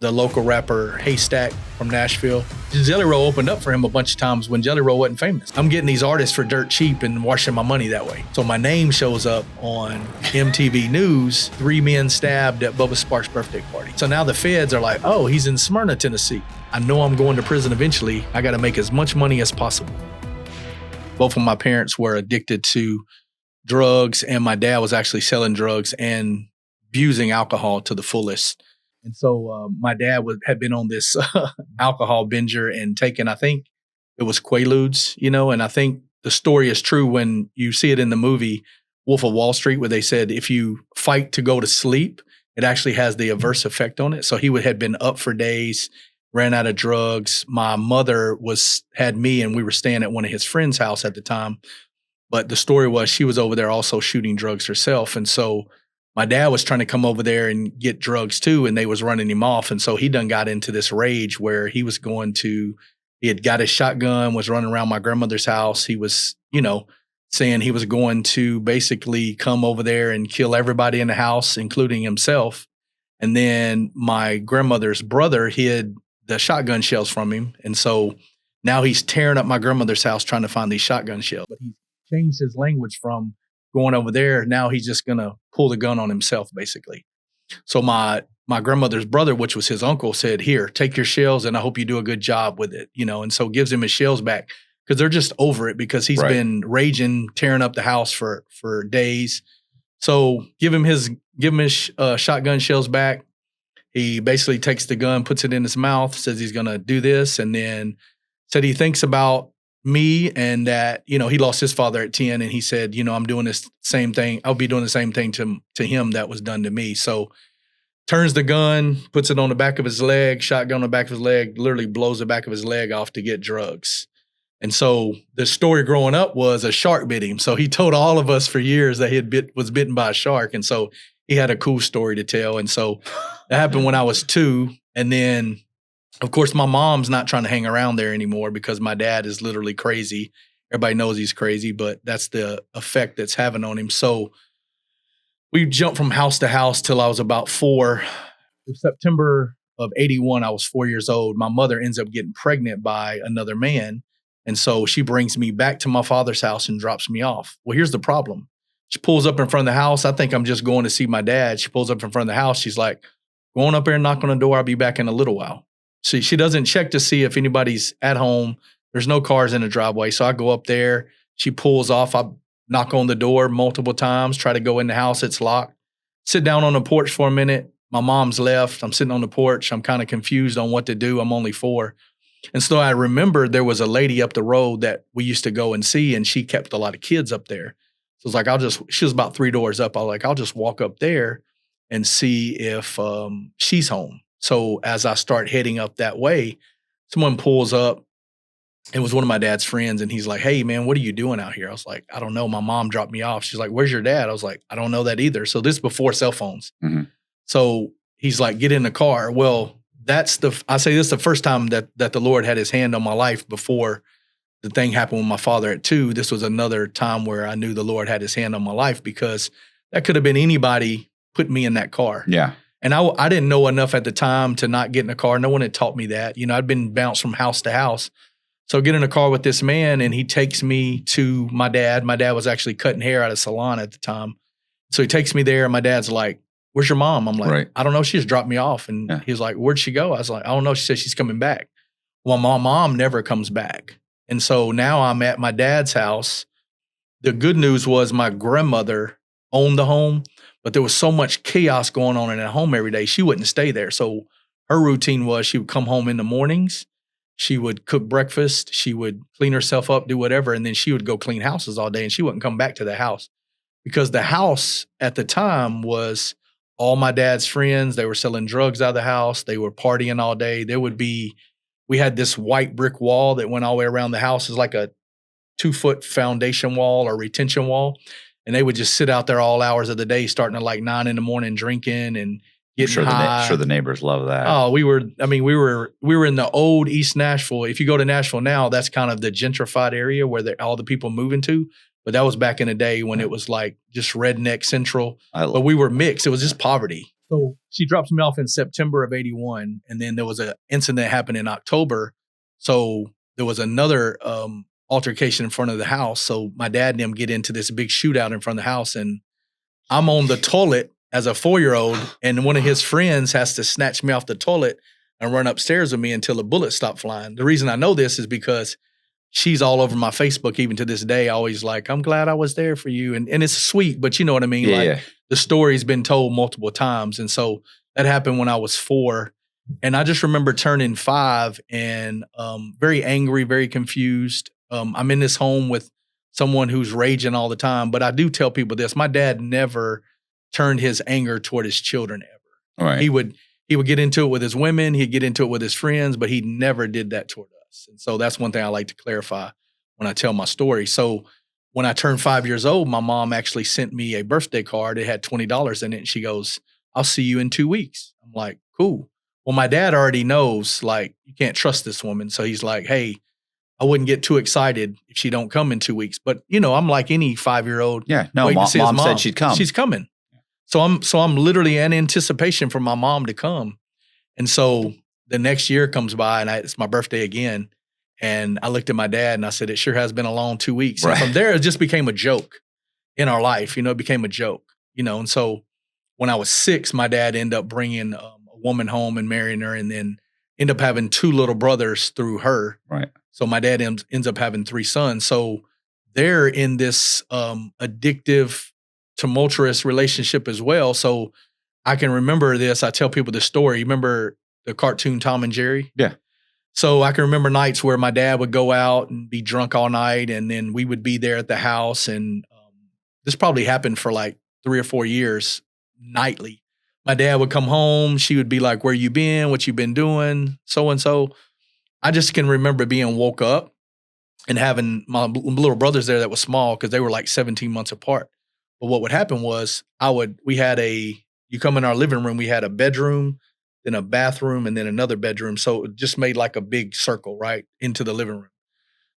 the local rapper Haystack from Nashville. Jelly Roll opened up for him a bunch of times when Jelly Roll wasn't famous. I'm getting these artists for dirt cheap and washing my money that way. So my name shows up on MTV News, 3 men stabbed at Bubba Sparks' birthday party. So now the feds are like, oh, he's in Smyrna, Tennessee. I know I'm going to prison eventually. I got to make as much money as possible. Both of my parents were addicted to drugs, and my dad was actually selling drugs and abusing alcohol to the fullest. And so my dad had been on this alcohol binger and taken, I think it was Quaaludes, and I think the story is true when you see it in the movie Wolf of Wall Street, where they said if you fight to go to sleep, it actually has the adverse effect on it. So he had been up for days, ran out of drugs. My mother had me, and we were staying at one of his friends' house at the time. But the story was she was over there also shooting drugs herself. And so my dad was trying to come over there and get drugs too, and they was running him off. And so he done got into this rage where he had got his shotgun, was running around my grandmother's house. He was, saying he was going to basically come over there and kill everybody in the house, including himself. And then my grandmother's brother hid the shotgun shells from him. And so now he's tearing up my grandmother's house trying to find these shotgun shells. But he changed his language from going over there. Now he's just going to pull the gun on himself, basically. So my grandmother's brother, which was his uncle, said, here, take your shells and I hope you do a good job with it, and so gives him his shells back because they're just over it because he's been raging, tearing up the house for days. So give him his shotgun shells back. He basically takes the gun, puts it in his mouth, says he's going to do this, and then said he thinks about me and that, he lost his father at 10, and he said, I'm doing this same thing. I'll be doing the same thing to him that was done to me. So turns the gun, puts it on the back of his leg, shotgun on the back of his leg, literally blows the back of his leg off to get drugs. And so the story growing up was a shark bit him. So he told all of us for years that he was bitten by a shark. And so he had a cool story to tell. And so that happened when I was 2. And then, of course, my mom's not trying to hang around there anymore because my dad is literally crazy. Everybody knows he's crazy, but that's the effect that's having on him. So we jumped from house to house till I was about 4. In September of 81, I was 4 years old. My mother ends up getting pregnant by another man. And so she brings me back to my father's house and drops me off. Well, here's the problem. She pulls up in front of the house. I think I'm just going to see my dad. She pulls up in front of the house. She's like, going up there and knock on the door. I'll be back in a little while. See, she doesn't check to see if anybody's at home. There's no cars in the driveway. So I go up there. She pulls off. I knock on the door multiple times, try to go in the house. It's locked. Sit down on the porch for a minute. My mom's left. I'm sitting on the porch. I'm kind of confused on what to do. I'm only 4. And so I remember there was a lady up the road that we used to go and see, and she kept a lot of kids up there. So it's like, she was about 3 doors up. I was like, I'll just walk up there and see if she's home. So as I start heading up that way, someone pulls up. It was one of my dad's friends, and he's like, hey, man, what are you doing out here? I was like, I don't know. My mom dropped me off. She's like, where's your dad? I was like, I don't know that either. So this is before cell phones. Mm-hmm. So he's like, get in the car. Well, I say this is the first time that the Lord had his hand on my life before the thing happened with my father at 2. This was another time where I knew the Lord had his hand on my life because that could have been anybody putting me in that car. Yeah. And I didn't know enough at the time to not get in a car. No one had taught me that. I'd been bounced from house to house. So I get in a car with this man, and he takes me to my dad. My dad was actually cutting hair at a salon at the time. So he takes me there, and my dad's like, where's your mom? I'm like, I don't know. She just dropped me off. And he's like, where'd she go? I was like, I don't know. She said she's coming back. Well, my mom never comes back. And so now I'm at my dad's house. The good news was my grandmother owned the home, but there was so much chaos going on in that home every day. She wouldn't stay there. So her routine was she would come home in the mornings. She would cook breakfast. She would clean herself up, do whatever. And then she would go clean houses all day, and she wouldn't come back to the house because the house at the time was all my dad's friends. They were selling drugs out of the house. They were partying all day. We had this white brick wall that went all the way around the house. It's like a 2-foot foundation wall or retention wall. And they would just sit out there all hours of the day, starting at like 9 a.m, drinking and getting high. Sure the neighbors love that. Oh, we were in the old East Nashville. If you go to Nashville now, that's kind of the gentrified area where all the people moving to. But that was back in the day when it was like just redneck central. But we were mixed. It was just poverty. So she drops me off in September of 81. And then there was an incident that happened in October. So there was another altercation in front of the house. So my dad and them get into this big shootout in front of the house. And I'm on the toilet as a 4-year-old. And one of his friends has to snatch me off the toilet and run upstairs with me until the bullets stop flying. The reason I know this is because she's all over my Facebook even to this day. Always like, I'm glad I was there for you. And it's sweet, but you know what I mean? Yeah. The story's been told multiple times. And so that happened when I was 4. And I just remember turning 5 and very angry, very confused. I'm in this home with someone who's raging all the time. But I do tell people this. My dad never turned his anger toward his children ever. All right. He would get into it with his women. He'd get into it with his friends, but he never did that toward us. And so that's one thing I like to clarify when I tell my story. So when I turned 5 years old, my mom actually sent me a birthday card. It had $20 in it. And she goes, I'll see you in 2 weeks. I'm like, cool. Well, my dad already knows, like, you can't trust this woman. So he's like, hey, I wouldn't get too excited if she don't come in 2 weeks. But, you know, I'm like any 5-year-old. Yeah, no, mom said she'd come. She's coming. So I'm literally in anticipation for my mom to come. And so the next year comes by and it's my birthday again. And I looked at my dad and I said, it sure has been a long 2 weeks. Right. And from there, it just became a joke in our life. You know, it became a joke, you know. And so when I was 6, my dad ended up bringing a woman home and marrying her and then ended up having 2 little brothers through her. Right. So my dad ends up having 3 sons. So they're in this addictive, tumultuous relationship as well. So I can remember this. I tell people the story. You remember the cartoon Tom and Jerry? Yeah. So I can remember nights where my dad would go out and be drunk all night, and then we would be there at the house. And this probably happened for like 3 or 4 years nightly. My dad would come home. She would be like, where you been? What you been doing? So-and-so. I just can remember being woke up and having my little brothers there that was small because they were like 17 months apart. But what would happen was you come in our living room, we had a bedroom, then a bathroom, and then another bedroom. So it just made like a big circle, right, into the living room.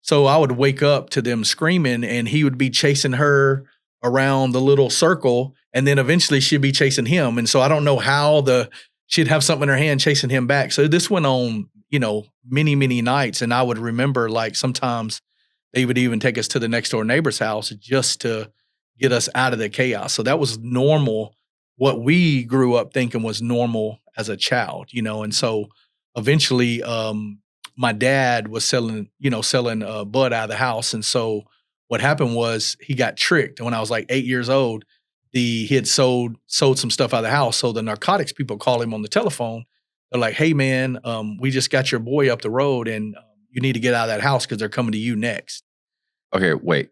So I would wake up to them screaming, and he would be chasing her around the little circle, and then eventually she'd be chasing him. And so I don't know how she'd have something in her hand chasing him back. So this went on, you know, many, many nights. And I would remember like sometimes they would even take us to the next door neighbor's house just to get us out of the chaos. So that was normal. What we grew up thinking was normal as a child, you know. And so eventually my dad was selling bud out of the house. And so what happened was he got tricked. And when I was like 8 years old, he had sold some stuff out of the house. So the narcotics people called him on the telephone. They're like, hey, man, we just got your boy up the road and you need to get out of that house because they're coming to you next. Okay, wait.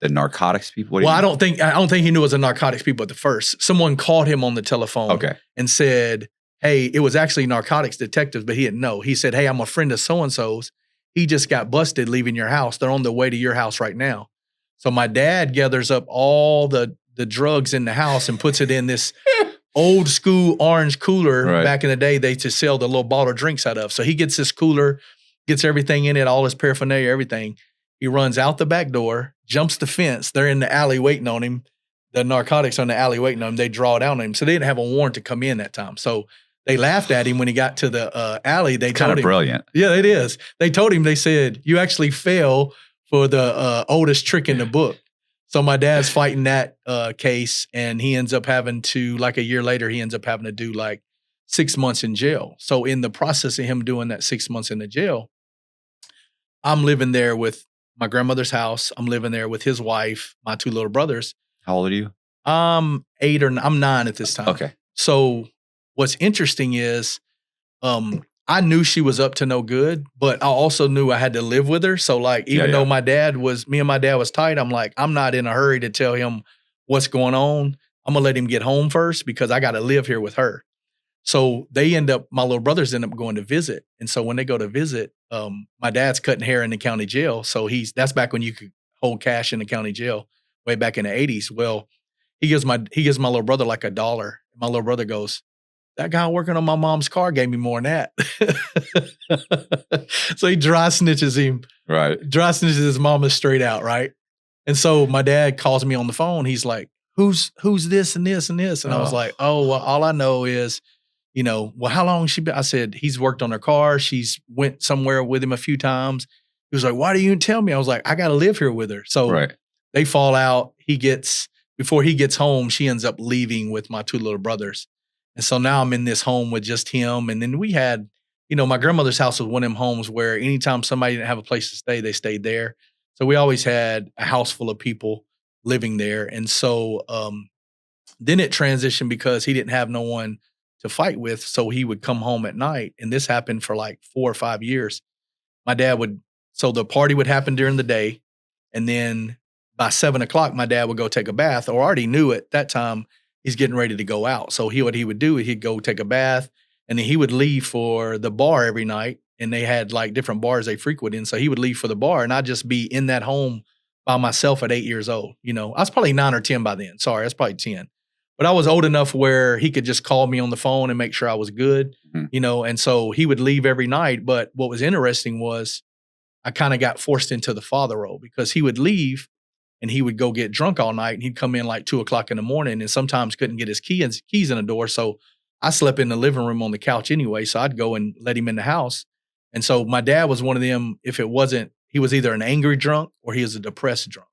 The narcotics people? Well, I don't think he knew it was the narcotics people at the first. Someone called him on the telephone and said, hey, it was actually narcotics detectives, but he didn't know. He said, hey, I'm a friend of so-and-so's. He just got busted leaving your house. They're on the way to your house right now. So my dad gathers up all the drugs in the house and puts it in this old school orange cooler. Right. Back in the day, they used to sell the little bottle of drinks out of. So he gets this cooler, gets everything in it, all his paraphernalia, everything. He runs out the back door, jumps the fence. They're in the alley waiting on him. The narcotics are in the alley waiting on him. They draw it out on him. So they didn't have a warrant to come in that time. So they laughed at him when he got to the alley. They told him. Kind of brilliant. Yeah, it is. They told him, they said, you actually fell for the oldest trick in the book. So my dad's fighting that case, and he ends up having to, like a year later, he ends up having to do like 6 months in jail. So in the process of him doing that 6 months in the jail, I'm living there with my grandmother's house. I'm living there with his wife, my 2 little brothers. How old are you? I'm 9 at this time. Okay. So what's interesting is I knew she was up to no good, but I also knew I had to live with her. So like, even though me and my dad was tight, I'm like, I'm not in a hurry to tell him what's going on. I'm gonna let him get home first because I got to live here with her. So my little brothers end up going to visit. And so when they go to visit, my dad's cutting hair in the county jail. So that's back when you could hold cash in the county jail way back in the 80s. Well, he gives my little brother like $1. My little brother goes, that guy working on my mom's car gave me more than that. So he dry snitches him. Right. Dry snitches his mama straight out, right? And so my dad calls me on the phone. He's like, who's this and this and this? And I was like, oh, well, all I know is, well, how long has she been? I said, he's worked on her car. She's went somewhere with him a few times. He was like, why do you tell me? I was like, I got to live here with her. So they fall out. Before he gets home, she ends up leaving with my two little brothers. And so now I'm in this home with just him. And then we had, my grandmother's house was one of them homes where anytime somebody didn't have a place to stay, they stayed there. So we always had a house full of people living there. And so then it transitioned because he didn't have no one to fight with. So he would come home at night. And this happened for like 4 or 5 years. So the party would happen during the day. And then by 7 o'clock, my dad would go take a bath, or already knew at that time he's getting ready to go out. So what he would do is he'd go take a bath, and then he would leave for the bar every night. And they had like different bars they frequented in. So he would leave for the bar, and I'd just be in that home by myself at 8 years old. I was probably 9 or 10 by then. Sorry, I was probably 10. But I was old enough where he could just call me on the phone and make sure I was good, and so he would leave every night. But what was interesting was I kind of got forced into the father role, because he would leave and he would go get drunk all night, and he'd come in like 2 o'clock in the morning, and sometimes couldn't get his keys in the door. So I slept in the living room on the couch anyway. So I'd go and let him in the house. And so my dad was one of them. If it wasn't, he was either an angry drunk or he was a depressed drunk.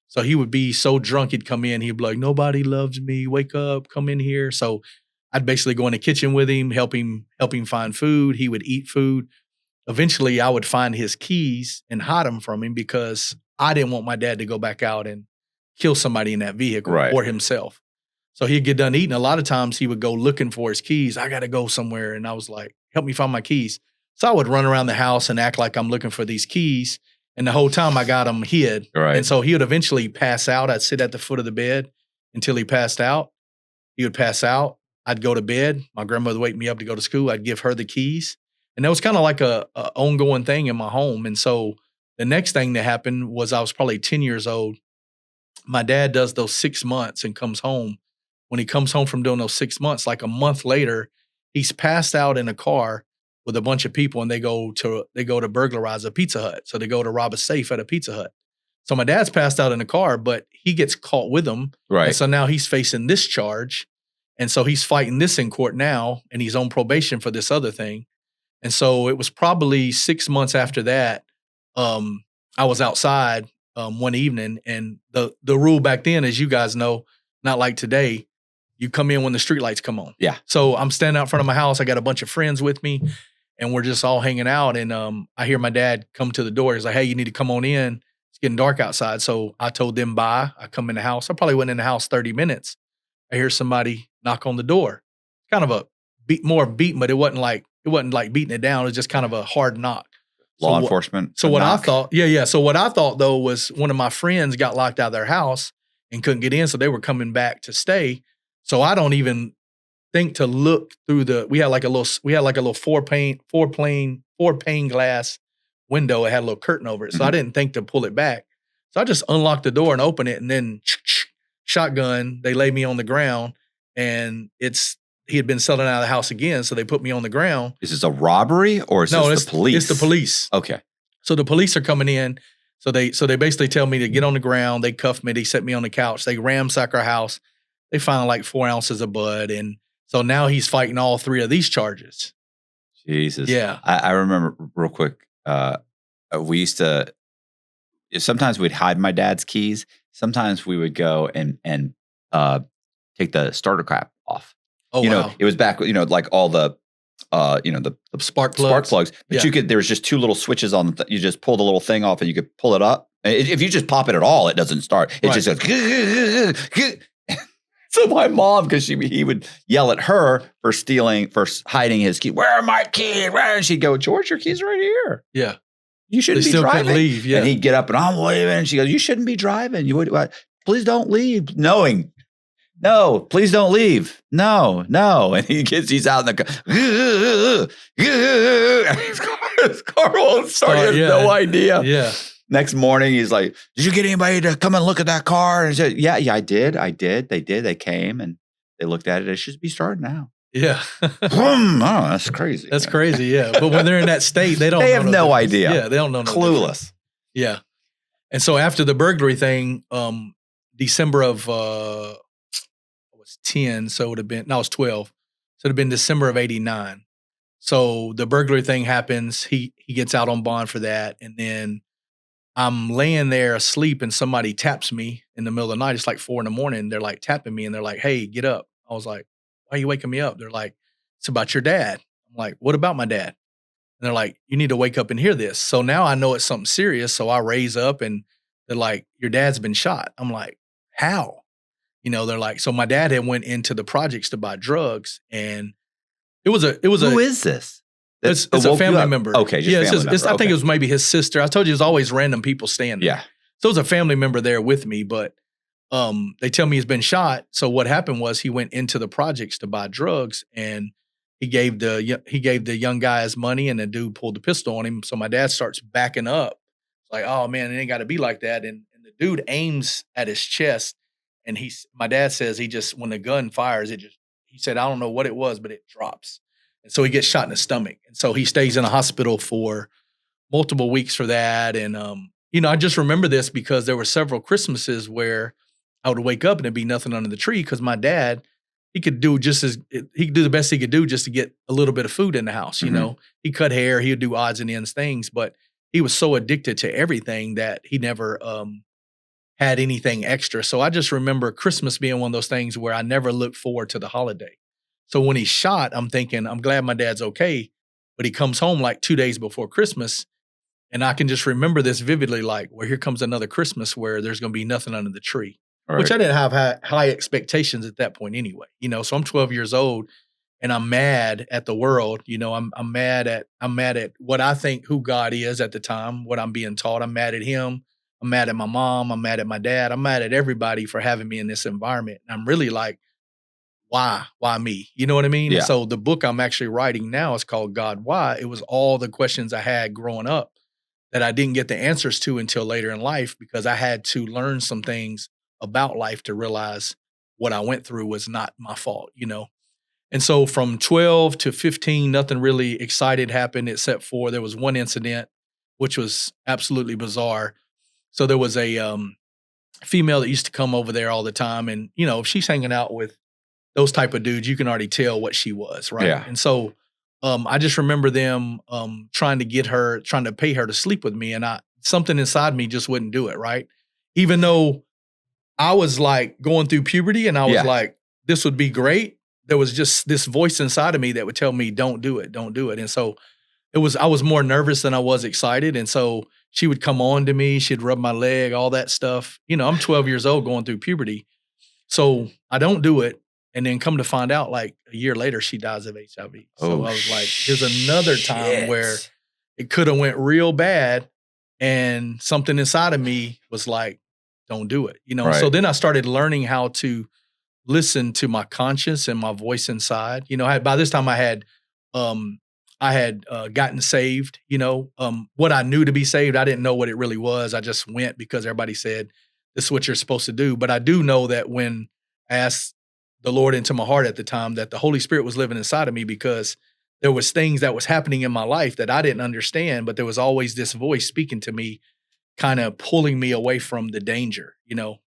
So he would be so drunk, he'd come in, he'd be like, nobody loves me. Wake up, come in here. So I'd basically go in the kitchen with him, help him find food. He would eat food. Eventually I would find his keys and hide them from him, because I didn't want my dad to go back out and kill somebody in that vehicle or himself. So he'd get done eating. A lot of times he would go looking for his keys. I got to go somewhere. And I was like, help me find my keys. So I would run around the house and act like I'm looking for these keys. And the whole time I got them hid. And so he would eventually pass out. I'd sit at the foot of the bed until he passed out. He would pass out. I'd go to bed. My grandmother would wake me up to go to school. I'd give her the keys. And that was kind of like a ongoing thing in my home. And so the next thing that happened was I was probably 10 years old. My dad does those 6 months and comes home. When he comes home from doing those 6 months, like a month later, he's passed out in a car with a bunch of people, and they go to burglarize a Pizza Hut. So they go to rob a safe at a Pizza Hut. So my dad's passed out in the car, but he gets caught with them. And so now he's facing this charge. And so he's fighting this in court now, and he's on probation for this other thing. And so it was probably 6 months after that, I was outside one evening, and the rule back then, as you guys know, not like today, you come in when the streetlights come on. So I'm standing out in front of my house. I got a bunch of friends with me, and we're just all hanging out. And I hear my dad come to the door. He's like, hey, you need to come on in. It's getting dark outside. So I told them bye. I come in the house. I probably went in the house 30 minutes. I hear somebody knock on the door. Kind of a more beat, but it wasn't like beating it down. It was just kind of a hard knock. Law enforcement. So what I thought, So what I thought though was one of my friends got locked out of their house and couldn't get in, so they were coming back to stay. So I don't even think to look through we had like a little four pane glass window. It had a little curtain over it. So I didn't think to pull it back. So I just unlocked the door and opened it, and then shotgun, they laid me on the ground, and he had been selling out of the house again. So they put me on the ground. Is this a robbery, or is this the police? It's the police. Okay. So the police are coming in. So they basically tell me to get on the ground. They cuff me. They set me on the couch. They ransack our house. They find like 4 ounces of bud. And so now he's fighting all 3 of these charges. Jesus. Yeah. I remember real quick. We used to, sometimes we'd hide my dad's keys. Sometimes we would go and take the starter cap off. Oh, wow. It was back, like all the, the spark plugs. But there was just 2 little switches on you just pull the little thing off and you could pull it up. If you just pop it at all, it doesn't start. It just goes. So my mom, because he would yell at her for hiding his key. Where are my keys? And she'd go, George, your keys are right here. Yeah. You shouldn't be driving. Couldn't leave. Yeah. And he'd get up and I'm leaving. And she goes, you shouldn't be driving. You would, please don't leave. Knowing. No, please don't leave. No. And he's out in the car. His car won't start. He has no idea. Yeah. Next morning, he's like, did you get anybody to come and look at that car? And he said, yeah, I did. They did. They came and they looked at it. It should be starting now. Yeah. Oh, that's crazy. That's crazy, yeah. But when they're in that state, they have no idea. Yeah, they don't know. Clueless. Yeah. And so after the burglary thing, December of I was 10, so it would have been I was 12. So it would have been December of 89. So the burglary thing happens. He gets out on bond for that, and then I'm laying there asleep, and somebody taps me in the middle of the night. It's like 4 a.m. They're like tapping me, and they're like, "Hey, get up." I was like, "Why are you waking me up?" They're like, "It's about your dad." I'm like, "What about my dad?" And they're like, "You need to wake up and hear this." So now I know it's something serious. So I raise up, and they're like, "Your dad's been shot." I'm like, "How?" They're like, so my dad had went into the projects to buy drugs, and Who is this? It's a family member. Okay, just family member. I think it was maybe his sister. I told you, it was always random people staying there. Yeah. So it was a family member there with me, but they tell me he's been shot. So what happened was he went into the projects to buy drugs, and he gave the young guy his money, and the dude pulled the pistol on him. So my dad starts backing up. It's like, oh man, it ain't got to be like that. And the dude aims at his chest, and my dad says when the gun fires, he said, I don't know what it was, but it drops. And so he gets shot in the stomach. And so he stays in a hospital for multiple weeks for that. And, I just remember this because there were several Christmases where I would wake up and there'd be nothing under the tree because my dad, he could do the best he could do just to get a little bit of food in the house. He cut hair, he would do odds and ends things, but he was so addicted to everything that he never, had anything extra. So I just remember Christmas being one of those things where I never looked forward to the holiday. So when he's shot, I'm thinking, I'm glad my dad's okay, but he comes home like 2 days before Christmas. And I can just remember this vividly, like, well, here comes another Christmas where there's going to be nothing under the tree, which I didn't have high expectations at that point anyway. So I'm 12 years old and I'm mad at the world. I'm mad at what I think who God is at the time, what I'm being taught. I'm mad at him. I'm mad at my mom. I'm mad at my dad. I'm mad at everybody for having me in this environment. And I'm really like, why me? You know what I mean? Yeah. So the book I'm actually writing now is called God, Why? It was all the questions I had growing up that I didn't get the answers to until later in life because I had to learn some things about life to realize what I went through was not my fault, And so from 12 to 15, nothing really excited happened except for there was one incident, which was absolutely bizarre. So there was a female that used to come over there all the time. And, if she's hanging out with those type of dudes, you can already tell what she was, right? Yeah. And so I just remember them trying to pay her to sleep with me. And something inside me just wouldn't do it, right? Even though I was like going through puberty and I was like, this would be great. There was just this voice inside of me that would tell me, don't do it, don't do it. And so I was more nervous than I was excited. And so she would come on to me, she'd rub my leg, all that stuff. I'm 12 years old going through puberty. So I don't do it. And then come to find out, like a year later, she dies of HIV. So I was like, there's another time where it could have went real bad. And something inside of me was like, don't do it. Right. So then I started learning how to listen to my conscience and my voice inside. By this time I had gotten saved, what I knew to be saved. I didn't know what it really was. I just went because everybody said, this is what you're supposed to do. But I do know that when I asked the Lord into my heart at the time, that the Holy Spirit was living inside of me because there was things that was happening in my life that I didn't understand, but there was always this voice speaking to me, kind of pulling me away from the danger,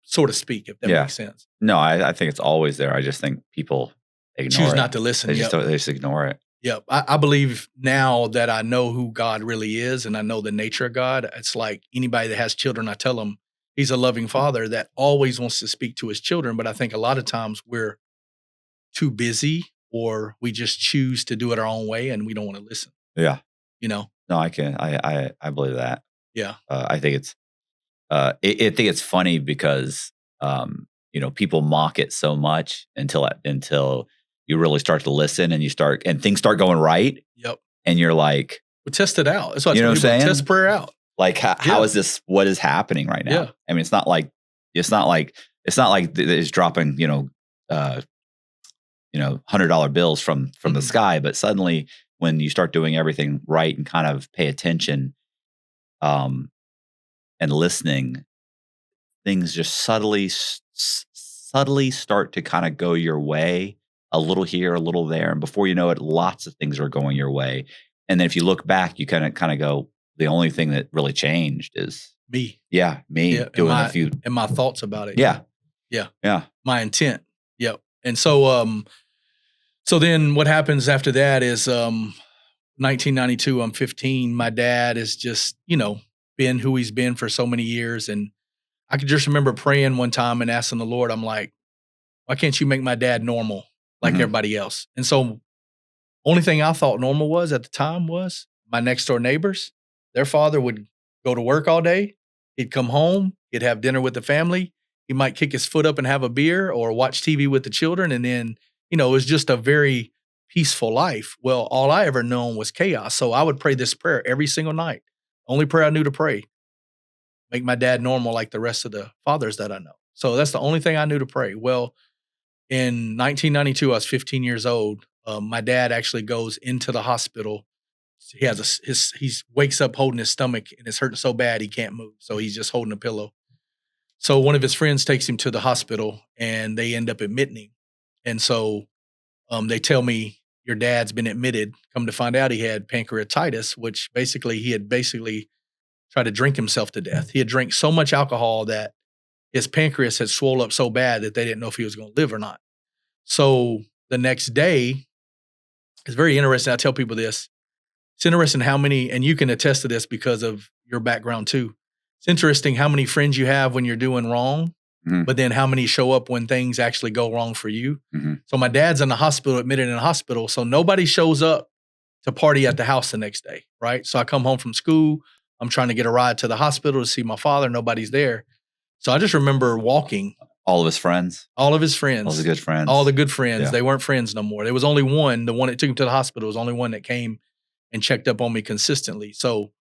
so to speak, if that makes sense. No, I think it's always there. I just think people choose not to listen. They just ignore it. Yep. I believe now that I know who God really is and I know the nature of God, it's like anybody that has children, I tell them he's a loving father that always wants to speak to his children. But I think a lot of times we're too busy or we just choose to do it our own way and we don't want to listen. Yeah. No, I believe that. Yeah. I think it's, I think it's funny because, people mock it so much until you really start to listen and things start going right. Yep. And you're like, well, test it out. That's what you know what I'm saying? Test prayer out. Like, how is this? What is happening right now? Yeah. I mean, it's not like it's dropping, $100 bills from the sky, but suddenly when you start doing everything right and kind of pay attention, and listening, things just subtly start to kind of go your way, a little here, a little there, and before you know it, lots of things are going your way. And then if you look back, you kind of go, the only thing that really changed is me. Yeah, me doing and my thoughts about it. Yeah. Yeah. Yeah. My intent. Yep. And so so then what happens after that is 1992, I'm 15. My dad is just, been who he's been for so many years. And I could just remember praying one time and asking the Lord, I'm like, why can't you make my dad normal like everybody else? And so only thing I thought normal was at the time was my next door neighbors. Their father would go to work all day. He'd come home. He'd have dinner with the family. He might kick his foot up and have a beer or watch TV with the children. And then, it was just a very peaceful life. Well, all I ever known was chaos. So I would pray this prayer every single night. Only prayer I knew to pray. Make my dad normal like the rest of the fathers that I know. So that's the only thing I knew to pray. Well, in 1992, I was 15 years old. My dad actually goes into the hospital. He has he wakes up holding his stomach and it's hurting so bad he can't move. So he's just holding a pillow. So one of his friends takes him to the hospital and they end up admitting him. And so they tell me, your dad's been admitted. Come to find out he had pancreatitis, which he had tried to drink himself to death. He had drank so much alcohol that his pancreas had swollen up so bad that they didn't know if he was going to live or not. So the next day, it's very interesting. I tell people this. It's interesting how many, and you can attest to this because of your background too. It's interesting how many friends you have when you're doing wrong, but then how many show up when things actually go wrong for you. So my dad's in the hospital, admitted in the hospital. So nobody shows up to party at the house the next day, right? So I come home from school. I'm trying to get a ride to the hospital to see my father. Nobody's there. So I just remember walking. All of his friends. All of his friends. All the good friends. All the good friends. Yeah. They weren't friends no more. There was only one. The one that took him to the hospital was only one that came and checked up on me consistently. So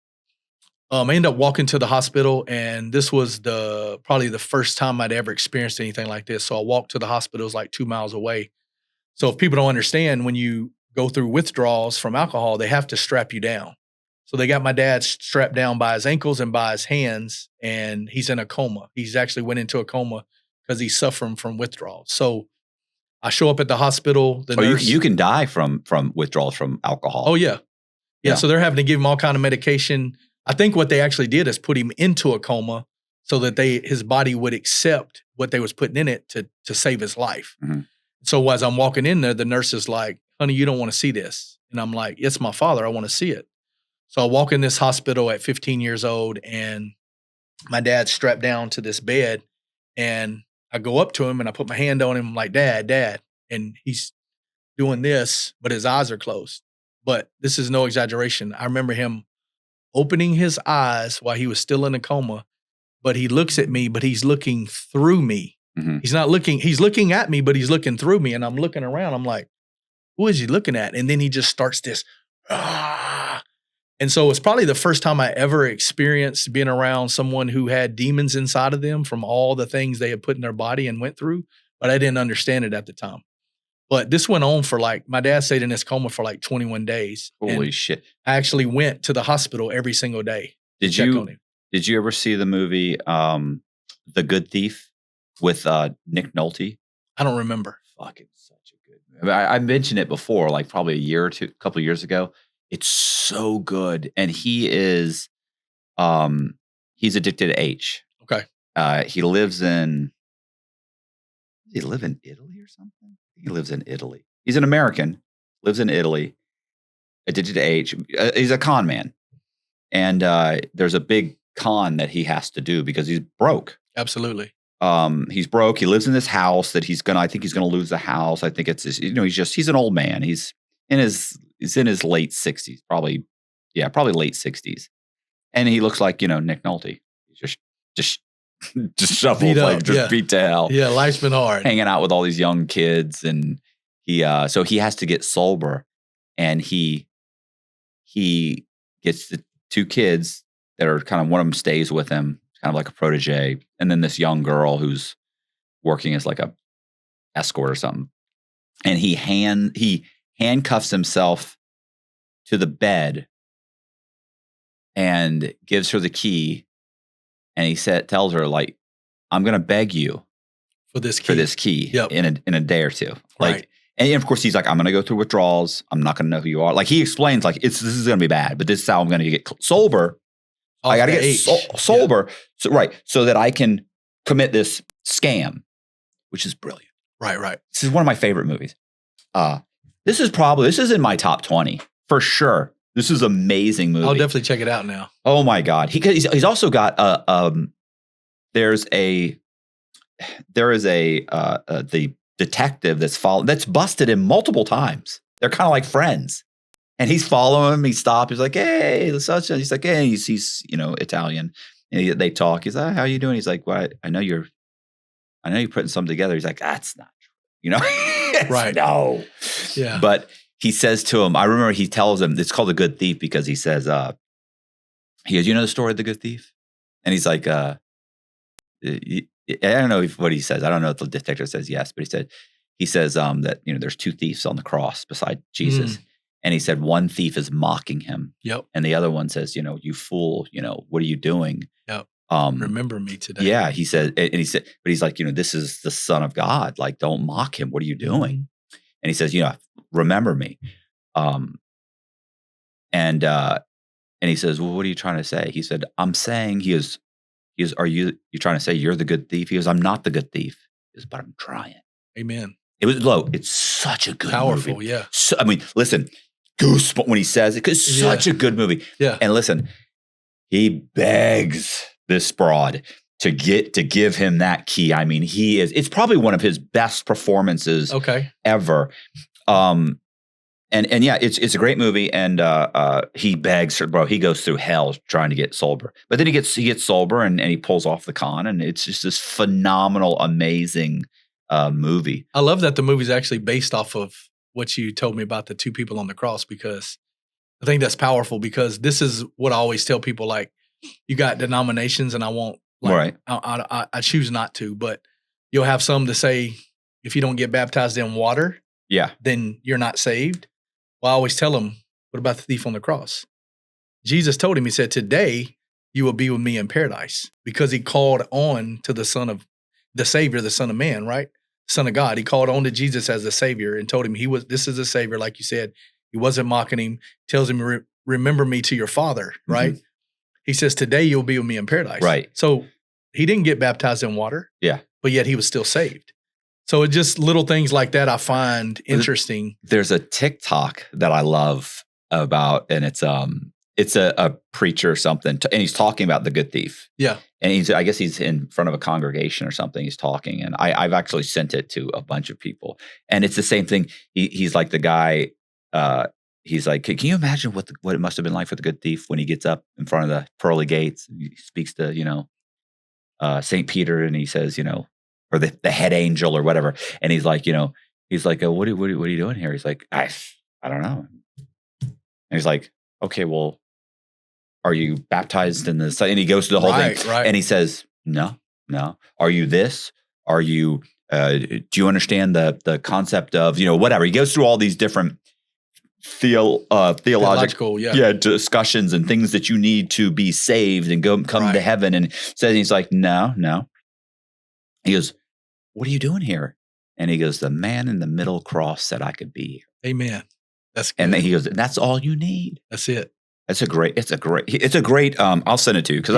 I ended up walking to the hospital, and this was probably the first time I'd ever experienced anything like this. So I walked to the hospital. It was like 2 miles away. So if people don't understand, when you go through withdrawals from alcohol, they have to strap you down. So they got my dad strapped down by his ankles and by his hands, and he's in a coma. He's actually went into a coma because he's suffering from withdrawals. So I show up at the hospital. The nurse, you can die from withdrawals from alcohol. Oh, yeah. Yeah. So they're having to give him all kind of medication. I think what they actually did is put him into a coma so that his body would accept what they was putting in it to save his life. So as I'm walking in there, the nurse is like, honey, you don't want to see this. And I'm like, it's my father. I want to see it. So I walk in this hospital at 15 years old, and my dad's strapped down to this bed, and I go up to him and I put my hand on him. I'm like, Dad. And he's doing this, but his eyes are closed. But this is no exaggeration. I remember him opening his eyes while he was still in a coma, but he looks at me, but he's looking through me. He's looking at me, but he's looking through me. And I'm looking around. I'm like, who is he looking at? And then he just starts this, And so it's probably the first time I ever experienced being around someone who had demons inside of them from all the things they had put in their body and went through, but I didn't understand it at the time. But this went on for my dad stayed in this coma for 21 days. Holy shit. I actually went to the hospital every single day. Did you ever see the movie The Good Thief with Nick Nolte? I don't remember. Fucking such a good movie. I mentioned it before, probably a couple of years ago. It's so good. And he is, he's addicted to H. Okay. He lives in, does he live in Italy or something? He lives in Italy. He's an American, lives in Italy, addicted to H. He's a con man. And there's a big con that he has to do because he's broke. Absolutely. He's broke. He lives in this house that I think he's going to lose the house. I think it's, he's an old man. He's in his late 60s, probably late 60s. And he looks like, Nick Nolte. He's just shuffled, beat to hell. Yeah, life's been hard. Hanging out with all these young kids. And so he has to get sober. And he gets the 2 kids that are kind of, one of them stays with him, kind of like a protege. And then this young girl who's working as a escort or something. And he handcuffs himself to the bed and gives her the key. And he tells her, I'm going to beg you for this key in a day or 2. Right. And of course he's like, I'm going to go through withdrawals. I'm not going to know who you are. He explains this is going to be bad, but this is how I'm going to get sober. I got to get sober. So that I can commit this scam. which is brilliant. Right. This is one of my favorite movies. This is in my top 20 for sure. This is an amazing movie. I'll definitely check it out now. Oh my God. He's also got, there is a the detective that's busted him multiple times. They're kind of like friends. And he's following him. He stops. He's like, hey, he's like, hey, he's Italian. And they talk. He's like, how you doing? He's like, well, I know you're putting something together. He's like, that's not true. Right. No. Yeah. But he says to him, I remember he tells him, it's called The Good Thief because he says, he goes, you know the story of the good thief? And he's like, I don't know what he says. I don't know if the detective says yes, but he says that, there's two thieves on the cross beside Jesus. And he said, one thief is mocking him. Yep. And the other one says, you fool, what are you doing? Yep. Remember me today. Yeah. He said, but he's like, this is the Son of God. Like, don't mock him. What are you doing? And he says, remember me. And he says, well, what are you trying to say? He said, I'm saying are you trying to say you're the good thief? He goes, I'm not the good thief. He goes, but I'm trying. Amen. It's such a good Powerful, movie. Yeah. So, listen, goosebumps when he says it, because such a good movie. Yeah. And listen, he begs this broad to give him that key. It's probably one of his best performances ever. And yeah, it's a great movie. And he begs her, bro. He goes through hell trying to get sober, but then he gets sober and he pulls off the con, and it's just this phenomenal, amazing movie. I love that the movie's actually based off of what you told me about the two people on the cross, because I think that's powerful, because this is what I always tell people, like, you got denominations, and I won't, like, right. I choose not to, but you'll have some to say, if you don't get baptized in water, then you're not saved. Well, I always tell them, what about the thief on the cross? Jesus told him, he said, today you will be with me in paradise, because he called on to the Savior, the Son of Man, right? Son of God. He called on to Jesus as the Savior and told him this is the Savior, like you said. He wasn't mocking him. Tells him, remember me to your Father, right? Mm-hmm. He says, today you'll be with me in paradise. Right. So he didn't get baptized in water. Yeah. But yet he was still saved. So it's just little things like that I find interesting. There's a TikTok that I love about, and it's a preacher or something, and he's talking about the good thief. Yeah. And I guess he's in front of a congregation or something. He's talking, and I've actually sent it to a bunch of people, and it's the same thing. He's like the guy. He's like, can you imagine what it must have been like for the good thief when he gets up in front of the pearly gates? And he speaks to St. Peter, and he says, or the head angel or whatever, and he's like, what are you doing here? He's like, I don't know. And he's like, okay, well, are you baptized in this? And he goes through the whole thing. Right. And he says, no. Are you this? Are you, do you understand the concept of, whatever? He goes through all these different theological discussions and things that you need to be saved and come to heaven. And he's like, no. He goes, what are you doing here? And he goes, the man in the middle cross said I could be here. Amen. That's good. And then he goes, that's all you need. That's it. It's a great, I'll send it to you because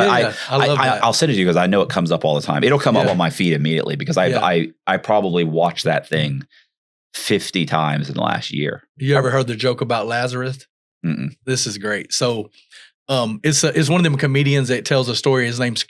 I'll send it to you because I know it comes up all the time. It'll come up on my feed immediately because I probably watched that thing 50 times in the last year. You ever heard the joke about Lazarus? Mm-mm. This is great. So it's one of them comedians that tells a story. His name's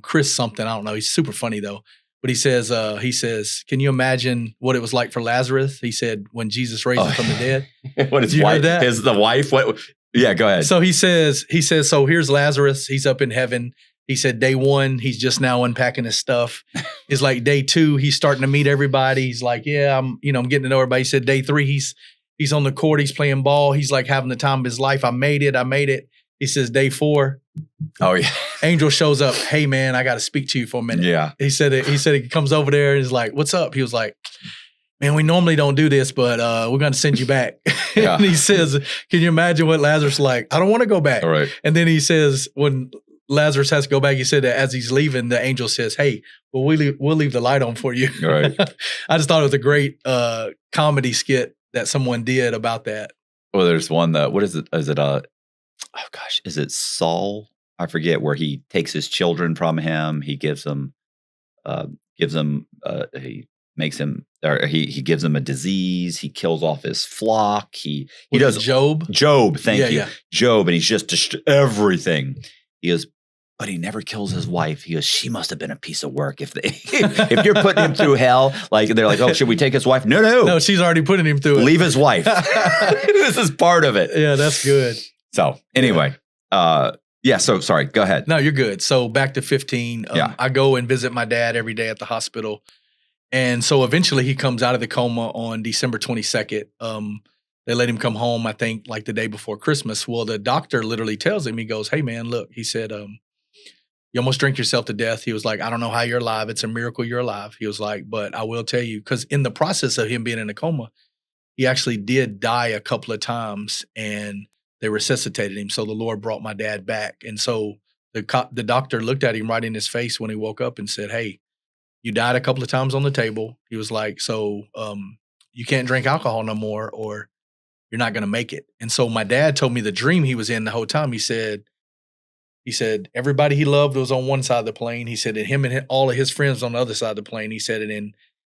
Chris something. I don't know. He's super funny though. But he says, can you imagine what it was like for Lazarus? He said, when Jesus raised him from the dead. What, his wife? The wife? What? Yeah, go ahead. So he says, so here's Lazarus. He's up in heaven. He said, day one, he's just now unpacking his stuff. It's like day two, he's starting to meet everybody. He's like, yeah, I'm getting to know everybody. He said, day three, he's on the court. He's playing ball. He's like having the time of his life. I made it. He says, day four. Oh yeah. Angel shows up. Hey man, I got to speak to you for a minute. Yeah. He said he comes over there and is like, what's up? He was like, man, we normally don't do this, but we're going to send you back. Yeah. And he says, can you imagine what Lazarus is like? I don't want to go back. All right. And then he says, when Lazarus has to go back, he said that as he's leaving, the angel says, hey, well, we'll leave the light on for you. All right. I just thought it was a great comedy skit that someone did about that. Well, there's one that, what is it? Is it Saul? I forget, where he takes his children from him. He gives them, he makes him, or he gives him a disease. He kills off his flock. He does Job. Thank you. Yeah. Job. And he's just everything. He goes, but he never kills his wife. He goes, she must have been a piece of work. If you're putting him through hell, like they're like, oh, should we take his wife? No, she's already putting him through it. Leave his wife. This is part of it. Yeah, that's good. So anyway, so sorry, go ahead. No, you're good. So back to 15. I go and visit my dad every day at the hospital. And so eventually he comes out of the coma on December 22nd. They let him come home, I think, like the day before Christmas. Well, the doctor literally tells him, he goes, hey, man, look, he said, you almost drink yourself to death. He was like, I don't know how you're alive. It's a miracle you're alive. He was like, but I will tell you, because in the process of him being in a coma, he actually did die a couple of times and they resuscitated him. So the Lord brought my dad back. And so the doctor looked at him right in his face when he woke up and said, hey, you died a couple of times on the table. He was like, so you can't drink alcohol no more or you're not going to make it. And so my dad told me the dream he was in the whole time. He said, everybody he loved was on one side of the plane. He said, and him and all of his friends on the other side of the plane. He said,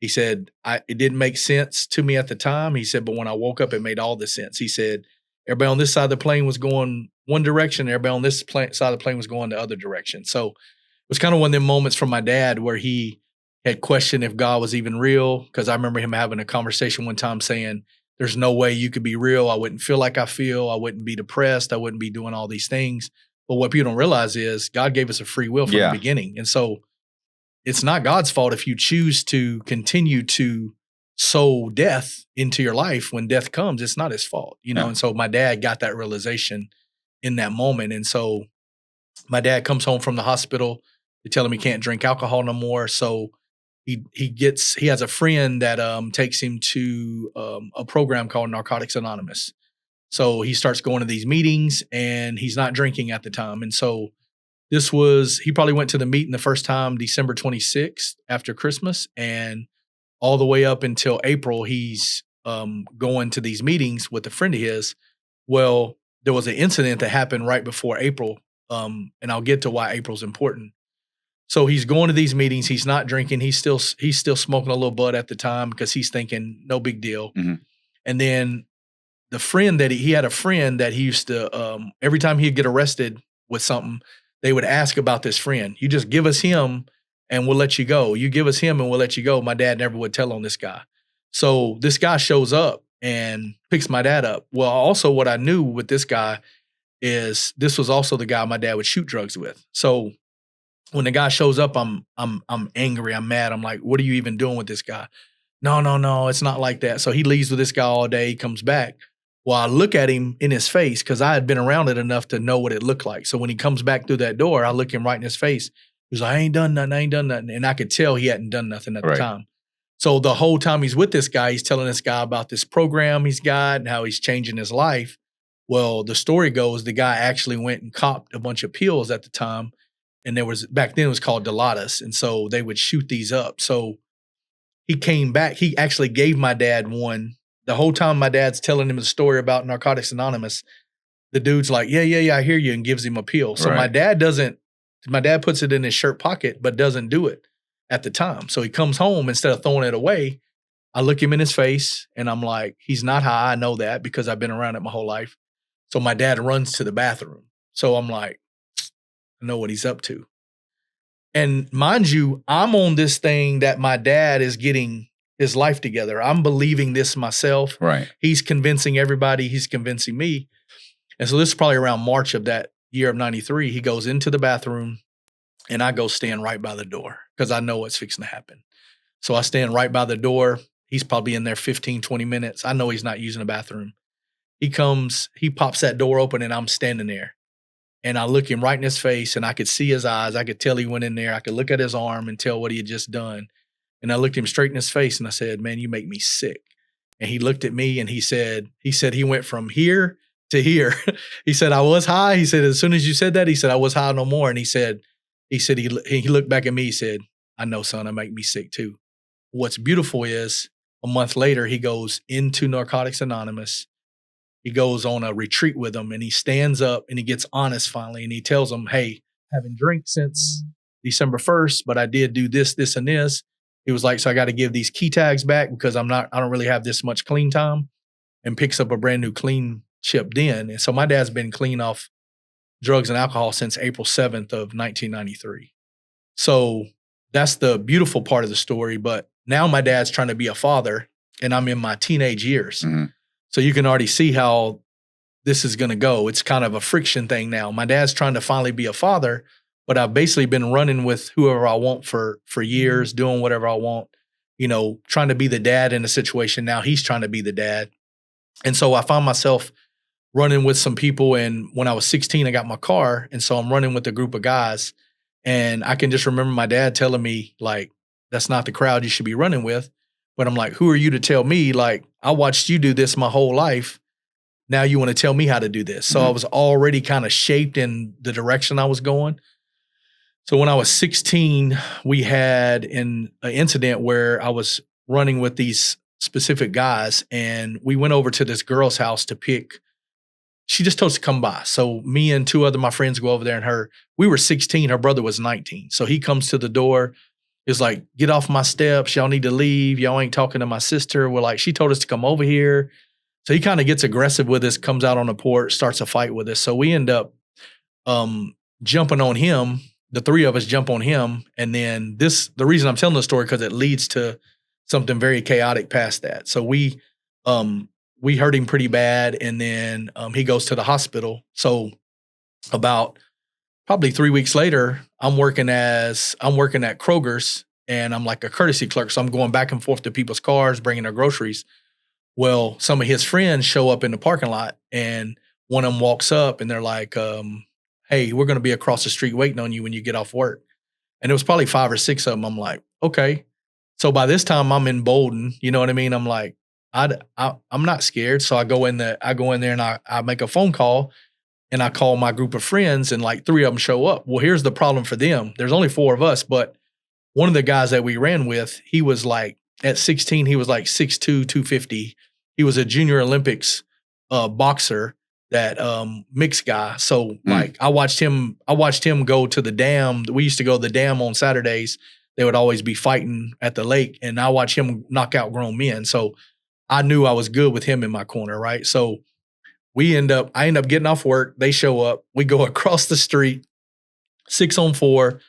it didn't make sense to me at the time. He said, but when I woke up, it made all the sense. He said, everybody on this side of the plane was going one direction. Everybody on this side of the plane was going the other direction. So it was kind of one of them moments from my dad where he had questioned if God was even real. Because I remember him having a conversation one time saying, there's no way you could be real. I wouldn't feel like I feel. I wouldn't be depressed. I wouldn't be doing all these things. But what people don't realize is God gave us a free will from the beginning. And so it's not God's fault if you choose to continue to sow death into your life. When death comes, it's not his fault, you know? And so my dad got that realization in that moment. And so my dad comes home from the hospital. They tell him he can't drink alcohol no more. So he has a friend that takes him to a program called Narcotics Anonymous. So he starts going to these meetings and he's not drinking at the time. And so he probably went to the meeting the first time, December 26th after Christmas, and all the way up until April, he's going to these meetings with a friend of his. Well, there was an incident that happened right before April. And I'll get to why April's important. So he's going to these meetings. He's not drinking. He's still smoking a little bud at the time because he's thinking no big deal. Mm-hmm. And then the friend that he had a friend that he used to, every time he'd get arrested with something, they would ask about this friend. You just give us him and we'll let you go. You give us him and we'll let you go. My dad never would tell on this guy. So this guy shows up and picks my dad up. Well, also what I knew with this guy is this was also the guy my dad would shoot drugs with. So when the guy shows up, I'm angry. I'm mad. I'm like, what are you even doing with this guy? No, it's not like that. So he leaves with this guy all day. He comes back. Well, I look at him in his face because I had been around it enough to know what it looked like. So when he comes back through that door, I look him right in his face. He's like, I ain't done nothing. And I could tell he hadn't done nothing at the time. So the whole time he's with this guy, he's telling this guy about this program he's got and how he's changing his life. Well, the story goes, the guy actually went and copped a bunch of pills at the time. And back then it was called Dilaudid. And so they would shoot these up. So he came back. He actually gave my dad one. The whole time my dad's telling him the story about Narcotics Anonymous, the dude's like, yeah, I hear you, and gives him a pill. So my dad puts it in his shirt pocket, but doesn't do it at the time. So he comes home, instead of throwing it away, I look him in his face and I'm like, he's not high. I know that because I've been around it my whole life. So my dad runs to the bathroom. So I'm like, I know what he's up to. And mind you, I'm on this thing that my dad is getting his life together. I'm believing this myself. Right. He's convincing everybody. He's convincing me. And so this is probably around March of that year of 93. He goes into the bathroom and I go stand right by the door because I know what's fixing to happen. So I stand right by the door. He's probably in there 15, 20 minutes. I know he's not using the bathroom. He comes, he pops that door open and I'm standing there. And I look him right in his face and I could see his eyes. I could tell he went in there. I could look at his arm and tell what he had just done. And I looked him straight in his face and I said, man, you make me sick. And he looked at me and he said he went from here to here. He said, I was high. He said, as soon as you said that, he said, I was high no more. And he looked back at me. He said, I know, son, I make me sick too. What's beautiful is a month later, he goes into Narcotics Anonymous. He goes on a retreat with them and he stands up and he gets honest finally. And he tells them, hey, I haven't drank since December 1st, but I did do this, this, and this. He was like, so I got to give these key tags back because I don't really have this much clean time, and picks up a brand new clean chip then. And so my dad's been clean off drugs and alcohol since April 7th of 1993. So that's the beautiful part of the story. But now my dad's trying to be a father and I'm in my teenage years. Mm-hmm. So you can already see how this is going to go. It's kind of a friction thing now. My dad's trying to finally be a father, but I've basically been running with whoever I want for years, doing whatever I want, trying to be the dad in a situation. Now he's trying to be the dad. And so I found myself running with some people. And when I was 16, I got my car. And so I'm running with a group of guys. And I can just remember my dad telling me, like, that's not the crowd you should be running with. But I'm like, who are you to tell me? Like, I watched you do this my whole life. Now you want to tell me how to do this. So I was already kind of shaped in the direction I was going. So when I was 16, we had an incident where I was running with these specific guys, and we went over to this girl's house to pick. She just told us to come by. So me and two other my friends go over there, and we were 16, her brother was 19. So he comes to the door, is like, get off my steps, y'all need to leave, y'all ain't talking to my sister. We're like, she told us to come over here. So he kind of gets aggressive with us, comes out on the porch, starts a fight with us. So we end up jumping on him. The three of us jump on him. And then the reason I'm telling the story, because it leads to something very chaotic past that. So we hurt him pretty bad, and then he goes to the hospital. So about probably 3 weeks later, I'm working at Kroger's, and I'm like a courtesy clerk. So I'm going back and forth to people's cars, bringing their groceries. Well, some of his friends show up in the parking lot, and one of them walks up, and they're like, hey, we're going to be across the street waiting on you when you get off work. And it was probably 5 or 6 of them. I'm like, okay. So by this time I'm emboldened, you know what I mean? I'm like, I'm not scared. So I go in there and I make a phone call, and I call my group of friends, and like 3 of them show up. Well, here's the problem for them. There's only 4 of us, but one of the guys that we ran with, he was like, at 16, he was like 6'2", 250. He was a junior Olympics boxer, that mixed guy. So like I watched him go to the dam. We used to go to the dam on Saturdays. They would always be fighting at the lake, and I watched him knock out grown men. So I knew I was good with him in my corner, right? So I end up getting off work. They show up. We go across the street, 6 on 4.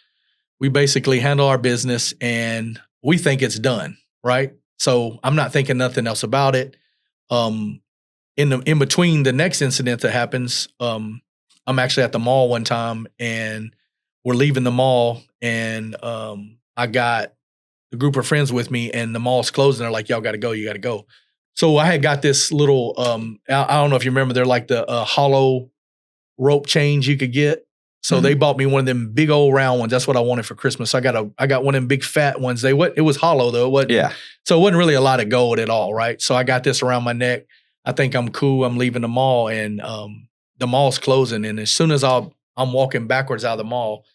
We basically handle our business, and we think it's done, right? So I'm not thinking nothing else about it. In between the next incident that happens, I'm actually at the mall one time, and we're leaving the mall, and I got a group of friends with me, and the mall's closing. They're like, y'all got to go. You got to go. So I had got this little, I don't know if you remember, they're like the hollow rope chains you could get. So they bought me one of them big old round ones. That's what I wanted for Christmas. So I got one of them big fat ones. It was hollow though. It wasn't, so it wasn't really a lot of gold at all, right? So I got this around my neck. I think I'm cool. I'm leaving the mall, and the mall's closing. And as soon as I'm walking backwards out of the mall,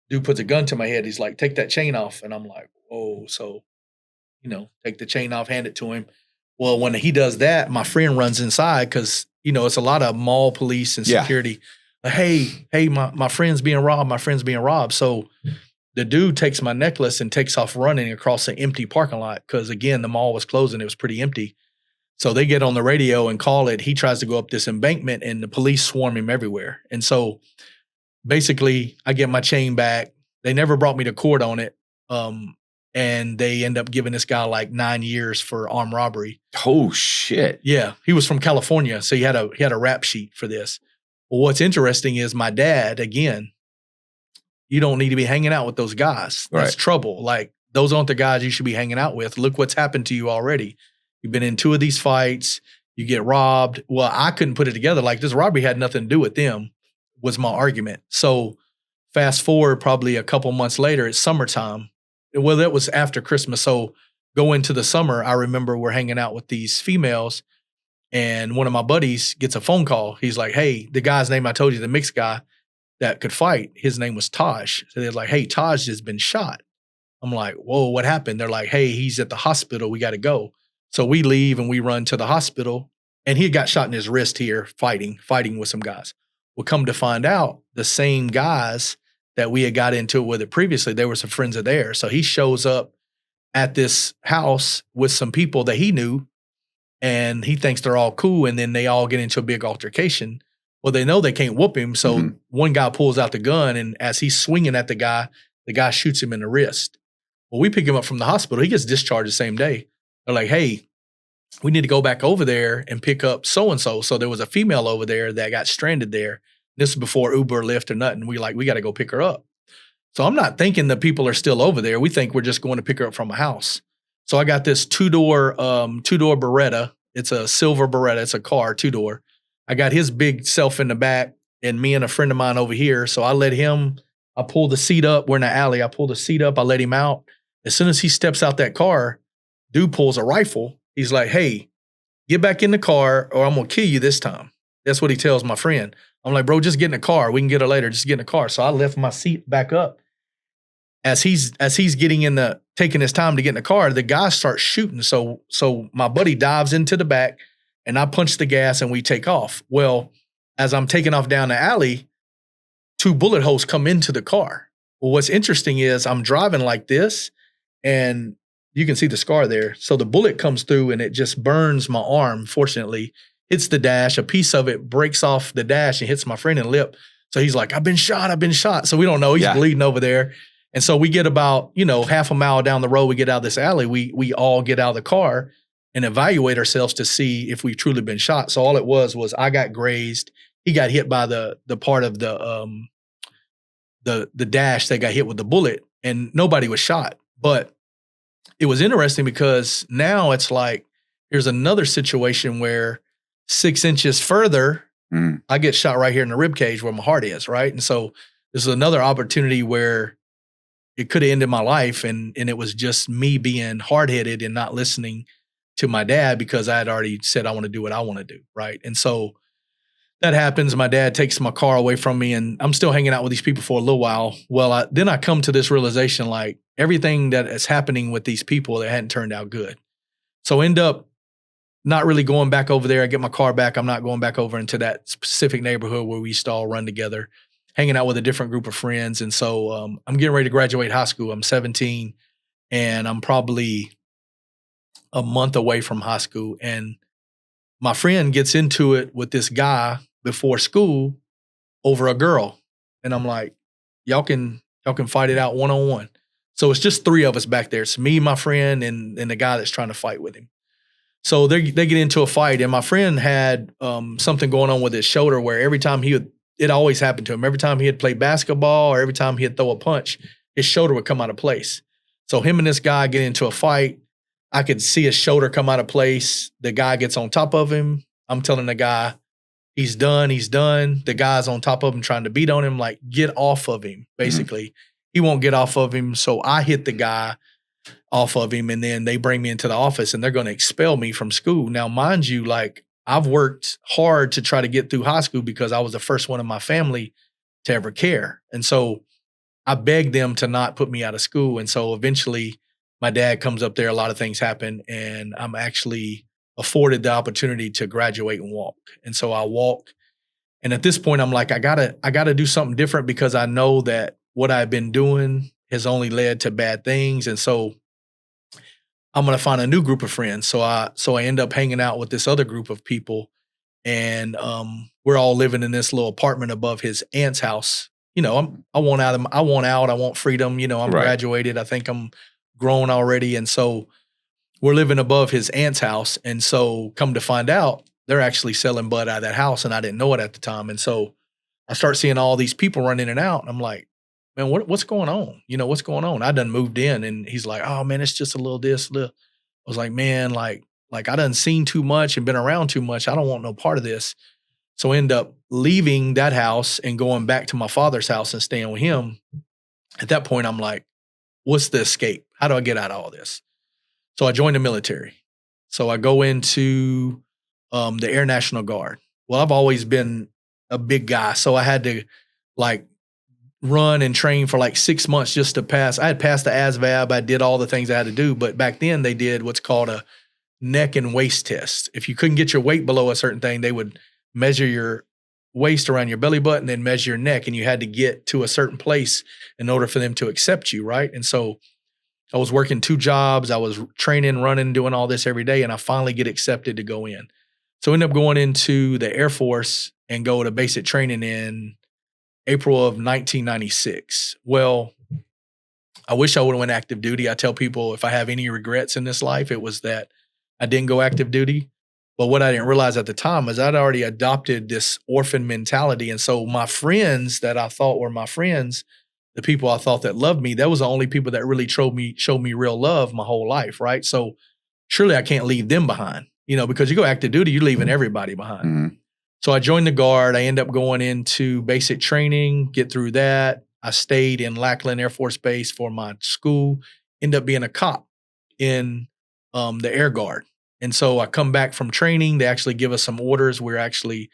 dude puts a gun to my head. He's like, take that chain off. And I'm like, whoa. So, take the chain off, hand it to him. Well, when he does that, my friend runs inside, because, it's a lot of mall police and security. Hey, my friend's being robbed. My friend's being robbed. So the dude takes my necklace and takes off running across an empty parking lot, because, again, the mall was closing. It was pretty empty. So they get on the radio and call it. He tries to go up this embankment, and the police swarm him everywhere. And so basically I get my chain back. They never brought me to court on it. And they end up giving this guy like 9 years for armed robbery. Oh shit. Yeah. He was from California. So he had a rap sheet for this. Well, what's interesting is my dad, again, you don't need to be hanging out with those guys. That's trouble. Like, those aren't the guys you should be hanging out with. Look what's happened to you already. You've been in 2 of these fights. You get robbed. Well, I couldn't put it together. Like, this robbery had nothing to do with them, was my argument. So fast forward probably a couple months later, it's summertime. Well, that was after Christmas. So go into the summer, I remember we're hanging out with these females, and one of my buddies gets a phone call. He's like, hey, the guy's name I told you, the mixed guy that could fight, his name was Taj. So they're like, hey, Taj has been shot. I'm like, whoa, what happened? They're like, hey, he's at the hospital. We got to go. So we leave and we run to the hospital, and he had got shot in his wrist here fighting with some guys. Well, come to find out, the same guys that we had got into it with it previously, they were some friends of theirs. So he shows up at this house with some people that he knew, and he thinks they're all cool, and then they all get into a big altercation. Well, they know they can't whoop him, so one guy pulls out the gun, and as he's swinging at the guy shoots him in the wrist. Well, we pick him up from the hospital. He gets discharged the same day. They're like, hey, we need to go back over there and pick up so-and-so. So there was a female over there that got stranded there. This is before Uber, Lyft, or nothing. We got to go pick her up. So I'm not thinking the people are still over there. We think we're just going to pick her up from a house. So I got this two-door Beretta. It's a silver Beretta. It's a car, two-door. I got his big self in the back and me and a friend of mine over here. So I pulled the seat up. We're in the alley. I pulled the seat up. I let him out. As soon as he steps out that car, dude pulls a rifle. He's like, hey, get back in the car or I'm going to kill you this time. That's what he tells my friend. I'm like, bro, just get in the car. We can get her later. Just get in the car. So I left my seat back up. As he's taking his time to get in the car, the guy starts shooting. So my buddy dives into the back and I punch the gas and we take off. Well, as I'm taking off down the alley, 2 bullet holes come into the car. Well, what's interesting is I'm driving like this and you can see the scar there. So the bullet comes through and it just burns my arm, fortunately. Hits the dash. A piece of it breaks off the dash and hits my friend in the lip. So he's like, I've been shot. So we don't know. He's bleeding over there. And so we get about, half a mile down the road, we get out of this alley. We all get out of the car and evaluate ourselves to see if we've truly been shot. So all it was I got grazed. He got hit by the part of the dash that got hit with the bullet, and nobody was shot. But it was interesting because now it's like here's another situation where 6 inches further, I get shot right here in the rib cage where my heart is, right? And so this is another opportunity where it could have ended my life, and it was just me being hard-headed and not listening to my dad because I had already said I want to do what I want to do, right? And so that happens. My dad takes my car away from me, and I'm still hanging out with these people for a little while. Well, then I come to this realization, like everything that is happening with these people that hadn't turned out good. So end up not really going back over there. I get my car back. I'm not going back over into that specific neighborhood where we used to all run together, hanging out with a different group of friends. And so I'm getting ready to graduate high school. I'm 17, and I'm probably a month away from high school. And my friend gets into it with this guy before school over a girl. And I'm like, y'all can fight it out one-on-one. So it's just 3 of us back there. It's me, my friend, and the guy that's trying to fight with him. So they get into a fight, and my friend had something going on with his shoulder where every time it always happened to him. Every time he had played basketball or every time he'd throw a punch, his shoulder would come out of place. So him and this guy get into a fight. I could see his shoulder come out of place. The guy gets on top of him. I'm telling the guy, he's done. The guy's on top of him trying to beat on him, like, get off of him, basically. He won't get off of him, so I hit the guy off of him, and then they bring me into the office, and they're going to expel me from school. Now, mind you, like, I've worked hard to try to get through high school because I was the first one in my family to ever care. And so I begged them to not put me out of school. And so eventually my dad comes up there, a lot of things happen, and I'm actually afforded the opportunity to graduate and walk. And so I walk. And at this point, I'm like, I gotta do something different because I know that what I've been doing has only led to bad things. And so I'm going to find a new group of friends. So I end up hanging out with this other group of people, and we're all living in this little apartment above his aunt's house. I want out. I want freedom. I'm graduated. I think I'm grown already. And so we're living above his aunt's house. And so come to find out, they're actually selling bud out of that house. And I didn't know it at the time. And so I start seeing all these people run in and out. And I'm like, man, what's going on? What's going on? I done moved in, and he's like, oh man, it's just a little this, little. I was like, man, like I done seen too much and been around too much. I don't want no part of this. So I end up leaving that house and going back to my father's house and staying with him. At that point, I'm like, what's the escape? How do I get out of all this? So I joined the military. So I go into the Air National Guard. Well, I've always been a big guy, so I had to like run and train for like 6 months just to pass. I had passed the ASVAB. I did all the things I had to do, but back then they did what's called a neck and waist test. If you couldn't get your weight below a certain thing, they would measure your waist around your belly button and measure your neck, and you had to get to a certain place in order for them to accept you, right? And so I was working 2 jobs. I was training, running, doing all this every day. And I finally get accepted to go in. So I end up going into the Air Force and go to basic training in April of 1996. Well, I wish I would have went active duty. I tell people if I have any regrets in this life, it was that I didn't go active duty. But what I didn't realize at the time is I'd already adopted this orphan mentality. And so my friends that I thought were my friends, the people I thought that loved me, that was the only people that really showed me real love my whole life, right? So surely I can't leave them behind, because you go active duty, you're leaving everybody behind. Mm-hmm. So I joined the Guard. I end up going into basic training, get through that. I stayed in Lackland Air Force Base for my school, end up being a cop in the Air Guard. And so I come back from training. They actually give us some orders. We're actually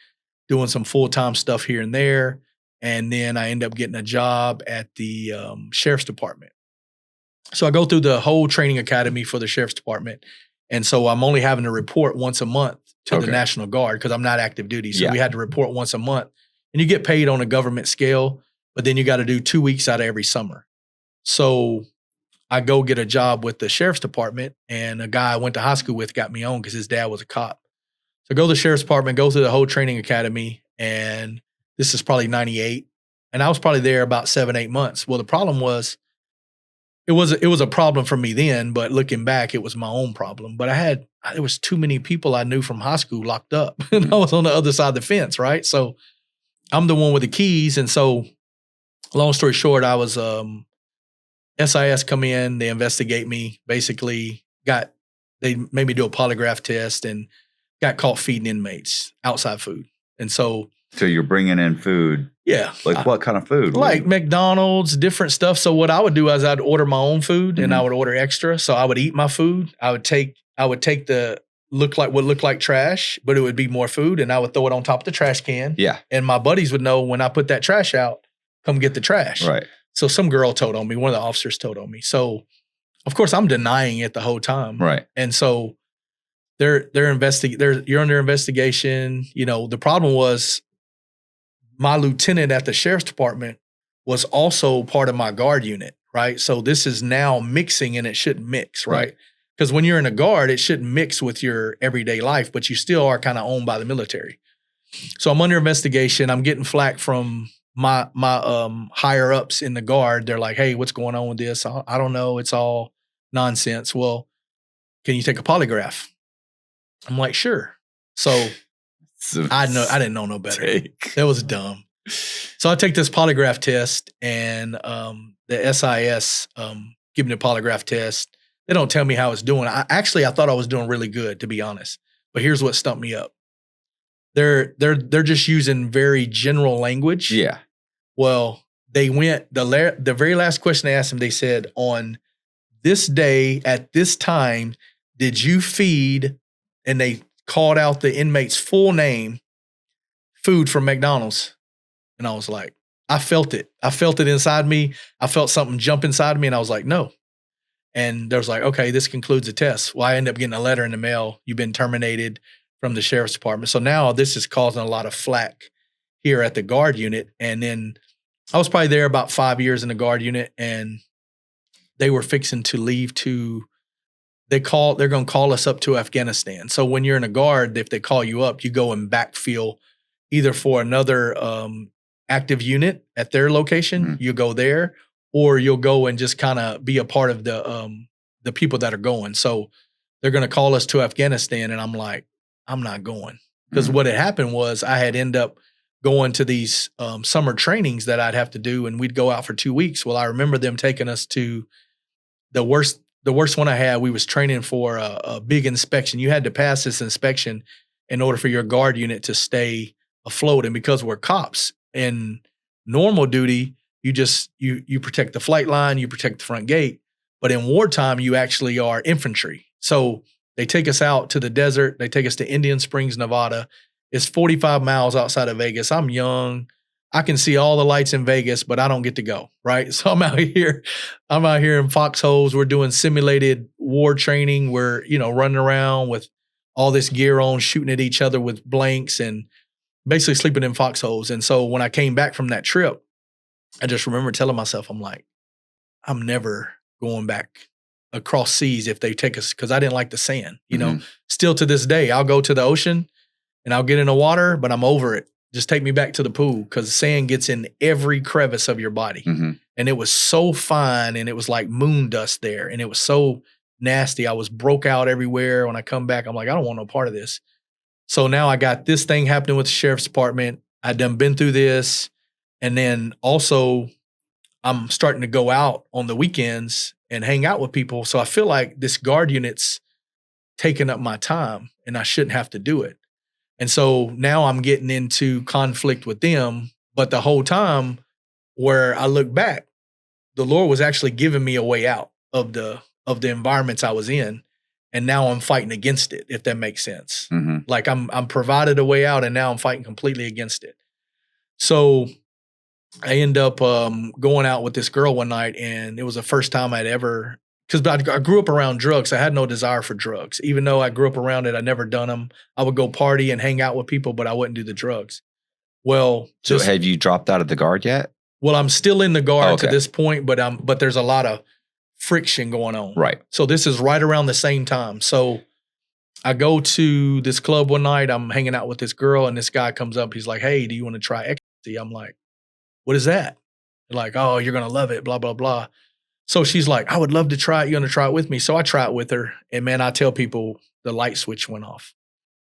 doing some full-time stuff here and there. And then I end up getting a job at the Sheriff's Department. So I go through the whole training academy for the Sheriff's Department. And so I'm only having to report once a month to the National Guard because I'm not active duty. So we had to report once a month. And you get paid on a government scale, but then you got to do 2 weeks out of every summer. So I go get a job with the Sheriff's Department, and a guy I went to high school with got me on because his dad was a cop. So I go to the Sheriff's Department, go through the whole training academy, and this is probably 98. And I was probably there about 7-8 months. Well, the problem was, it was a problem for me then, but looking back, it was my own problem. But there was too many people I knew from high school locked up, and I was on the other side of the fence, right? So I'm the one with the keys. And so long story short, I was SIS come in, they investigate me, basically they made me do a polygraph test and got caught feeding inmates outside food. And so you're bringing in food. Yeah. Like what kind of food? Like McDonald's, different stuff. So what I would do is I'd order my own food and I would order extra. So I would eat my food. I would take the what looked like trash, but it would be more food, and I would throw it on top of the trash can. Yeah. And my buddies would know when I put that trash out, come get the trash. Right. So some girl told on me, one of the officers told on me. So of course I'm denying it the whole time. Right. And so you're under investigation. The problem was my lieutenant at the Sheriff's Department was also part of my Guard unit, right? So this is now mixing, and it shouldn't mix, right? Because when you're in a Guard, it shouldn't mix with your everyday life, but you still are kind of owned by the military. So I'm under investigation. I'm getting flack from my higher ups in the Guard. They're like, "Hey, what's going on with this?" I don't know. It's all nonsense. Well, can you take a polygraph? I'm like, sure. So I didn't know no better. That was dumb. So I take this polygraph test, and the SIS give me the polygraph test. They don't tell me how it's doing. I thought I was doing really good, to be honest. But here's what stumped me up. They're just using very general language. Yeah. Well, they went the very last question they asked them. They said, "On this day at this time, did you feed?" And they called out the inmate's full name, food from McDonald's. And I was like, I felt it. I felt it inside me. I felt something jump inside me, and I was like, no. And there was like, okay, this concludes the test. Well, I ended up getting a letter in the mail. You've been terminated from the Sheriff's Department. So now this is causing a lot of flack here at the Guard unit. And then I was probably there about 5 years in the Guard unit, and they were fixing to leave they're going to call us up to Afghanistan. So when you're in a Guard, if they call you up, you go and backfill either for another active unit at their location, you go there, or you'll go and just kind of be a part of the people that are going. So they're going to call us to Afghanistan, and I'm like, I'm not going. Because what had happened was I had ended up going to these summer trainings that I'd have to do, and we'd go out for 2 weeks. Well, I remember them taking us to the worst one I had. We was training for a big inspection. You had to pass this inspection in order for your Guard unit to stay afloat. And because we're cops, in normal duty, you protect the flight line, you protect the front gate. But in wartime, you actually are infantry. So they take us out to the desert. They take us to Indian Springs, Nevada. It's 45 miles outside of Vegas. I'm young. I can see all the lights in Vegas, but I don't get to go, right? So I'm out here in foxholes. We're doing simulated war training. We're, running around with all this gear on, shooting at each other with blanks, and basically sleeping in foxholes. And so when I came back from that trip, I just remember telling myself, I'm like, I'm never going back across seas if they take us, because I didn't like the sand. You know, still to this day, I'll go to the ocean and I'll get in the water, but I'm over it. Just take me back to the pool, because sand gets in every crevice of your body. And it was so fine, and it was like moon dust there, and it was so nasty. I was broke out everywhere. When I come back, I'm like, I don't want no part of this. So now I got this thing happening with the sheriff's department. I done been through this. And then also I'm starting to go out on the weekends and hang out with people. So I feel like this guard unit's taking up my time, and I shouldn't have to do it. And so now I'm getting into conflict with them. But the whole time, where I look back, the Lord was actually giving me a way out of the environments I was in. And now I'm fighting against it, if that makes sense. Like I'm provided a way out, and now I'm fighting completely against it. So I end up going out with this girl one night, and it was the first time I'd ever, because I grew up around drugs. I had no desire for drugs. Even though I grew up around it, I never done them. I would go party and hang out with people, but I wouldn't do the drugs. Well, so have you dropped out of the guard yet? Well, I'm still in the guard to this point, but there's a lot of friction going on. Right. So this is right around the same time. So I go to this club one night. I'm hanging out with this girl, and this guy comes up. He's like, "Hey, do you want to try ecstasy?" I'm like, "What is that?" They're like, "Oh, you're going to love it, blah, blah, blah." So she's like, "I would love to try it. You're going to try it with me?" So I try it with her. And man, I tell people, the light switch went off.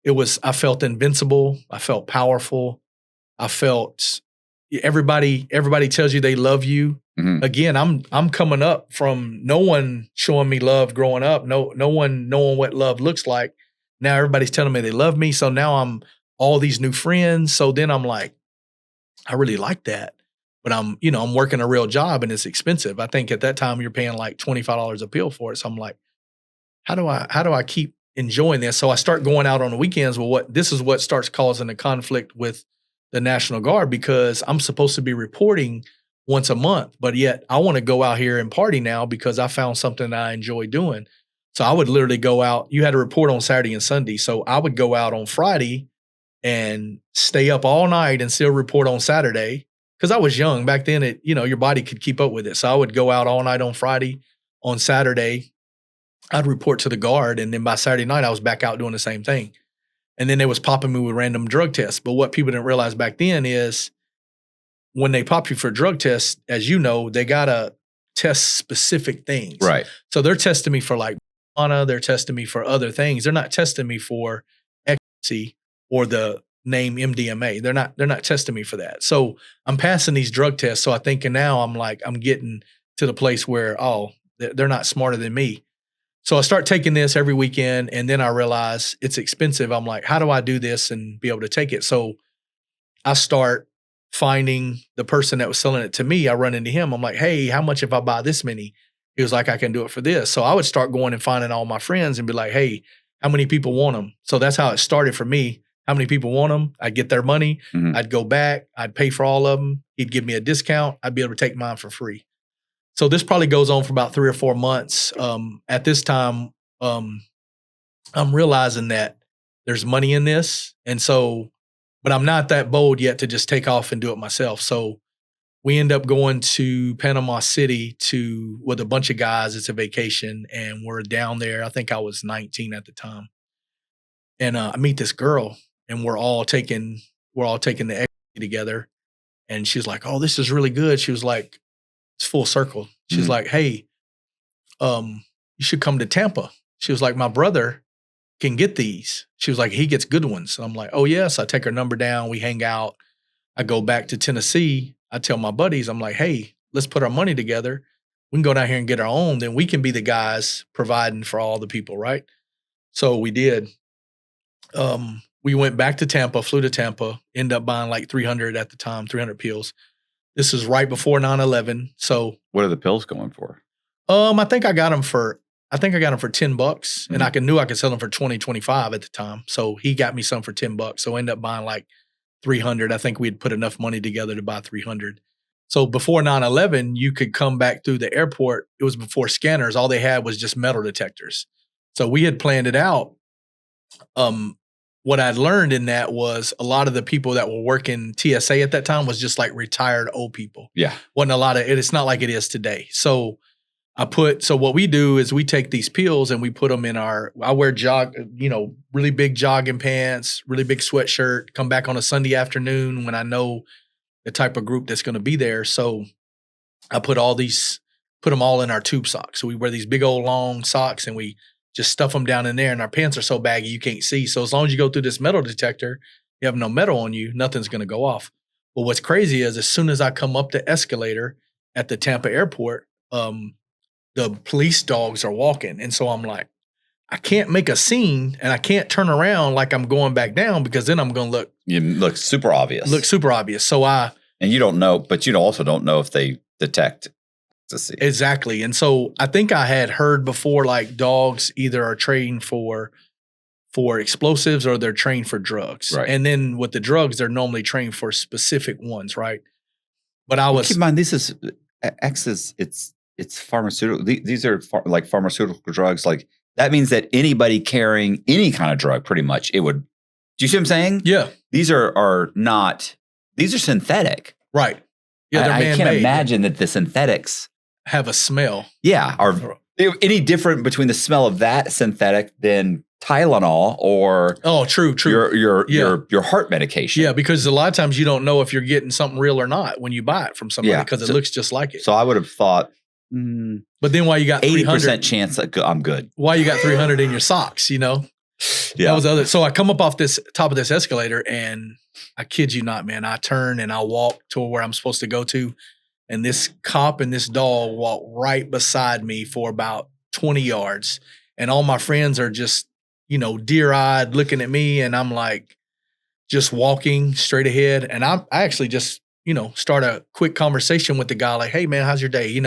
I felt invincible. I felt powerful. I felt everybody tells you they love you. Again, I'm coming up from no one showing me love growing up. No one knowing what love looks like. Now everybody's telling me they love me. So now I'm all these new friends. So then I'm like, I really like that. But I'm working a real job, and it's expensive. I think at that time you're paying like $25 a pill for it. So I'm like, how do I keep enjoying this? So I start going out on the weekends. Well, this is what starts causing a conflict with the National Guard, because I'm supposed to be reporting once a month, but yet I want to go out here and party now because I found something that I enjoy doing. So I would literally go out. You had to report on Saturday and Sunday. So I would go out on Friday and stay up all night and still report on Saturday. Because I was young back then, your body could keep up with it. So I would go out all night on Friday. On Saturday, I'd report to the guard, and then by Saturday night, I was back out doing the same thing. And then they was popping me with random drug tests. But what people didn't realize back then is when they pop you for drug tests, as you know, they gotta test specific things. Right. So they're testing me for like marijuana, they're testing me for other things. They're not testing me for ecstasy or the name MDMA. They're not testing me for that. So I'm passing these drug tests. So I'm thinking now I'm getting to the place where, they're not smarter than me. So I start taking this every weekend, and then I realize it's expensive. I'm like, how do I do this and be able to take it? So I start finding the person that was selling it to me. I run into him. I'm like, "Hey, how much if I buy this many?" He was like, "I can do it for this." So I would start going and finding all my friends and be like, "Hey, how many people want them?" So that's how it started for me. How many people want them? I'd get their money. I'd go back. I'd pay for all of them. He'd give me a discount. I'd be able to take mine for free. So this probably goes on for about 3 or 4 months. At this time, I'm realizing that there's money in this. And so, but I'm not that bold yet to just take off and do it myself. So we end up going to Panama City with a bunch of guys. It's a vacation, and we're down there. I think I was 19 at the time. And I meet this girl, and we're all taking the ecstasy together. And she's like, "Oh, this is really good." She was like, it's full circle. She's like, "Hey, you should come to Tampa." She was like, "My brother can get these." She was like, "He gets good ones." And I'm like, "Oh, yes." I take her number down. We hang out. I go back to Tennessee. I tell my buddies, I'm like, "Hey, let's put our money together. We can go down here and get our own. Then we can be the guys providing for all the people, right?" So we did. We went back to Tampa, flew to Tampa, ended up buying like 300 at the time, 300 pills. This is right before 9/11. So what are the pills going for? I think I got them for $10, and I knew I could sell them for 20, 25 at the time. So he got me some for $10. So I ended up buying like 300. I think we'd put enough money together to buy 300. So before 9/11, you could come back through the airport. It was before scanners. All they had was just metal detectors. So we had planned it out. What I'd learned in that was a lot of the people that were working TSA at that time was just like retired old people. Yeah. Wasn't a lot of it. It's not like it is today. So So what we do is we take these pills and we put them in I wear really big jogging pants, really big sweatshirt, come back on a Sunday afternoon when I know the type of group that's going to be there. So I put them all in our tube socks. So we wear these big old long socks and we just stuff them down in there, and our pants are so baggy you can't see. So as long as you go through this metal detector, you have no metal on you, nothing's going to go off. But what's crazy is as soon as I come up the escalator at the Tampa airport, the police dogs are walking. And so I'm like, I can't make a scene and I can't turn around like I'm going back down because then I'm going to look super obvious. And you don't know, but you also don't know if they detect to see. Exactly. And so I think I had heard before, like dogs either are trained for explosives or they're trained for drugs. Right. And then with the drugs, they're normally trained for specific ones. Right. But keep in mind, it's pharmaceutical. These are like pharmaceutical drugs. Like that means that anybody carrying any kind of drug, pretty much, it would. Do you see what I'm saying? Yeah. These are not. These are synthetic. Right. Yeah. They're man-made. I can't imagine that the synthetics have a smell. Yeah. Are any different between the smell of that synthetic than Tylenol or true. Your heart medication. Yeah, because a lot of times you don't know if you're getting something real or not when you buy it from somebody because it looks just like it. So I would have thought. But then why you got 80% chance that I'm good? Why you got 300 in your socks? You know, that was the other. So I come up off this top of this escalator, and I kid you not, man, I turn and I walk to where I'm supposed to go to, and this cop and this dog walk right beside me for about 20 yards, and all my friends are just deer-eyed looking at me, and I'm like just walking straight ahead, and I actually just start a quick conversation with the guy, like, hey man, how's your day?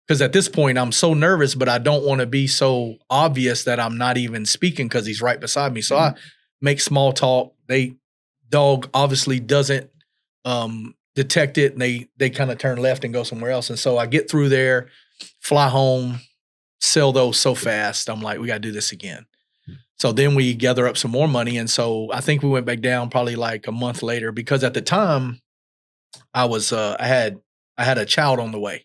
Because at this point, I'm so nervous, but I don't want to be so obvious that I'm not even speaking because he's right beside me. So I make small talk. Dog obviously doesn't detect it, and they kind of turn left and go somewhere else. And so I get through there, fly home, sell those so fast. I'm like, we got to do this again. So then we gather up some more money. And so I think we went back down probably like a month later because at the time I had a child on the way.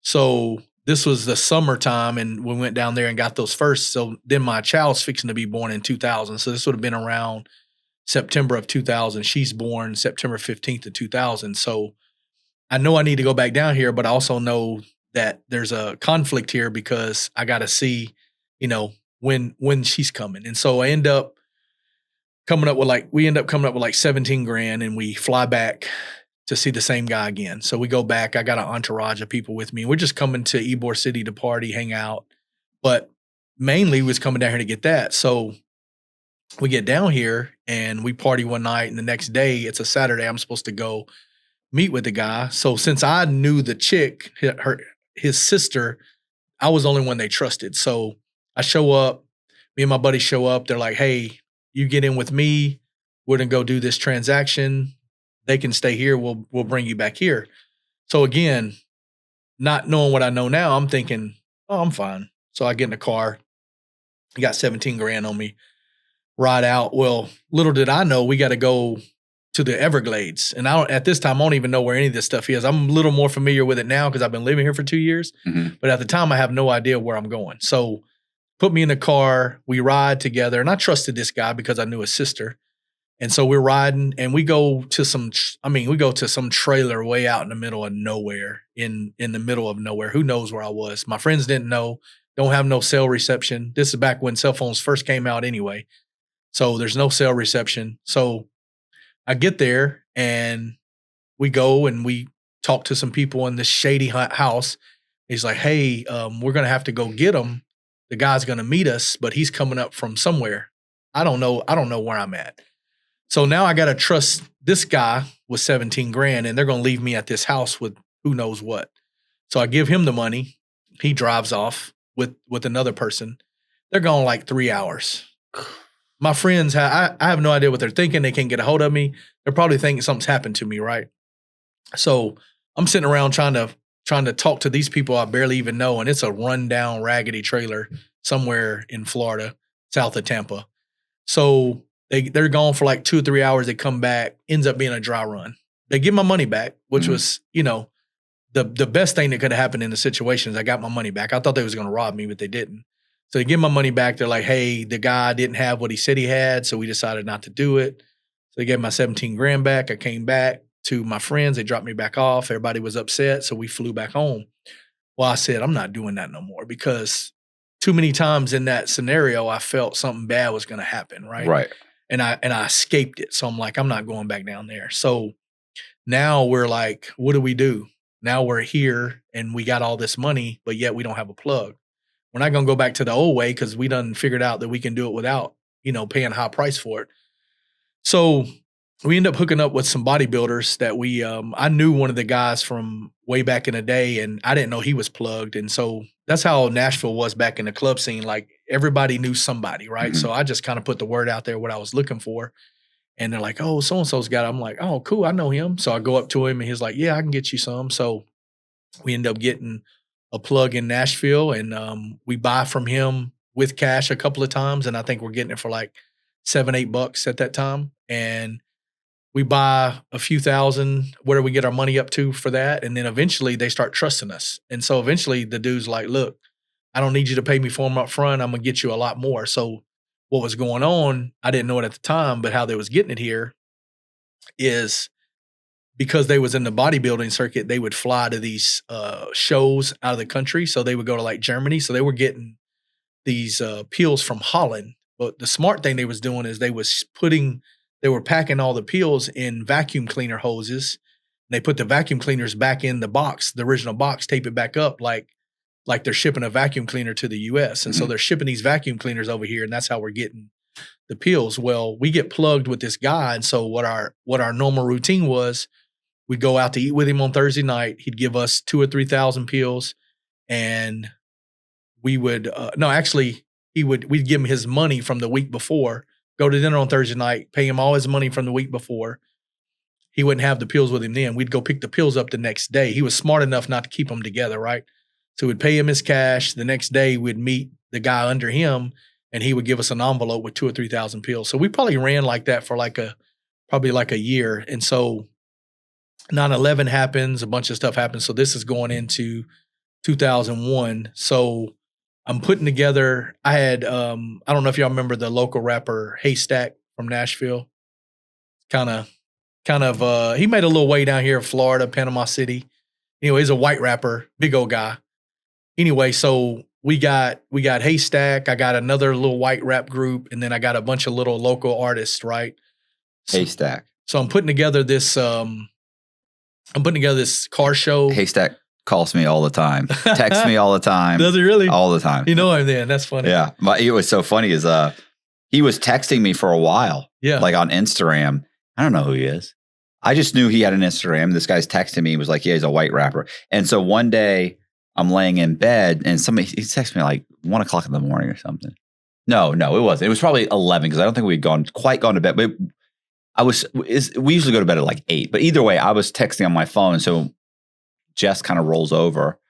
So this was the summertime, and we went down there and got those first. So then my child's fixing to be born in 2000. So this would have been around September of 2000. She's born September 15th of 2000. So I know I need to go back down here, but I also know that there's a conflict here because I got to see, when she's coming. And so I end up coming up with like $17,000, and we fly back to see the same guy again. So we go back. I got an entourage of people with me. We're just coming to Ybor City to party, hang out. But mainly we was coming down here to get that. So we get down here and we party one night, and the next day, it's a Saturday, I'm supposed to go meet with the guy. So since I knew the chick, his sister, I was the only one they trusted. So I show up, me and my buddy show up. They're like, hey, you get in with me. We're going to go do this transaction. They can stay here. We'll bring you back here. So again, not knowing what I know now, I'm thinking, oh, I'm fine. So I get in the car. I got $17,000 on me. Ride out. Well, little did I know we got to go to the Everglades. And at this time, I don't even know where any of this stuff is. I'm a little more familiar with it now because I've been living here for 2 years. Mm-hmm. But at the time, I have no idea where I'm going. So put me in the car. We ride together. And I trusted this guy because I knew his sister. And so we're riding, and we go to some trailer way out in the middle of nowhere, in the middle of nowhere. Who knows where I was? My friends didn't know. Don't have no cell reception. This is back when cell phones first came out anyway. So there's no cell reception. So I get there, and we go and we talk to some people in this shady house. He's like, hey, we're going to have to go get him. The guy's going to meet us, but he's coming up from somewhere. I don't know where I'm at. So now I got to trust this guy with $17,000, and they're going to leave me at this house with who knows what. So I give him the money. He drives off with another person. They're gone like 3 hours. My friends, I have no idea what they're thinking. They can't get a hold of me. They're probably thinking something's happened to me, right? So I'm sitting around trying to talk to these people I barely even know, and it's a rundown, raggedy trailer somewhere in Florida, south of Tampa. So they're gone for like 2 or 3 hours. They come back, ends up being a dry run. They give my money back, which was, the best thing that could have happened in the situation is I got my money back. I thought they was going to rob me, but they didn't. So they give my money back. They're like, hey, the guy didn't have what he said he had, so we decided not to do it. So they gave my 17 grand back. I came back to my friends. They dropped me back off. Everybody was upset, so we flew back home. Well, I said, I'm not doing that no more because too many times in that scenario, I felt something bad was going to happen, right? Right. And I escaped it. So I'm like, I'm not going back down there. So now we're like, what do? Now we're here and we got all this money, but yet we don't have a plug. We're not going to go back to the old way because we done figured out that we can do it without, paying a high price for it. So we end up hooking up with some bodybuilders that I knew one of the guys from way back in the day, and I didn't know he was plugged. And so that's how Nashville was back in the club scene. Like everybody knew somebody, right? Mm-hmm. So I just kind of put the word out there, what I was looking for. And they're like, oh, so-and-so's got it. I'm like, oh, cool, I know him. So I go up to him and he's like, yeah, I can get you some. So we end up getting a plug in Nashville, and we buy from him with cash a couple of times. And I think we're getting it for like $7-8 at that time. And we buy a few thousand, where do we get our money up to for that? And then eventually they start trusting us. And so eventually the dude's like, look, I don't need you to pay me for them up front. I'm going to get you a lot more. So what was going on, I didn't know it at the time, but how they was getting it here is because they was in the bodybuilding circuit, they would fly to these shows out of the country. So they would go to like Germany. So they were getting these pills from Holland. But the smart thing they was doing is they were packing all the pills in vacuum cleaner hoses. They put the vacuum cleaners back in the box, the original box, tape it back up like they're shipping a vacuum cleaner to the US. And so they're shipping these vacuum cleaners over here, and that's how we're getting the pills. Well, we get plugged with this guy. And so what our normal routine was, we'd go out to eat with him on Thursday night. He'd give us 2,000 or 3,000 pills, and we would we'd give him his money from the week before, go to dinner on Thursday night, pay him all his money from the week before. He wouldn't have the pills with him then. We'd go pick the pills up the next day. He was smart enough not to keep them together, right? So we'd pay him his cash. The next day we'd meet the guy under him, and he would give us an envelope with 2,000 or 3,000 pills. So we probably ran like that for probably a year. And so 9/11 happens, a bunch of stuff happens. So this is going into 2001. So I'm putting together, I had, I don't know if y'all remember the local rapper Haystack from Nashville. Kind of, he made a little way down here in Florida, Panama City. Anyway, he's a white rapper, big old guy. Anyway, so we got Haystack. I got another little white rap group, and then I got a bunch of little local artists, right? Haystack. So I'm putting together this, car show. Haystack calls me all the time, texts me all the time. Does he really? All the time. You know him then. That's funny. Yeah. It was so funny is he was texting me for a while. Yeah. Like on Instagram. I don't know who he is. I just knew he had an Instagram. This guy's texting me. He was like, yeah, he's a white rapper. And so one day I'm laying in bed and he texted me like 1 o'clock in the morning or something. No, it wasn't. It was probably 11 because I don't think we'd quite gone to bed. But we usually go to bed at like 8. But either way, I was texting on my phone. So Jess kind of rolls over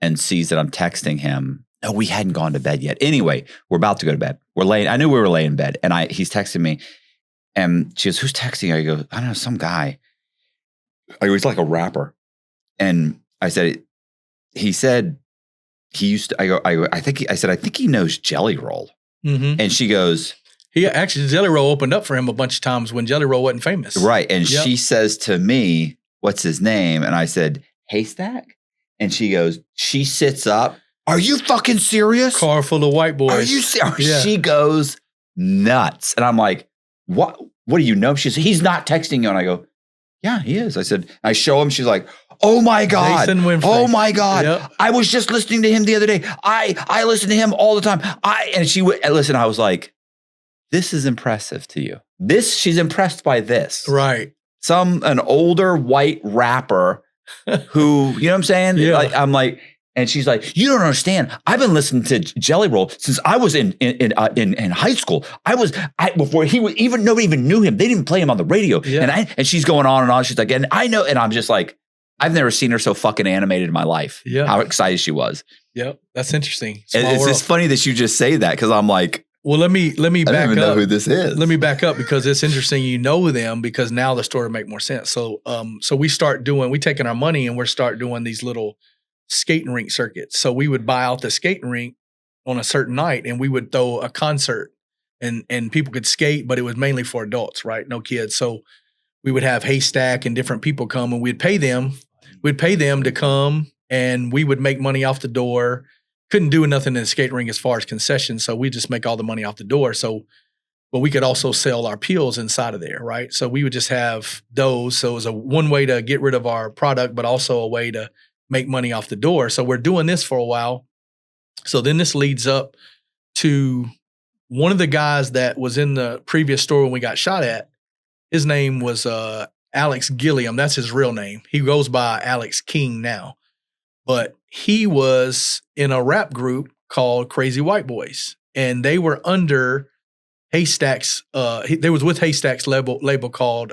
and sees that I'm texting him. No, we hadn't gone to bed yet. Anyway, we're about to go to bed. I knew we were laying in bed, and he's texting me, and she goes, "Who's texting?" I go, "I don't know, some guy." I go, "He's like a rapper," and I said, "He said he used to." I think he knows Jelly Roll, and she goes, Jelly Roll opened up for him a bunch of times when Jelly Roll wasn't famous, right? And she says to me, "What's his name?" And I said, "Haystack." And she sits up. Are you fucking serious? Car full of white boys. Are you serious? Yeah. She goes nuts. And I'm like, what do you know? She says, he's not texting you. And I go, yeah, he is. I said, I show him. She's like, oh my God. Oh my God. Yep. I was just listening to him the other day. I listen to him all the time. Listen, I was like, this is impressive to you. She's impressed by this. Right. An older white rapper who, you know what I'm saying? Yeah. I'm like, and she's like, you don't understand. I've been listening to Jelly Roll since I was in high school. Before nobody even knew him. They didn't play him on the radio. Yeah. And she's going on and on. She's like, and I know, and I'm just like, I've never seen her so fucking animated in my life. Yeah. How excited she was. Yep. That's interesting. It's just funny that you just say that because I'm like, Well, let me I don't back even know up. who this is. Let me back up because it's interesting. You know them because now the story make more sense. So, we taking our money and we're start doing these little skating rink circuits. So we would buy out the skating rink on a certain night and we would throw a concert and people could skate, but it was mainly for adults, right? No kids. So we would have Haystack and different people come and we'd pay them to come and we would make money off the door. Couldn't do nothing in the skate ring as far as concessions. So we just make all the money off the door. So, but we could also sell our pills inside of there, right? So we would just have those. So it was one way to get rid of our product, but also a way to make money off the door. So we're doing this for a while. So then this leads up to one of the guys that was in the previous store when we got shot at. His name was Alex Gilliam. That's his real name. He goes by Alex King now. But he was in a rap group called Crazy White Boys. And they were under Haystack's, they was with Haystack's label called,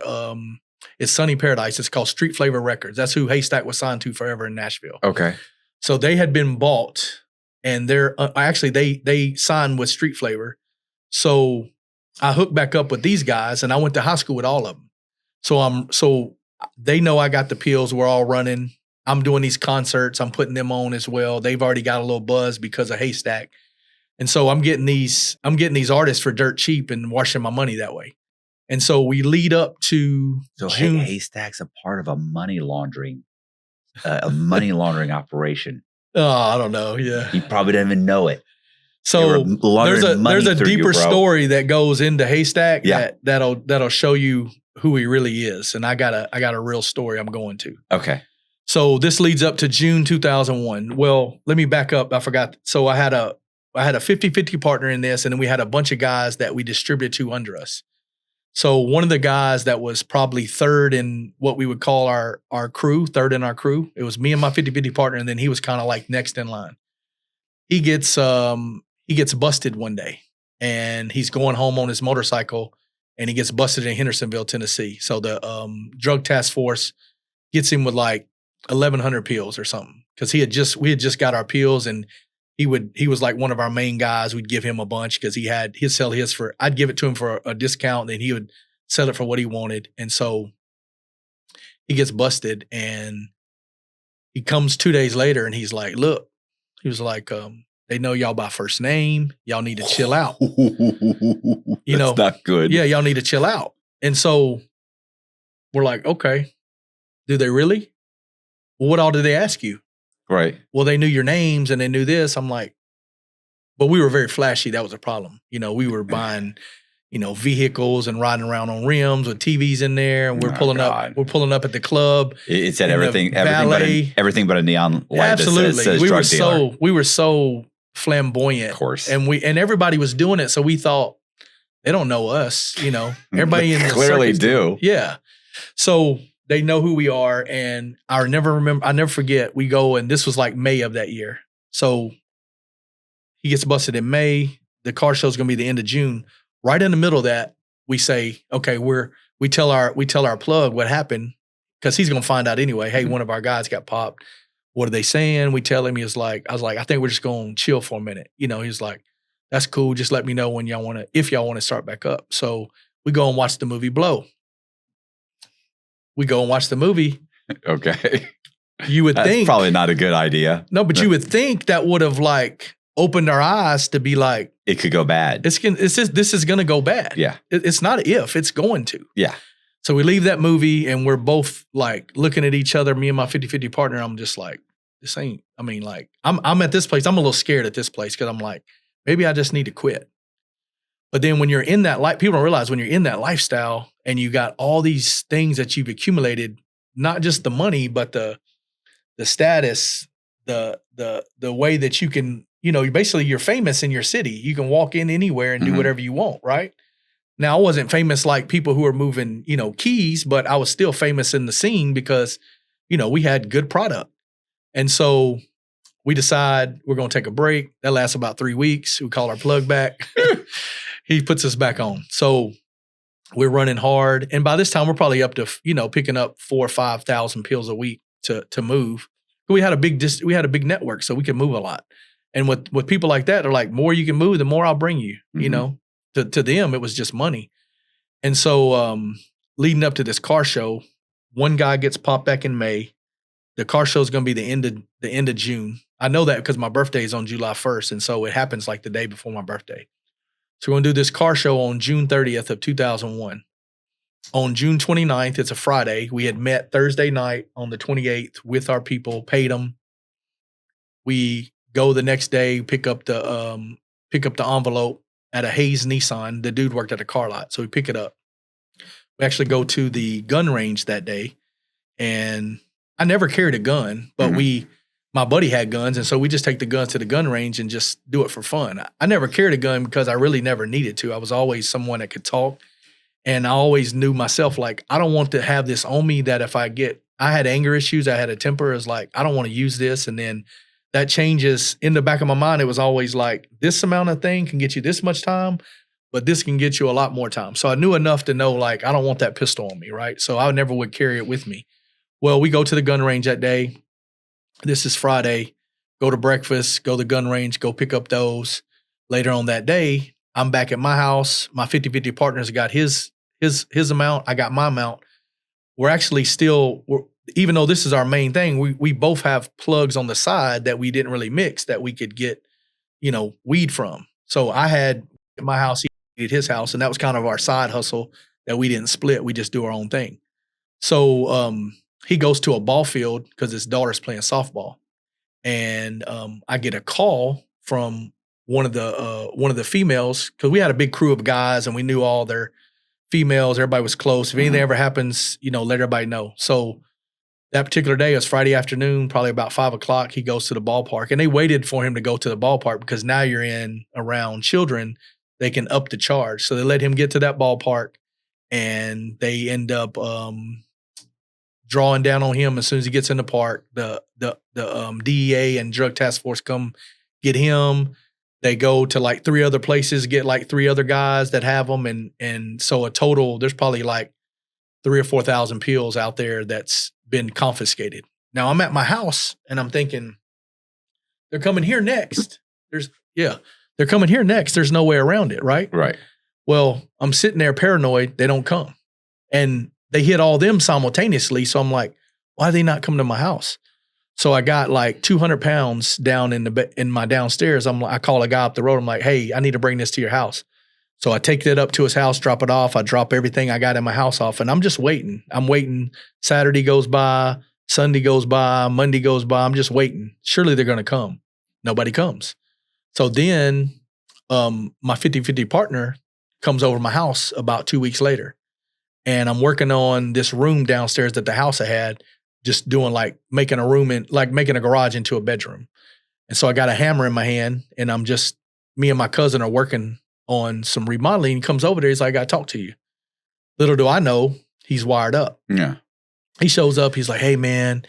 it's Sunny Paradise. It's called Street Flavor Records. That's who Haystack was signed to forever in Nashville. Okay. So they had been bought and they're, actually they signed with Street Flavor. So I hooked back up with these guys and I went to high school with all of them. So they know I got the pills. We're all running. I'm doing these concerts. I'm putting them on as well. They've already got a little buzz because of Haystack. And so I'm getting these artists for dirt cheap and washing my money that way. And so we lead up to June. Haystack's a part of a money laundering operation. Oh, I don't know. Yeah. He probably didn't even know it. So there's a deeper story that goes into Haystack that'll show you who he really is. And I got a real story I'm going to. Okay. So this leads up to June 2001. Well, let me back up. I forgot. So I had a 50-50 partner in this, and then we had a bunch of guys that we distributed to under us. So one of the guys that was probably third in what we would call our crew, third in our crew, it was me and my 50-50 partner, and then he was kind of like next in line. He gets busted one day, and he's going home on his motorcycle, and he gets busted in Hendersonville, Tennessee. So the drug task force gets him with like 1,100 pills or something because we had just got our pills, and he was like one of our main guys. We'd give him a bunch because he'd sell his for, I'd give it to him for a discount, and then he would sell it for what he wanted. And so he gets busted, and he comes 2 days later, and he's like, look, he was like, they know y'all by first name. Y'all need to chill out. That's not good. Yeah, y'all need to chill out. And so we're like, okay, do they really? Well, what all did they ask you? Right. Well, they knew your names and they knew this. I'm like, but we were very flashy. That was a problem. We were buying, vehicles and riding around on rims with TVs in there. And we're pulling up at the club. It said everything but a neon light. Absolutely. That says drug dealer. We were so flamboyant. Of course. And everybody was doing it. So we thought they don't know us, everybody in the clearly do. Yeah. So they know who we are. And I never forget, we go, and this was like May of that year. So he gets busted in May. The car show is going to be the end of June. Right in the middle of that, we say, okay, we tell our plug what happened because he's going to find out anyway. Hey, one of our guys got popped. What are they saying? We tell him, I was like, I think we're just going to chill for a minute. He's like, that's cool. Just let me know when if y'all want to start back up. So we go and watch the movie Blow. We go and watch the movie. Okay. You would think. Probably not a good idea. No, but you would think that would have like opened our eyes to be like. It could go bad. This is going to go bad. Yeah. It's not if, it's going to. Yeah. So we leave that movie and we're both like looking at each other, me and my 50-50 partner. I'm just like, I'm at this place. I'm a little scared at this place because I'm like, maybe I just need to quit. But then when you're in that life, people don't realize when you're in that lifestyle and you got all these things that you've accumulated, not just the money, but the status, the way that you can, basically you're famous in your city. You can walk in anywhere and do whatever you want, right? Now I wasn't famous like people who are moving, keys, but I was still famous in the scene because, we had good product. And so we decide we're going to take a break. That lasts about 3 weeks. We call our plug back. He puts us back on. So we're running hard. And by this time, we're probably up to, picking up 4,000 or 5,000 pills a week to move. We had a big network, so we could move a lot. And with people like that, they're like, more you can move, the more I'll bring you, you know, to them, it was just money. And so leading up to this car show, one guy gets popped back in May. The car show is going to be the end of June. I know that because my birthday is on July 1st. And so it happens like the day before my birthday. So we're going to do this car show on June 30th of 2001. On June 29th, it's a Friday. We had met Thursday night on the 28th with our people, paid them. We go the next day, pick up the envelope at a Hayes Nissan. The dude worked at a car lot, so we pick it up. We actually go to the gun range that day, and I never carried a gun, but my buddy had guns, and so we just take the guns to the gun range and just do it for fun. I never carried a gun because I really never needed to. I was always someone that could talk, and I always knew myself, like, I don't want to have this on me that if I had anger issues, I had a temper, it's like, I don't want to use this, and then that changes in the back of my mind. It was always like, this amount of thing can get you this much time, but this can get you a lot more time. So I knew enough to know, like, I don't want that pistol on me, right? So I never would carry it with me. Well, we go to the gun range that day. This is Friday. Go to breakfast, go to the gun range, go pick up those. Later on that day, I'm back at my house. My 50-50 partners got his amount. I got my amount. We're actually even though this is our main thing, we both have plugs on the side that we didn't really mix that we could get, you know, weed from. So I had at my house, he at his house, and that was kind of our side hustle that we didn't split. We just do our own thing. So he goes to a ball field because his daughter's playing softball. And I get a call from one of the females, because we had a big crew of guys and we knew all their females. Everybody was close. If anything ever happens, you know, let everybody know. So that particular day, it was Friday afternoon, probably about 5 o'clock. He goes to the ballpark, and they waited for him to go to the ballpark because now you're in around children, they can up the charge. So they let him get to that ballpark, and they end up drawing down on him as soon as he gets in the park. The DEA and Drug Task Force come get him. They go to like 3 other places, get like 3 other guys that have them, and so a total, there's probably like 3,000 or 4,000 pills out there that's been confiscated. Now I'm at my house and I'm thinking, they're coming here next. They're coming here next. There's no way around it, right? Right. Well, I'm sitting there paranoid. They don't come. And they hit all them simultaneously. So I'm like, why are they not coming to my house? So I got like 200 pounds down in my downstairs. I call a guy up the road. I'm like, hey, I need to bring this to your house. So I take that up to his house, drop it off. I drop everything I got in my house off, and I'm just waiting. I'm waiting. Saturday goes by, Sunday goes by, Monday goes by. I'm just waiting. Surely they're going to come. Nobody comes. So then my 50-50 partner comes over to my house about 2 weeks later, and I'm working on this room downstairs that the house I had, just doing like making a garage into a bedroom. And so I got a hammer in my hand, and me and my cousin are working on some remodeling. He comes over there. He's like, I got to talk to you. Little do I know, he's wired up. Yeah. He shows up. He's like, hey, man,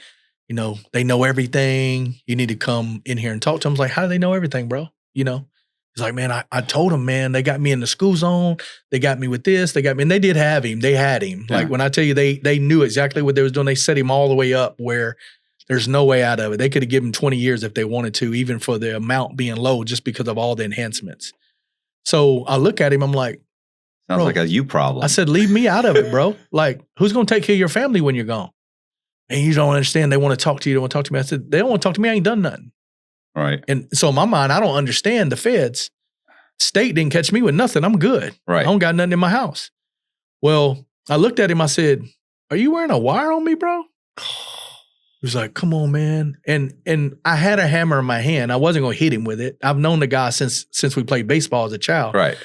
you know, they know everything. You need to come in here and talk to them. I was like, how do they know everything, bro? You know, he's like, man, I told them, man, they got me in the school zone. They got me with this. They got me. And they did have him. They had him. Yeah. Like when I tell you, they knew exactly what they was doing. They set him all the way up where there's no way out of it. They could have given him 20 years if they wanted to, even for the amount being low, just because of all the enhancements. So I look at him, I'm like, sounds like a you problem. I said, leave me out of it, bro. Like, who's going to take care of your family when you're gone? And you don't understand. They want to talk to you. They want to talk to me. I said, they don't want to talk to me. I ain't done nothing. Right. And so in my mind, I don't understand the feds. State didn't catch me with nothing. I'm good. Right. I don't got nothing in my house. Well, I looked at him. I said, are you wearing a wire on me, bro? He was like, come on, man. And I had a hammer in my hand. I wasn't going to hit him with it. I've known the guy since we played baseball as a child. Right.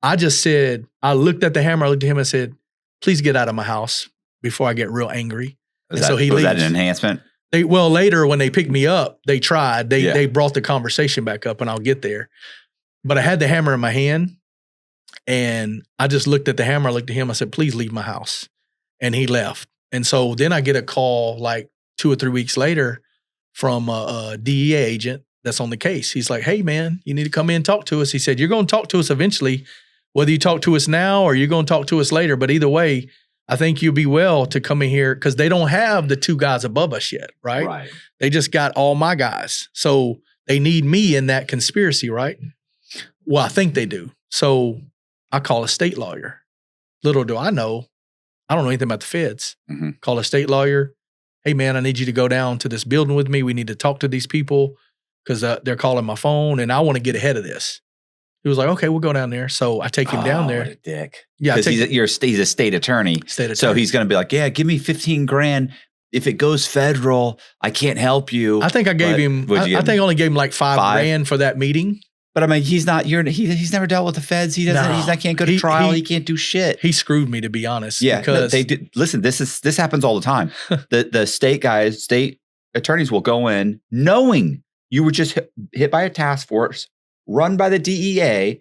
I just said, I looked at the hammer, I looked at him and said, please get out of my house before I get real angry. So he leaves. Was that an enhancement? Later when they picked me up, they tried. They brought the conversation back up, and I'll get there. But I had the hammer in my hand, and I just looked at the hammer, I looked at him, I said, please leave my house. And he left. And so then I get a call like 2 or 3 weeks later from a DEA agent that's on the case. He's like, hey, man, you need to come in and talk to us. He said, you're going to talk to us eventually, whether you talk to us now or you're going to talk to us later. But either way, I think you'll be well to come in here because they don't have the 2 guys above us yet, right? Right. They just got all my guys. So they need me in that conspiracy, right? Well, I think they do. So I call a state lawyer. Little do I know, I don't know anything about the feds. Mm-hmm. Call a state lawyer. Hey, man, I need you to go down to this building with me. We need to talk to these people because they're calling my phone, and I want to get ahead of this. He was like, okay, we'll go down there. So I take him down there. What a dick. Yeah. Because he's a state attorney. So he's going to be like, yeah, give me 15 grand. If it goes federaal, I can't help you. I think I gave him, I think I only gave him like $5 grand for that meeting. But I mean, he's never dealt with the feds. He can't go to trial. He can't do shit. He screwed me, to be honest. Yeah. Because they did. Listen, this happens all the time. The state attorneys will go in knowing you were just hit by a task force run by the DEA,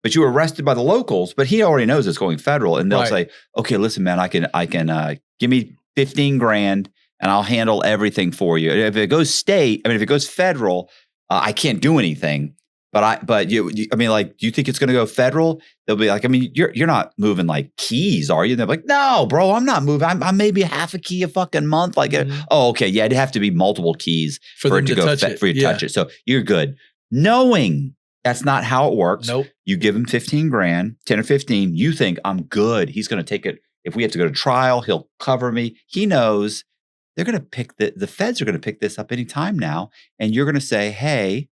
but you were arrested by the locals, but he already knows it's going federal. And they'll say, okay, listen, man, I can give me 15 grand and I'll handle everything for you. If it goes if it goes federal, I can't do anything. But do you think it's going to go federal? They'll be like, I mean, you're not moving like keys, are you? And they're like, no, bro, I'm not moving. I'm maybe half a key a fucking month. Like, oh, okay, yeah, it'd have to be multiple keys for it to go for you to touch it. So you're good. Knowing that's not how it works. Nope. You give him 15 grand, 10 or 15. You think I'm good. He's going to take it. If we have to go to trial, he'll cover me. He knows they're going to pick the feds are going to pick this up anytime now. And you're going to say, hey,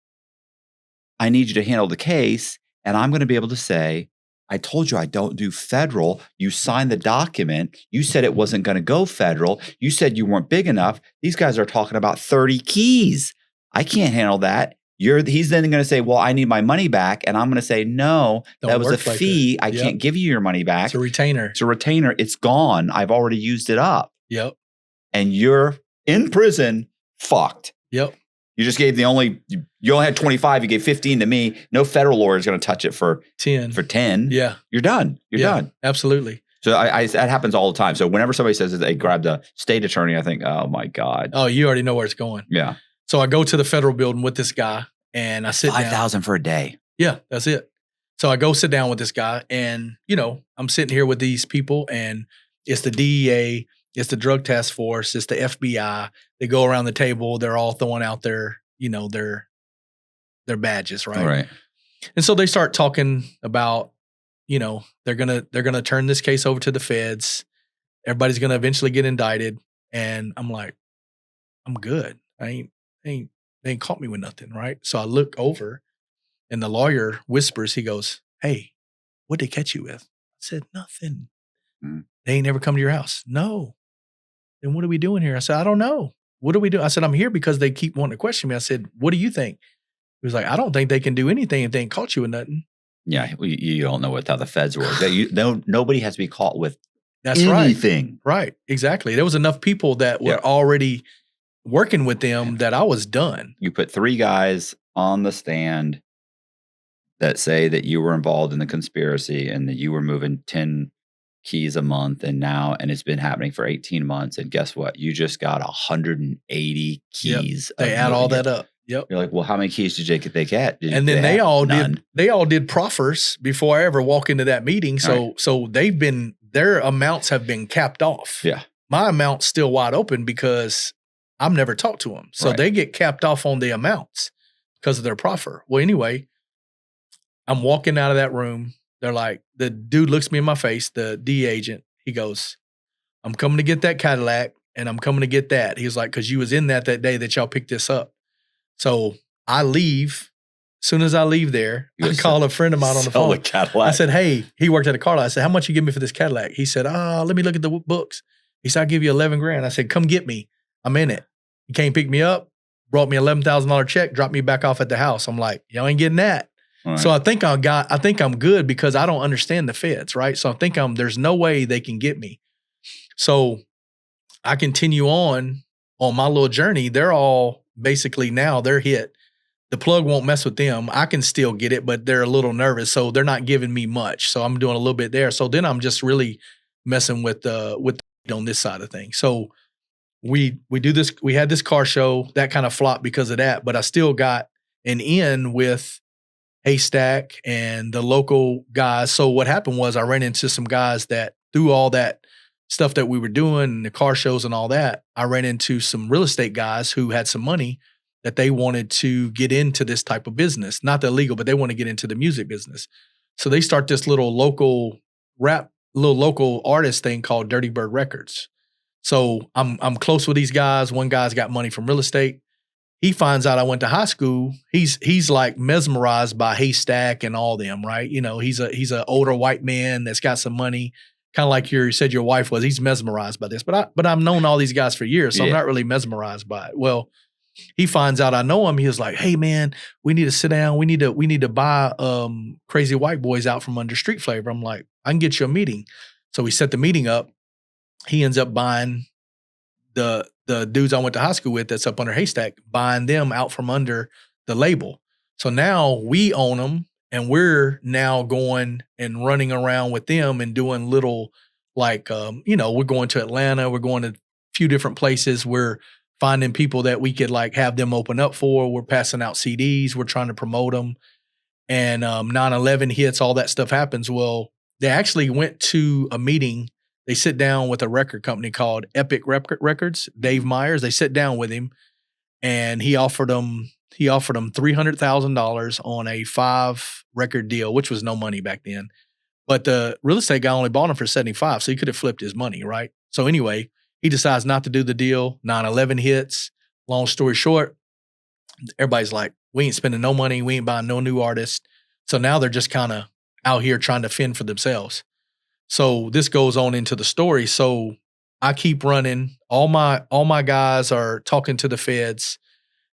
I need you to handle the case. And I'm going to be able to say, I told you I don't do federal. You signed the document. You said it wasn't going to go federal. You said you weren't big enough. These guys are talking about 30 keys. I can't handle that. He's then going to say, well, I need my money back. And I'm going to say, no, that was a fee. I can't give you your money back. It's a retainer. It's a retainer. It's gone. I've already used it up. Yep. And you're in prison, fucked. Yep. You just gave you only had 25. You gave 15 to me. No federal lawyer is going to touch it for 10. For 10. Yeah. You're done. You're done. Absolutely. So that happens all the time. So whenever somebody says that they grabbed a state attorney, I think, oh my God. Oh, you already know where it's going. Yeah. So I go to the federal building with this guy and I sit down. 5,000 for a day. Yeah, that's it. So I go sit down with this guy and, I'm sitting here with these people and it's the DEA, it's the drug task force, it's the FBI. They go around the table. They're all throwing out their badges, right? Right. And so they start talking about, they're gonna turn this case over to the feds. Everybody's gonna eventually get indicted. And I'm like, I'm good. They ain't caught me with nothing, right? So I look over and the lawyer whispers, he goes, hey, what'd they catch you with? I said, nothing. They ain't never come to your house. No. Then what are we doing here? I said, I don't know. What do we do? I said, I'm here because they keep wanting to question me. I said, what do you think? He was like, I don't think they can do anything if they ain't caught you with nothing. Yeah, you don't know how the feds work. Nobody has to be caught with That's anything. Right, exactly. There was enough people that were already working with them that I was done. You put 3 guys on the stand that say that you were involved in the conspiracy and that you were moving 10 keys a month and it's been happening for 18 months. And guess what? You just got 180 keys. They add all that up. Yep. You're like, well, how many keys did they get? And then they all did proffers before I ever walk into that meeting. So their amounts have been capped off. Yeah. My amount's still wide open because I've never talked to them. So they get capped off on the amounts because of their proffer. Well, anyway, I'm walking out of that room. They're like, the dude looks me in my face, the DE agent. He goes, I'm coming to get that Cadillac and I'm coming to get that. He was like, because you was in that day that y'all picked this up. So I leave. As soon as I leave there, I call a friend of mine on the phone. I said, hey, he worked at a car lot. I said, how much you give me for this Cadillac? He said, let me look at the books. He said, I'll give you 11 grand. I said, come get me. I'm in it. He came pick me up, brought me $11,000 check, dropped me back off at the house. I'm like, y'all ain't getting that. Right. So I think I'm good because I don't understand the feds, right? So I think there's no way they can get me. So I continue on my little journey. They're all basically now they're hit. The plug won't mess with them. I can still get it, but they're a little nervous. So they're not giving me much. So I'm doing a little bit there. So then I'm just really messing with on this side of things. So we do this. We had this car show that kind of flopped because of that, but I still got an in with Haystack and the local guys. So what happened was I ran into some guys that through all that stuff that we were doing, the car shows and all that, I ran into some real estate guys who had some money that they wanted to get into this type of business. Not the illegal, but they want to get into the music business. So they start this little local artist thing called Dirty Bird Records. So I'm close with these guys. One guy's got money from real estate. He finds out I went to high school. He's like mesmerized by Haystack and all them, right? You know, he's a older white man that's got some money, kind of like you said your wife was. He's mesmerized by this, but I've known all these guys for years, so I'm not really mesmerized by it. Well, he finds out I know him. He was like, "Hey man, we need to sit down. We need to buy Crazy White Boys out from under Street Flavor." I'm like, "I can get you a meeting." So we set the meeting up. He ends up buying the dudes I went to high school with that's up under Haystack, buying them out from under the label. So now we own them, and we're now going and running around with them and doing little like, we're going to Atlanta. We're going to a few different places. We're finding people that we could like have them open up for. We're passing out CDs. We're trying to promote them. And 9/11 hits, all that stuff happens. Well, they actually went to a meeting. They sit down with a record company called Epic Records, Dave Myers. They sit down with him, and he offered them $300,000 on a 5-record deal, which was no money back then. But the real estate guy only bought him for 75, so he could have flipped his money, right? So anyway, he decides not to do the deal. 9/11 hits. Long story short, everybody's like, we ain't spending no money. We ain't buying no new artists. So now they're just kind of out here trying to fend for themselves. So this goes on into the story. So I keep running. All my guys are talking to the feds,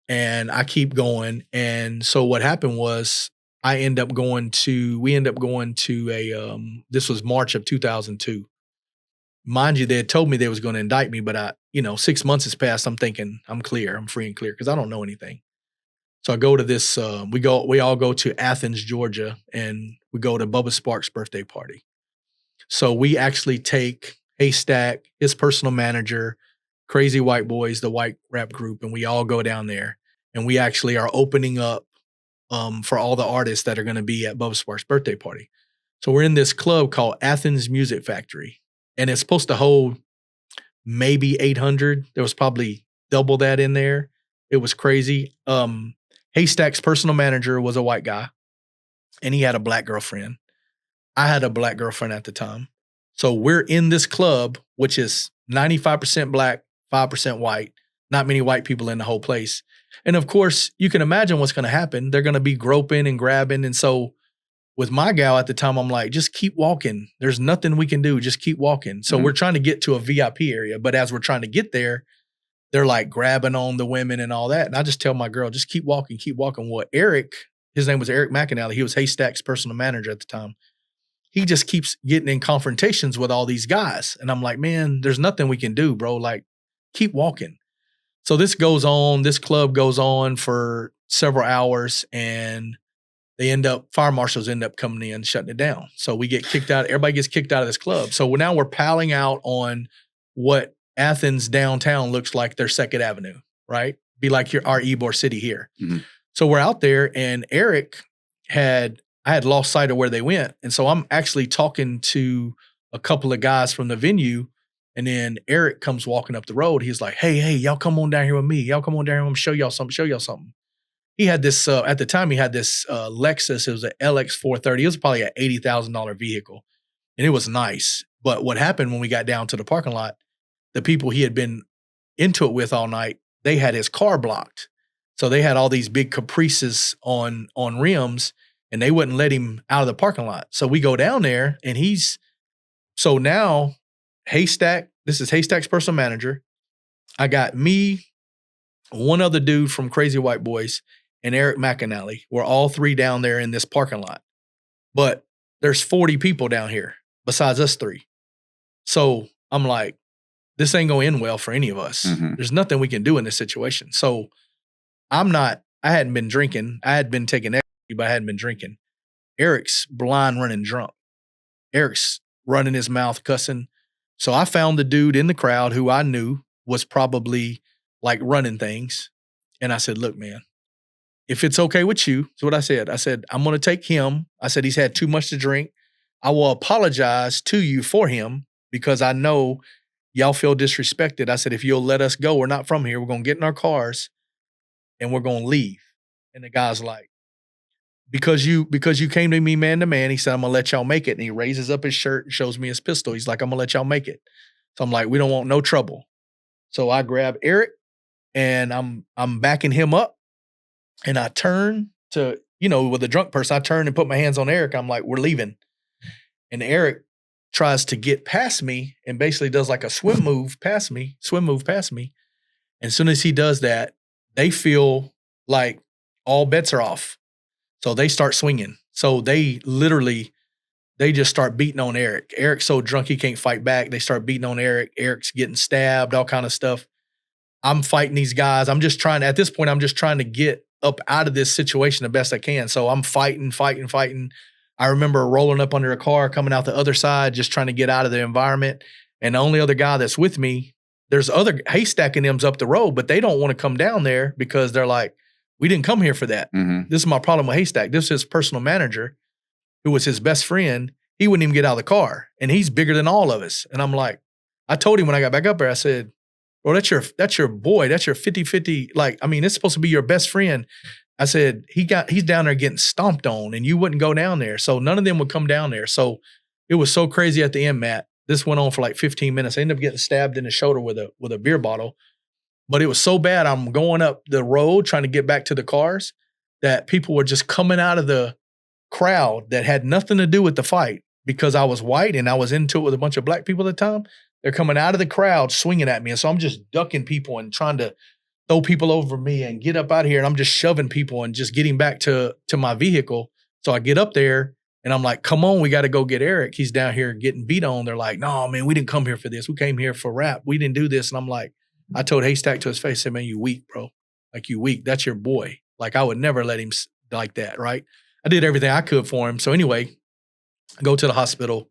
and I keep going. And so what happened was we end up going to this was March of 2002. Mind you, they had told me they was going to indict me, but 6 months has passed. I'm thinking I'm clear. I'm free and clear because I don't know anything. So I go to this, we all go to Athens, Georgia, and we go to Bubba Sparks' birthday party. So we actually take Haystack, his personal manager, Crazy White Boys, the white rap group, and we all go down there. And we actually are opening up for all the artists that are going to be at Bubba Sparks' birthday party. So we're in this club called Athens Music Factory, and it's supposed to hold maybe 800. There was probably double that in there. It was crazy. Haystack's personal manager was a white guy, and he had a black girlfriend. I had a black girlfriend at the time. So we're in this club, which is 95% black, 5% white, not many white people in the whole place. And of course, you can imagine what's going to happen. They're going to be groping and grabbing. And so with my gal at the time, I'm like, just keep walking. There's nothing we can do. Just keep walking. So we're trying to get to a VIP area. But as we're trying to get there, they're like grabbing on the women and all that. And I just tell my girl, just keep walking, keep walking. Well, Eric, his name was Eric McAnally. He was Haystack's personal manager at the time. He just keeps getting in confrontations with all these guys. And I'm like, man, there's nothing we can do, bro. Like, keep walking. So this club goes on for several hours, and fire marshals end up coming in and shutting it down. So we get kicked out. Everybody gets kicked out of this club. So now we're palling out on what Athens downtown looks like their 2nd Avenue, right? Be like our Ybor City here. Mm-hmm. So we're out there, and Eric I had lost sight of where they went. And so I'm actually talking to a couple of guys from the venue. And then Eric comes walking up the road. He's like, hey, y'all come on down here with me. Y'all come on down here. I'm going to show y'all something. He had this, at the time, he had this Lexus. It was an LX 430. It was probably an $80,000 vehicle. And it was nice. But what happened when we got down to the parking lot, the people he had been into it with all night, they had his car blocked. So they had all these big Caprices on rims, and they wouldn't let him out of the parking lot. So we go down there, and so now Haystack, this is Haystack's personal manager. I got me, one other dude from Crazy White Boys, and Eric McAnally. We're all 3 down there in this parking lot. But there's 40 people down here besides us 3. So I'm like, this ain't going to end well for any of us. Mm-hmm. There's nothing we can do in this situation. So I hadn't been drinking. I had been taking ecstasy, but I hadn't been drinking. Eric's blind running drunk. Eric's running his mouth, cussing. So I found the dude in the crowd who I knew was probably like running things. And I said, look, man, if it's okay with you, that's what I said. I said, I'm going to take him. I said, he's had too much to drink. I will apologize to you for him because I know y'all feel disrespected. I said, if you'll let us go, we're not from here. We're going to get in our cars and we're going to leave. And the guy's like, because you came to me man to man, he said, I'm going to let y'all make it. And he raises up his shirt and shows me his pistol. He's like, I'm going to let y'all make it. So I'm like, we don't want no trouble. So I grab Eric and I'm backing him up, and I turn to, with a drunk person, I turn and put my hands on Eric. I'm like, we're leaving. And Eric tries to get past me and basically does like a swim move past me. And as soon as he does that, they feel like all bets are off. So they start swinging. So they just start beating on Eric. Eric's so drunk he can't fight back. They start beating on Eric. Eric's getting stabbed, all kind of stuff. I'm fighting these guys. At this point, I'm just trying to get up out of this situation the best I can. So I'm fighting. I remember rolling up under a car, coming out the other side, just trying to get out of the environment. And the only other guy that's with me, there's other Haystack and them's up the road, but they don't want to come down there because they're like, we didn't come here for that. Mm-hmm. This is my problem with Haystack. This is his personal manager, who was his best friend. He wouldn't even get out of the car, and he's bigger than all of us. And I'm like, I told him when I got back up there, I said, bro, that's your boy. That's your 50-50. It's supposed to be your best friend. I said, he's down there getting stomped on, and you wouldn't go down there. So none of them would come down there. So it was so crazy at the end, Matt. This went on for like 15 minutes. I ended up getting stabbed in the shoulder with a beer bottle. But it was so bad, I'm going up the road trying to get back to the cars, that people were just coming out of the crowd that had nothing to do with the fight, because I was white and I was into it with a bunch of black people at the time. They're coming out of the crowd swinging at me. And so I'm just ducking people and trying to throw people over me and get up out of here. And I'm just shoving people and just getting back to my vehicle. So I get up there and I'm like, come on, we got to go get Eric. He's down here getting beat on. They're like, no, man, we didn't come here for this. We came here for rap. We didn't do this. And I'm like, I told Haystack to his face, I said, man, you weak, bro. Like, you weak. That's your boy. Like, I would never let him like that, right? I did everything I could for him. So anyway, I go to the hospital,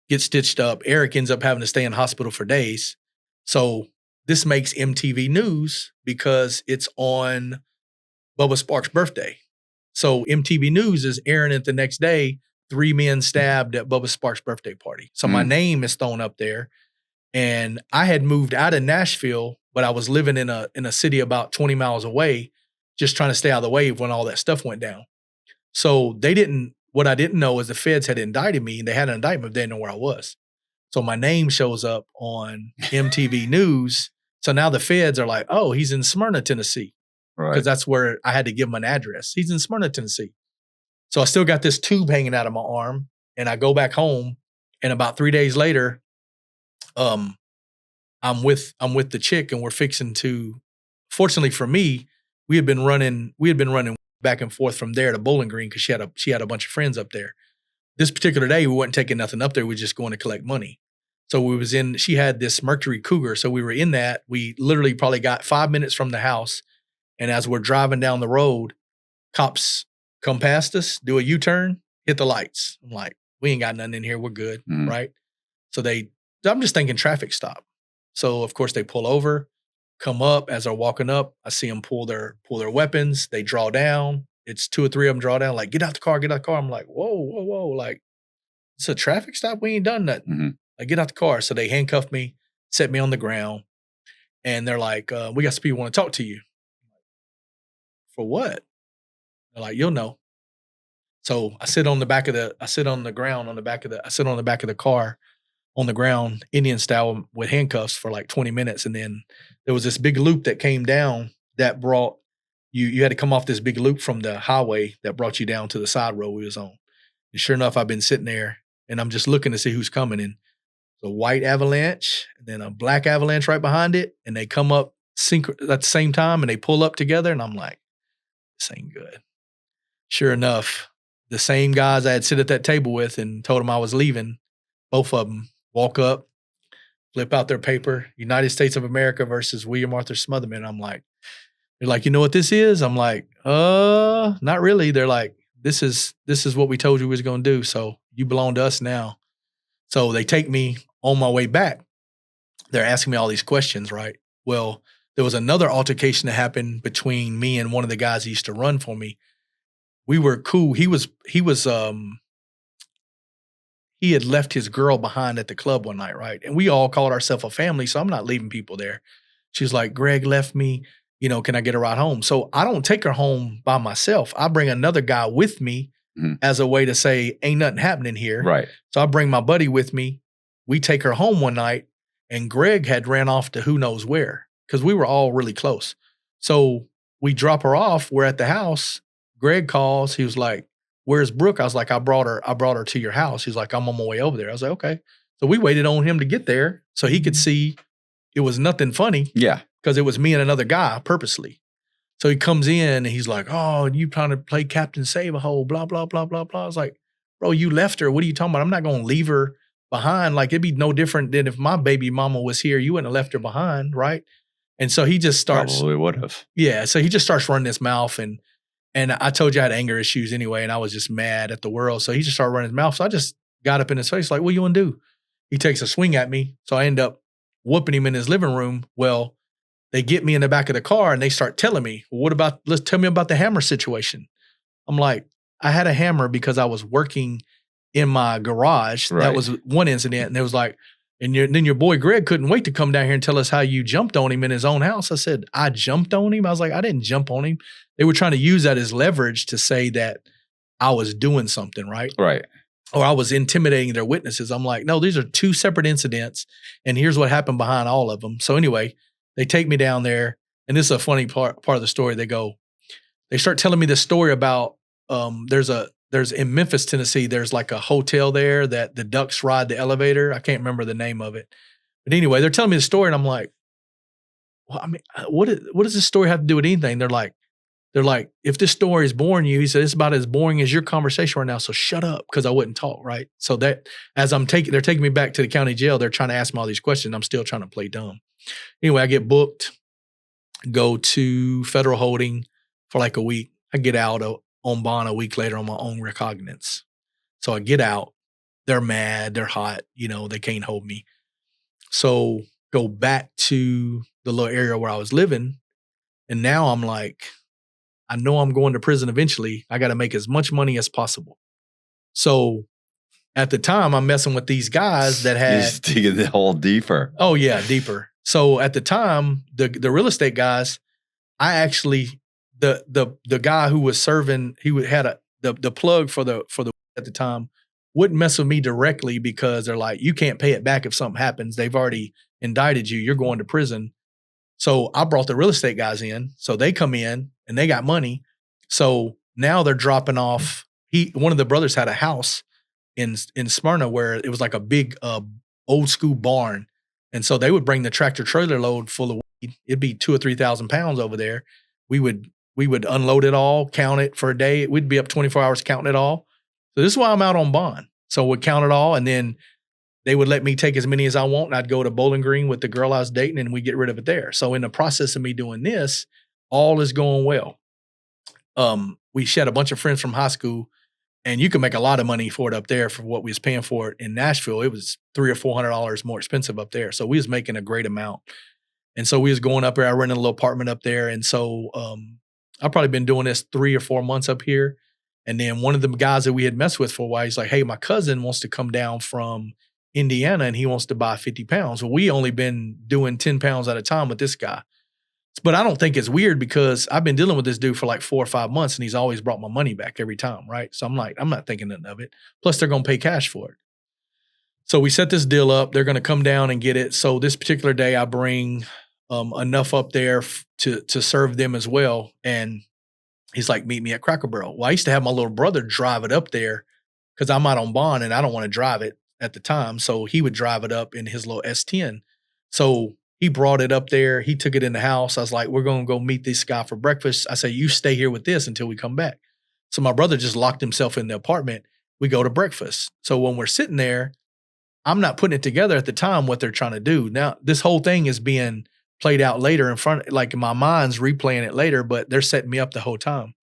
get stitched up. Eric ends up having to stay in hospital for days. So this makes MTV news because it's on Bubba Sparks' birthday. So MTV News is airing it the next day, 3 men stabbed at Bubba Sparks' birthday party. So my name is thrown up there. And I had moved out of Nashville, but I was living in a city about 20 miles away, just trying to stay out of the way when all that stuff went down. So what I didn't know is the feds had indicted me, and they had an indictment, but they didn't know where I was. So my name shows up on MTV News. So now the feds are like, oh, he's in Smyrna, Tennessee. Right. Because that's where I had to give him an address. He's in Smyrna, Tennessee. So I still got this tube hanging out of my arm, and I go back home, and about 3 days later, I'm with the chick, and we're fixing to, fortunately for me, we had been running back and forth from there to Bowling Green because she had a bunch of friends up there. This particular day, we weren't taking nothing up there. We were just going to collect money. So she had this Mercury Cougar. So we were in that. We literally probably got 5 minutes from the house. And as we're driving down the road, cops come past us, do a U-turn, hit the lights. I'm like, we ain't got nothing in here. We're good, right? So I'm just thinking traffic stop. So of course they pull over, come up. As they're walking up, I see them pull their weapons. They draw down. It's 2 or 3 of them draw down, like, get out the car. I'm like, whoa. Like, it's a traffic stop. We ain't done nothing. Mm-hmm. Like, get out the car. So they handcuff me, set me on the ground. And they're like, we got some people who want to talk to you. For what? They're like, you'll know. So I sit on the back of the car on the ground, Indian style, with handcuffs for like 20 minutes. And then there was this big loop that came down that brought you had to come off this big loop from the highway that brought you down to the side road we was on. And sure enough, I've been sitting there and I'm just looking to see who's coming in. The white avalanche and then a black avalanche right behind it. And they come up at the same time and they pull up together. And I'm like, this ain't good. Sure enough, the same guys I had sit at that table with and told them I was leaving, both of them walk up, flip out their paper, United States of America versus William Arthur Smotherman. I'm like, they're like, you know what this is? I'm like, not really. They're like, this is what we told you we was going to do. So you belong to us now. So they take me on my way back. They're asking me all these questions, right? Well, there was another altercation that happened between me and one of the guys who used to run for me. We were cool. He had left his girl behind at the club one night, right? And we all called ourselves a family, so I'm not leaving people there. She's like, Greg left me. can I get a ride home? So I don't take her home by myself. I bring another guy with me as a way to say, ain't nothing happening here. Right. So I bring my buddy with me. We take her home one night, and Greg had ran off to who knows where because we were all really close. So we drop her off. We're at the house. Greg calls. He was like, where's Brooke? I was like, I brought her to your house. He's like, I'm on my way over there. I was like, okay. So we waited on him to get there so he could see it was nothing funny. Yeah. Because it was me and another guy purposely. So he comes in and he's like, oh, you trying to play Captain Save-A-Hole, blah, blah, blah, blah, blah. I was like, bro, you left her. What are you talking about? I'm not going to leave her behind. Like, it'd be no different than if my baby mama was here. You wouldn't have left her behind, right? And so he just starts. Probably would have. Yeah. So he just starts running his mouth. And I told you I had anger issues anyway, and I was just mad at the world. So he just started running his mouth. So I just got up in his face like, what you want to do? He takes a swing at me. So I end up whooping him in his living room. Well, they get me in the back of the car and they start telling me, well, tell me about the hammer situation. I'm like, I had a hammer because I was working in my garage. Right. That was one incident. And it was like, then your boy Greg couldn't wait to come down here and tell us how you jumped on him in his own house. I said, I jumped on him? I was like, I didn't jump on him. They were trying to use that as leverage to say that I was doing something, right? Right. Or I was intimidating their witnesses. I'm like, no, these are two separate incidents. And here's what happened behind all of them. So anyway, they take me down there, and this is a funny part of the story. They start telling me this story about there's in Memphis, Tennessee, there's like a hotel there that the ducks ride the elevator. I can't remember the name of it. But anyway, they're telling me the story, and I'm like, well, I mean, what does this story have to do with anything? They're like, if this story is boring you, he said, it's about as boring as your conversation right now, so shut up, because I wouldn't talk, right? So that as they're taking me back to the county jail, they're trying to ask me all these questions. I'm still trying to play dumb. Anyway, I get booked, go to federal holding for like a week. I get out on bond a week later on my own recognizance. So I get out. They're mad. They're hot. They can't hold me. So go back to the little area where I was living. And now I'm like, I know I'm going to prison eventually. I got to make as much money as possible. So at the time, I'm messing with these guys that had. You're digging the hole deeper. Oh, yeah, deeper. So at the time, the real estate guys, I actually, the guy who was serving, he had the plug for the at the time, wouldn't mess with me directly because they're like, you can't pay it back if something happens. They've already indicted you. You're going to prison. So I brought the real estate guys in. So they come in and they got money. So now they're dropping off. One of the brothers had a house in Smyrna where it was like a big old school barn. And so they would bring the tractor trailer load full of weed. It'd be 2,000 or 3,000 pounds over there. We would unload it all, count it for a day. We'd be up 24 hours counting it all. So this is why I'm out on bond. So we'd count it all, and then they would let me take as many as I want, and I'd go to Bowling Green with the girl I was dating, and we get rid of it there. So in the process of me doing this, all is going well. We had a bunch of friends from high school, and you can make a lot of money for it up there for what we was paying for it in Nashville. It was $300 or $400 more expensive up there. So we was making a great amount. And so we was going up there. I rented a little apartment up there. And so I've probably been doing this 3 or 4 months up here. And then one of the guys that we had messed with for a while, he's like, hey, my cousin wants to come down from Indiana and he wants to buy 50 pounds. Well, we only been doing 10 pounds at a time with this guy. But I don't think it's weird because I've been dealing with this dude for like 4 or 5 months and he's always brought my money back every time, right? So I'm like, I'm not thinking nothing of it. Plus they're going to pay cash for it. So we set this deal up. They're going to come down and get it. So this particular day I bring enough up there to serve them as well. And he's like, meet me at Cracker Barrel. Well, I used to have my little brother drive it up there because I'm out on bond and I don't want to drive it at the time. So he would drive it up in his little S10. So he brought it up there. He took it in the house. I was like, we're going to go meet this guy for breakfast. I say, you stay here with this until we come back. So my brother just locked himself in the apartment. We go to breakfast. So when we're sitting there, I'm not putting it together at the time what they're trying to do. Now, this whole thing is being played out later in front, like my mind's replaying it later, but they're setting me up the whole time.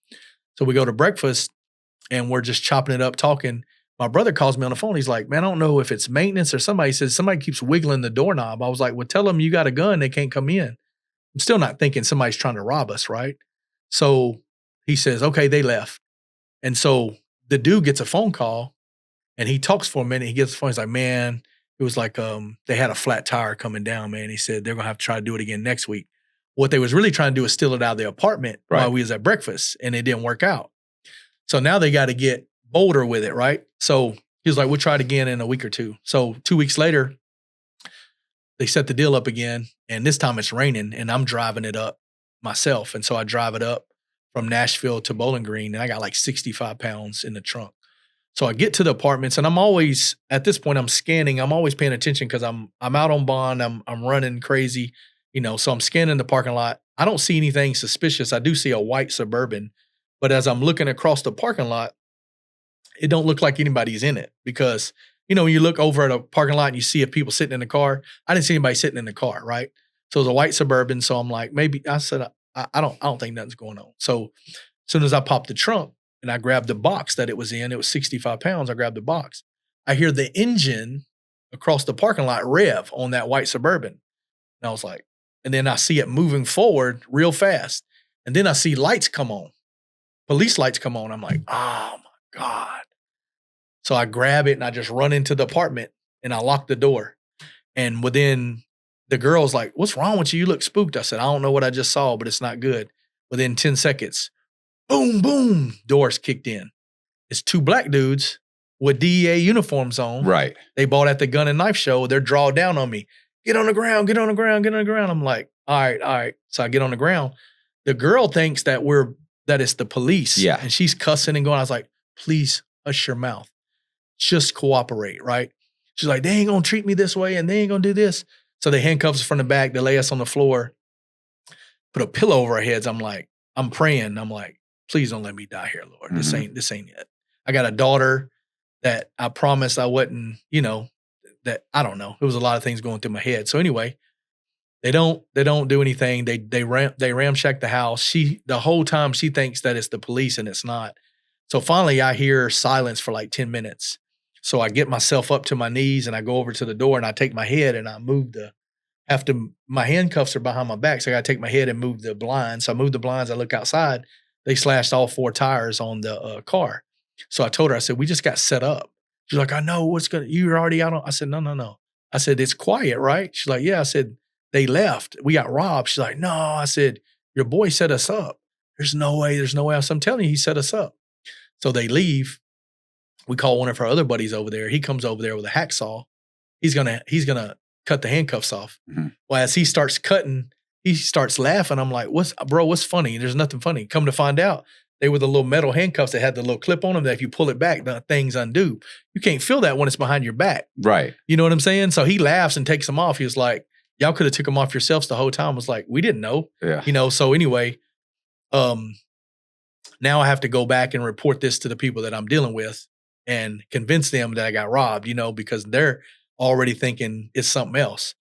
So we go to breakfast and we're just chopping it up, talking. My brother calls me on the phone. He's like, man, I don't know if it's maintenance or somebody says somebody keeps wiggling the doorknob. I was like, well, tell them you got a gun. They can't come in. I'm still not thinking somebody's trying to rob us, right? So he says, okay, they left. And so the dude gets a phone call and he talks for a minute. He gets the phone. He's like, man, it was like they had a flat tire coming down, man. He said they're going to have to try to do it again next week. What they was really trying to do is steal it out of the apartment while we was at breakfast, and it didn't work out. So now they got to get bolder with it, right? So he was like, we'll try it again in a week or two. So 2 weeks later, they set the deal up again, and this time it's raining, and I'm driving it up myself. And so I drive it up from Nashville to Bowling Green, and I got like 65 pounds in the trunk. So I get to the apartments, and I'm always, at this point, I'm scanning. I'm always paying attention because I'm out on bond. I'm running crazy, you know, so I'm scanning the parking lot. I don't see anything suspicious. I do see a white Suburban, but as I'm looking across the parking lot, it don't look like anybody's in it because, you know, when you look over at a parking lot and you see if people sitting in the car, I didn't see anybody sitting in the car, right? So it was a white Suburban. So I'm like, maybe I said, I don't think nothing's going on. So as soon as I popped the trunk and I grabbed the box that it was in, it was 65 pounds. I grabbed the box. I hear the engine across the parking lot rev on that white Suburban. And I was like, and then I see it moving forward real fast. And then I see lights come on, police lights come on. I'm like, oh my God. So I grab it and I just run into the apartment and I lock the door. And within, the girl's like, what's wrong with you? You look spooked. I said, I don't know what I just saw, but it's not good. Within 10 seconds, boom, boom, doors kicked in. It's two black dudes with DEA uniforms on. Right. They bought at the gun and knife show. They're draw down on me. Get on the ground, get on the ground, get on the ground. I'm like, all right. So I get on the ground. The girl thinks that it's the police. Yeah. And she's cussing and going. I was like, please hush your mouth. Just cooperate, right? She's like, they ain't gonna treat me this way and they ain't gonna do this. So they handcuff us from the back, they lay us on the floor, put a pillow over our heads. I'm like, I'm praying. I'm like, please don't let me die here, Lord. Mm-hmm. This ain't it. I got a daughter that I promised I wouldn't, you know, that I don't know. There was a lot of things going through my head. So anyway, they don't do anything. They ramshack the house. The whole time she thinks that it's the police and it's not. So finally I hear silence for like 10 minutes. So I get myself up to my knees and I go over to the door and I take my head and I move my handcuffs are behind my back. So I got to take my head and move the blinds. So I move the blinds. I look outside. They slashed all 4 tires on the car. So I told her, I said, we just got set up. She's like, I know you're already out on. I said, no. I said, it's quiet, right? She's like, yeah. I said, they left. We got robbed. She's like, no. I said, your boy set us up. There's no way. So I'm telling you, he set us up. So they leave. We call one of our other buddies over there. He comes over there with a hacksaw. He's gonna cut the handcuffs off. Mm-hmm. Well, as he starts cutting, he starts laughing. I'm like, what's funny? There's nothing funny. Come to find out, they were the little metal handcuffs that had the little clip on them that if you pull it back, the things undo. You can't feel that when it's behind your back. Right. You know what I'm saying? So he laughs and takes them off. He was like, y'all could have took them off yourselves the whole time. I was like, we didn't know. Yeah. You know, so anyway, now I have to go back and report this to the people that I'm dealing with and convince them that I got robbed, you know, because they're already thinking it's something else.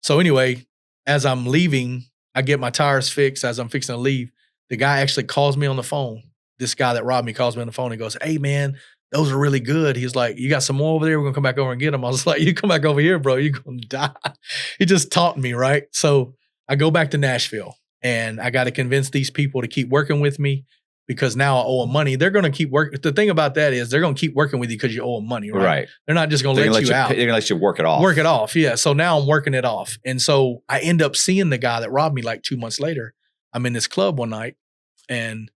So anyway, as I'm leaving, I get my tires fixed. As I'm fixing to leave, the guy actually calls me on the phone. This guy that robbed me calls me on the phone and goes, hey man, those are really good. He's like, you got some more over there? We're gonna come back over and get them. I was like, you come back over here, bro. You're gonna die. He just taunted me, right? So I go back to Nashville and I got to convince these people to keep working with me because now I owe them money. They're going to keep working. The thing about that is they're going to keep working with you because you owe them money, right? Right. They're not just going to let you out. They're going to let you work it off. Work it off, yeah. So now I'm working it off. And so I end up seeing the guy that robbed me like 2 months later. I'm in this club one night and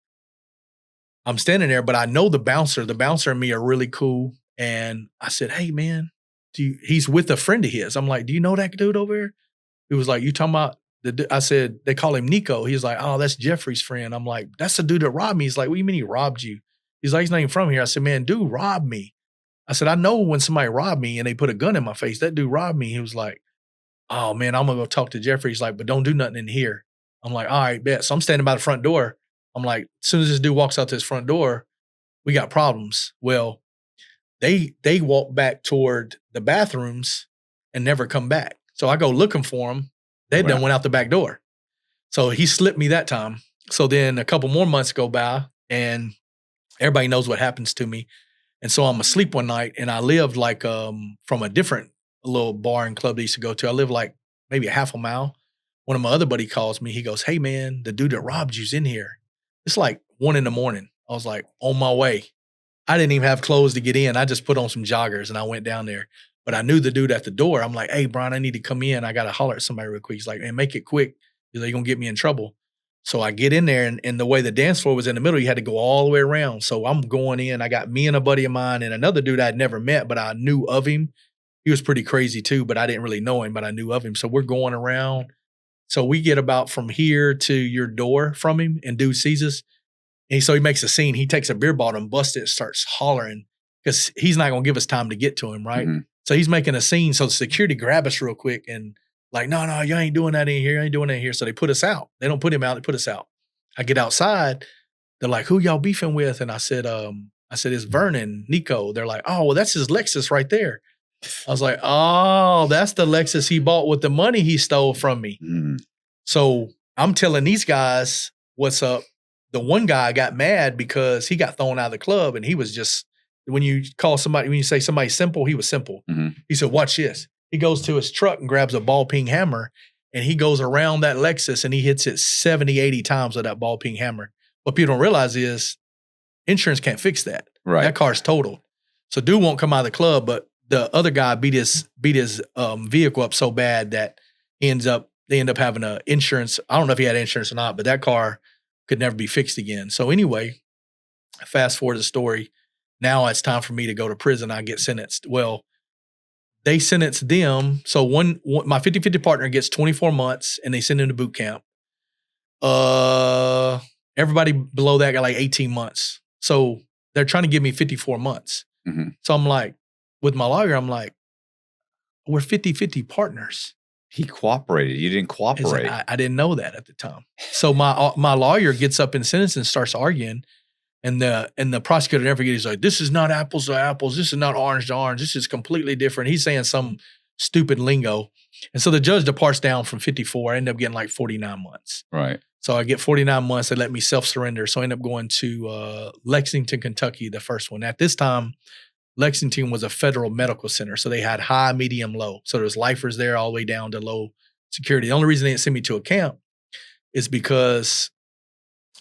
I'm standing there, but I know the bouncer. The bouncer and me are really cool. And I said, hey, man, he's with a friend of his. I'm like, do you know that dude over here? He was like, you talking about? I said, they call him Nico. He's like, oh, that's Jeffrey's friend. I'm like, that's the dude that robbed me. He's like, what do you mean he robbed you? He's like, he's not even from here. I said, man, dude robbed me. I said, I know when somebody robbed me and they put a gun in my face, that dude robbed me. He was like, oh, man, I'm going to go talk to Jeffrey. He's like, but don't do nothing in here. I'm like, all right, bet. So I'm standing by the front door. I'm like, as soon as this dude walks out to his front door, we got problems. Well, they walk back toward the bathrooms and never come back. So I go looking for them. They done went out the back door. So he slipped me that time. So then a couple more months go by and everybody knows what happens to me. And so I'm asleep one night and I lived like from a different little bar and club they used to go to. I lived like maybe a half a mile. One of my other buddy calls me. He goes, hey man, the dude that robbed you's in here. It's like 1 a.m. I was like on my way. I didn't even have clothes to get in. I just put on some joggers and I went down there. But I knew the dude at the door. I'm like, hey, Brian, I need to come in. I got to holler at somebody real quick. He's like, man, make it quick. He's like, you're going to get me in trouble. So I get in there, and the way the dance floor was in the middle, you had to go all the way around. So I'm going in. I got me and a buddy of mine and another dude I'd never met, but I knew of him. He was pretty crazy too, but I didn't really know him, but I knew of him. So we're going around. So we get about from here to your door from him, and dude sees us. And so he makes a scene. He takes a beer bottle and busts it, starts hollering because he's not going to give us time to get to him, right? Mm-hmm. So he's making a scene. So the security grab us real quick and like, no, you ain't doing that in here. You ain't doing that in here. So they put us out. They don't put him out. They put us out. I get outside. They're like, who y'all beefing with? And I said, it's Vernon, Nico. They're like, oh, well, that's his Lexus right there. I was like, oh, that's the Lexus he bought with the money he stole from me. Mm. So I'm telling these guys what's up. The one guy got mad because he got thrown out of the club, and he was just, when you say somebody simple, he was simple. Mm-hmm. He said, watch this. He goes to his truck and grabs a ball-peen hammer, and he goes around that Lexus, and he hits it 70, 80 times with that ball-peen hammer. What people don't realize is insurance can't fix that. Right. That car's totaled. So dude won't come out of the club, but the other guy beat his vehicle up so bad that they end up having a insurance. I don't know if he had insurance or not, but that car could never be fixed again. So anyway, fast forward the story. Now it's time for me to go to prison. I get sentenced. Well, they sentenced them. So my 50-50 partner gets 24 months, and they send him to boot camp. Everybody below that got like 18 months. So they're trying to give me 54 months. Mm-hmm. So I'm like, with my lawyer, I'm like, we're 50-50 partners. He cooperated. You didn't cooperate. I didn't know that at the time. So my lawyer gets up in sentence and starts arguing, and the prosecutor never gets. He's like, this is not apples to apples. This is not orange to orange. This is completely different. He's saying some stupid lingo, and so the judge departs down from 54. I end up getting like 49 months. Right. So I get 49 months. They let me self-surrender. So I end up going to Lexington, Kentucky, the first one. At this time, Lexington was a federal medical center. So they had high, medium, low. So there's lifers there all the way down to low security. The only reason they didn't send me to a camp is because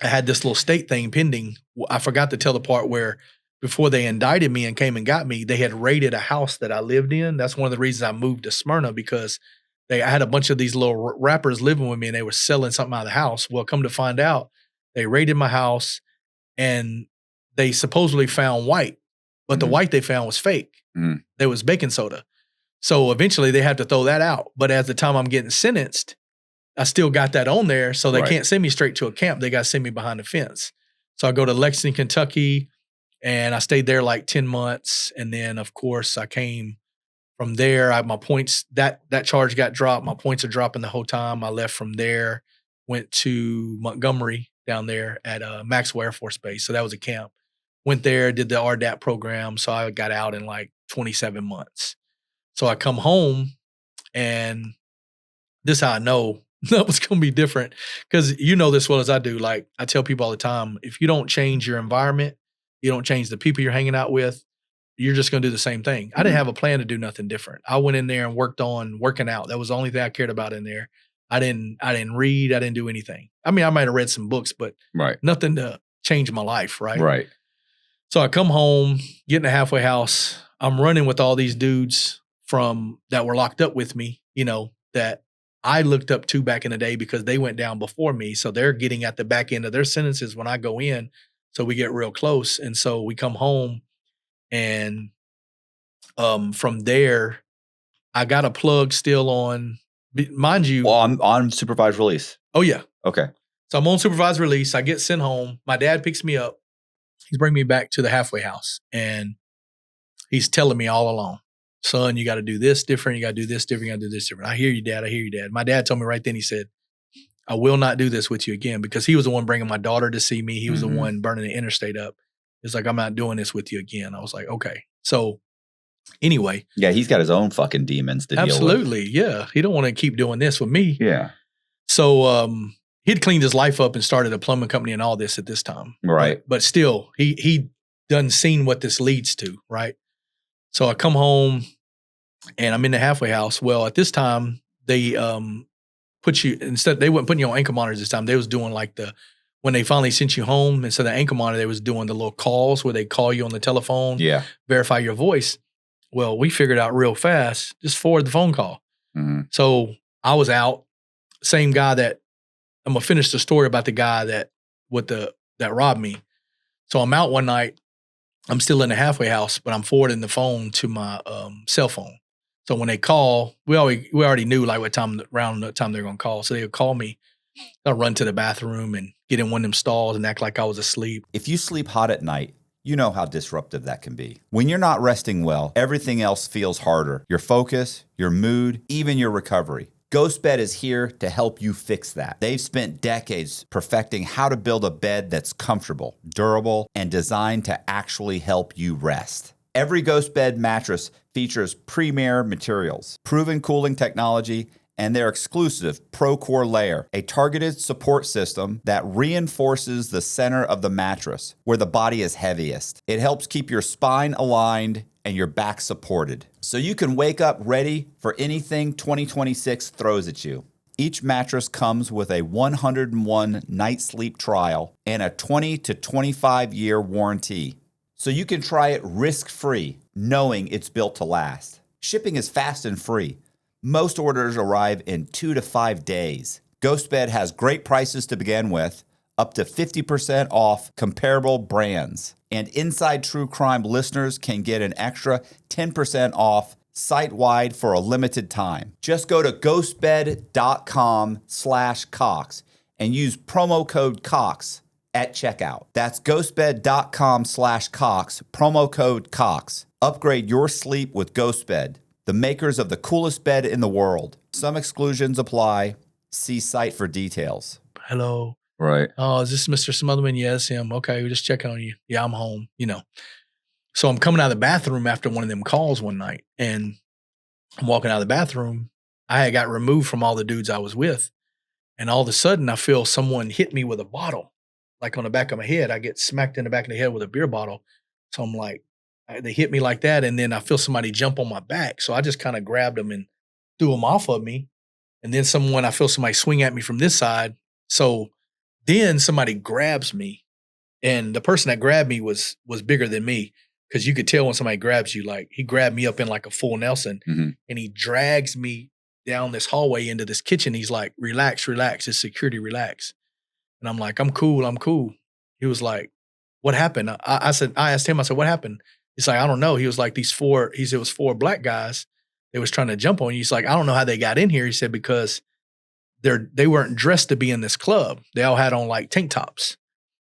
I had this little state thing pending. I forgot to tell the part where before they indicted me and came and got me, they had raided a house that I lived in. That's one of the reasons I moved to Smyrna, because I had a bunch of these little rappers living with me, and they were selling something out of the house. Well, come to find out, they raided my house, and they supposedly found white. But the white they found was fake. Mm. There was baking soda. So eventually they had to throw that out. But at the time I'm getting sentenced, I still got that on there. So they can't send me straight to a camp. They got to send me behind the fence. So I go to Lexington, Kentucky, and I stayed there like 10 months. And then, of course, I came from there. My points, that charge got dropped. My points are dropping the whole time. I left from there, went to Montgomery down there at Maxwell Air Force Base. So that was a camp. Went there, did the RDAP program, so I got out in like 27 months. So I come home, and this is how I know that was going to be different, because you know this well as I do. Like I tell people all the time, if you don't change your environment, you don't change the people you're hanging out with, you're just going to do the same thing. I didn't have a plan to do nothing different. I went in there and worked on working out. That was the only thing I cared about in there. I didn't read. I didn't do anything. I mean, I might have read some books, but nothing to change my life, right? Right. So I come home, get in the halfway house. I'm running with all these dudes that were locked up with me, that I looked up to back in the day because they went down before me. So they're getting at the back end of their sentences when I go in. So we get real close. And so we come home, and from there, I got a plug still on, mind you. Well, on supervised release. Oh, yeah. Okay. So I'm on supervised release. I get sent home. My dad picks me up. He's bringing me back to the halfway house, and he's telling me all along, son, you got to do this different. You got to do this different. You got to do this different. I hear you, Dad. I hear you, Dad. My dad told me right then, he said, I will not do this with you again, because he was the one bringing my daughter to see me. He was the one burning the interstate up. It's like, I'm not doing this with you again. I was like, okay. So anyway. Yeah, he's got his own fucking demons to deal with. Absolutely. Yeah. He don't want to keep doing this with me. Yeah. So he'd cleaned his life up and started a plumbing company and all this at this time. Right. But still, he done seen what this leads to, right? So I come home, and I'm in the halfway house. Well, at this time, they they weren't putting you on ankle monitors this time. They was doing like when they finally sent you home, instead of the ankle monitor, they was doing the little calls where they call you on the telephone, verify your voice. Well, we figured out real fast, just forward the phone call. Mm-hmm. So I was out. Same guy that I'm gonna finish the story about the guy that robbed me. So I'm out one night. I'm still in the halfway house, but I'm forwarding the phone to my cell phone. So when they call, we already knew like around the time they're gonna call. So they would call me. I'll run to the bathroom and get in one of them stalls and act like I was asleep. If you sleep hot at night, you know how disruptive that can be. When you're not resting well, everything else feels harder. Your focus, your mood, even your recovery. GhostBed is here to help you fix that. They've spent decades perfecting how to build a bed that's comfortable, durable, and designed to actually help you rest. Every GhostBed mattress features premier materials, proven cooling technology, and their exclusive ProCore layer, a targeted support system that reinforces the center of the mattress where the body is heaviest. It helps keep your spine aligned and your back supported, so you can wake up ready for anything 2026 throws at you. Each mattress comes with a 101 night sleep trial and a 20 to 25 year warranty, so you can try it risk-free, knowing it's built to last. Shipping is fast and free. Most orders arrive in 2 to 5 days. GhostBed has great prices to begin with, up to 50% off comparable brands. And Inside True Crime listeners can get an extra 10% off site-wide for a limited time. Just go to ghostbed.com/Cox and use promo code Cox at checkout. That's ghostbed.com/Cox, promo code Cox. Upgrade your sleep with GhostBed, the makers of the coolest bed in the world. Some exclusions apply. See site for details. Hello. Right. Oh, is this Mr. Smotherman? Yes, him. Okay, we're just checking on you. Yeah, I'm home, So I'm coming out of the bathroom after one of them calls one night, and I'm walking out of the bathroom. I had got removed from all the dudes I was with, and all of a sudden I feel someone hit me with a bottle, like on the back of my head. I get smacked in the back of the head with a beer bottle. So I'm like, they hit me like that, and then I feel somebody jump on my back. So I just kind of grabbed them and threw them off of me. And then I feel somebody swing at me from this side. So then somebody grabs me, and the person that grabbed me was bigger than me, because you could tell when somebody grabs you. Like, he grabbed me up in like a full Nelson, and he drags me down this hallway into this kitchen. He's like, relax, it's security, relax. And I'm like, I'm cool. He was like, what happened? I asked him, what happened? He's like, I don't know. He was like, it was 4 black guys. They was trying to jump on you. He's like, I don't know how they got in here. He said, because they weren't dressed to be in this club. They all had on like tank tops.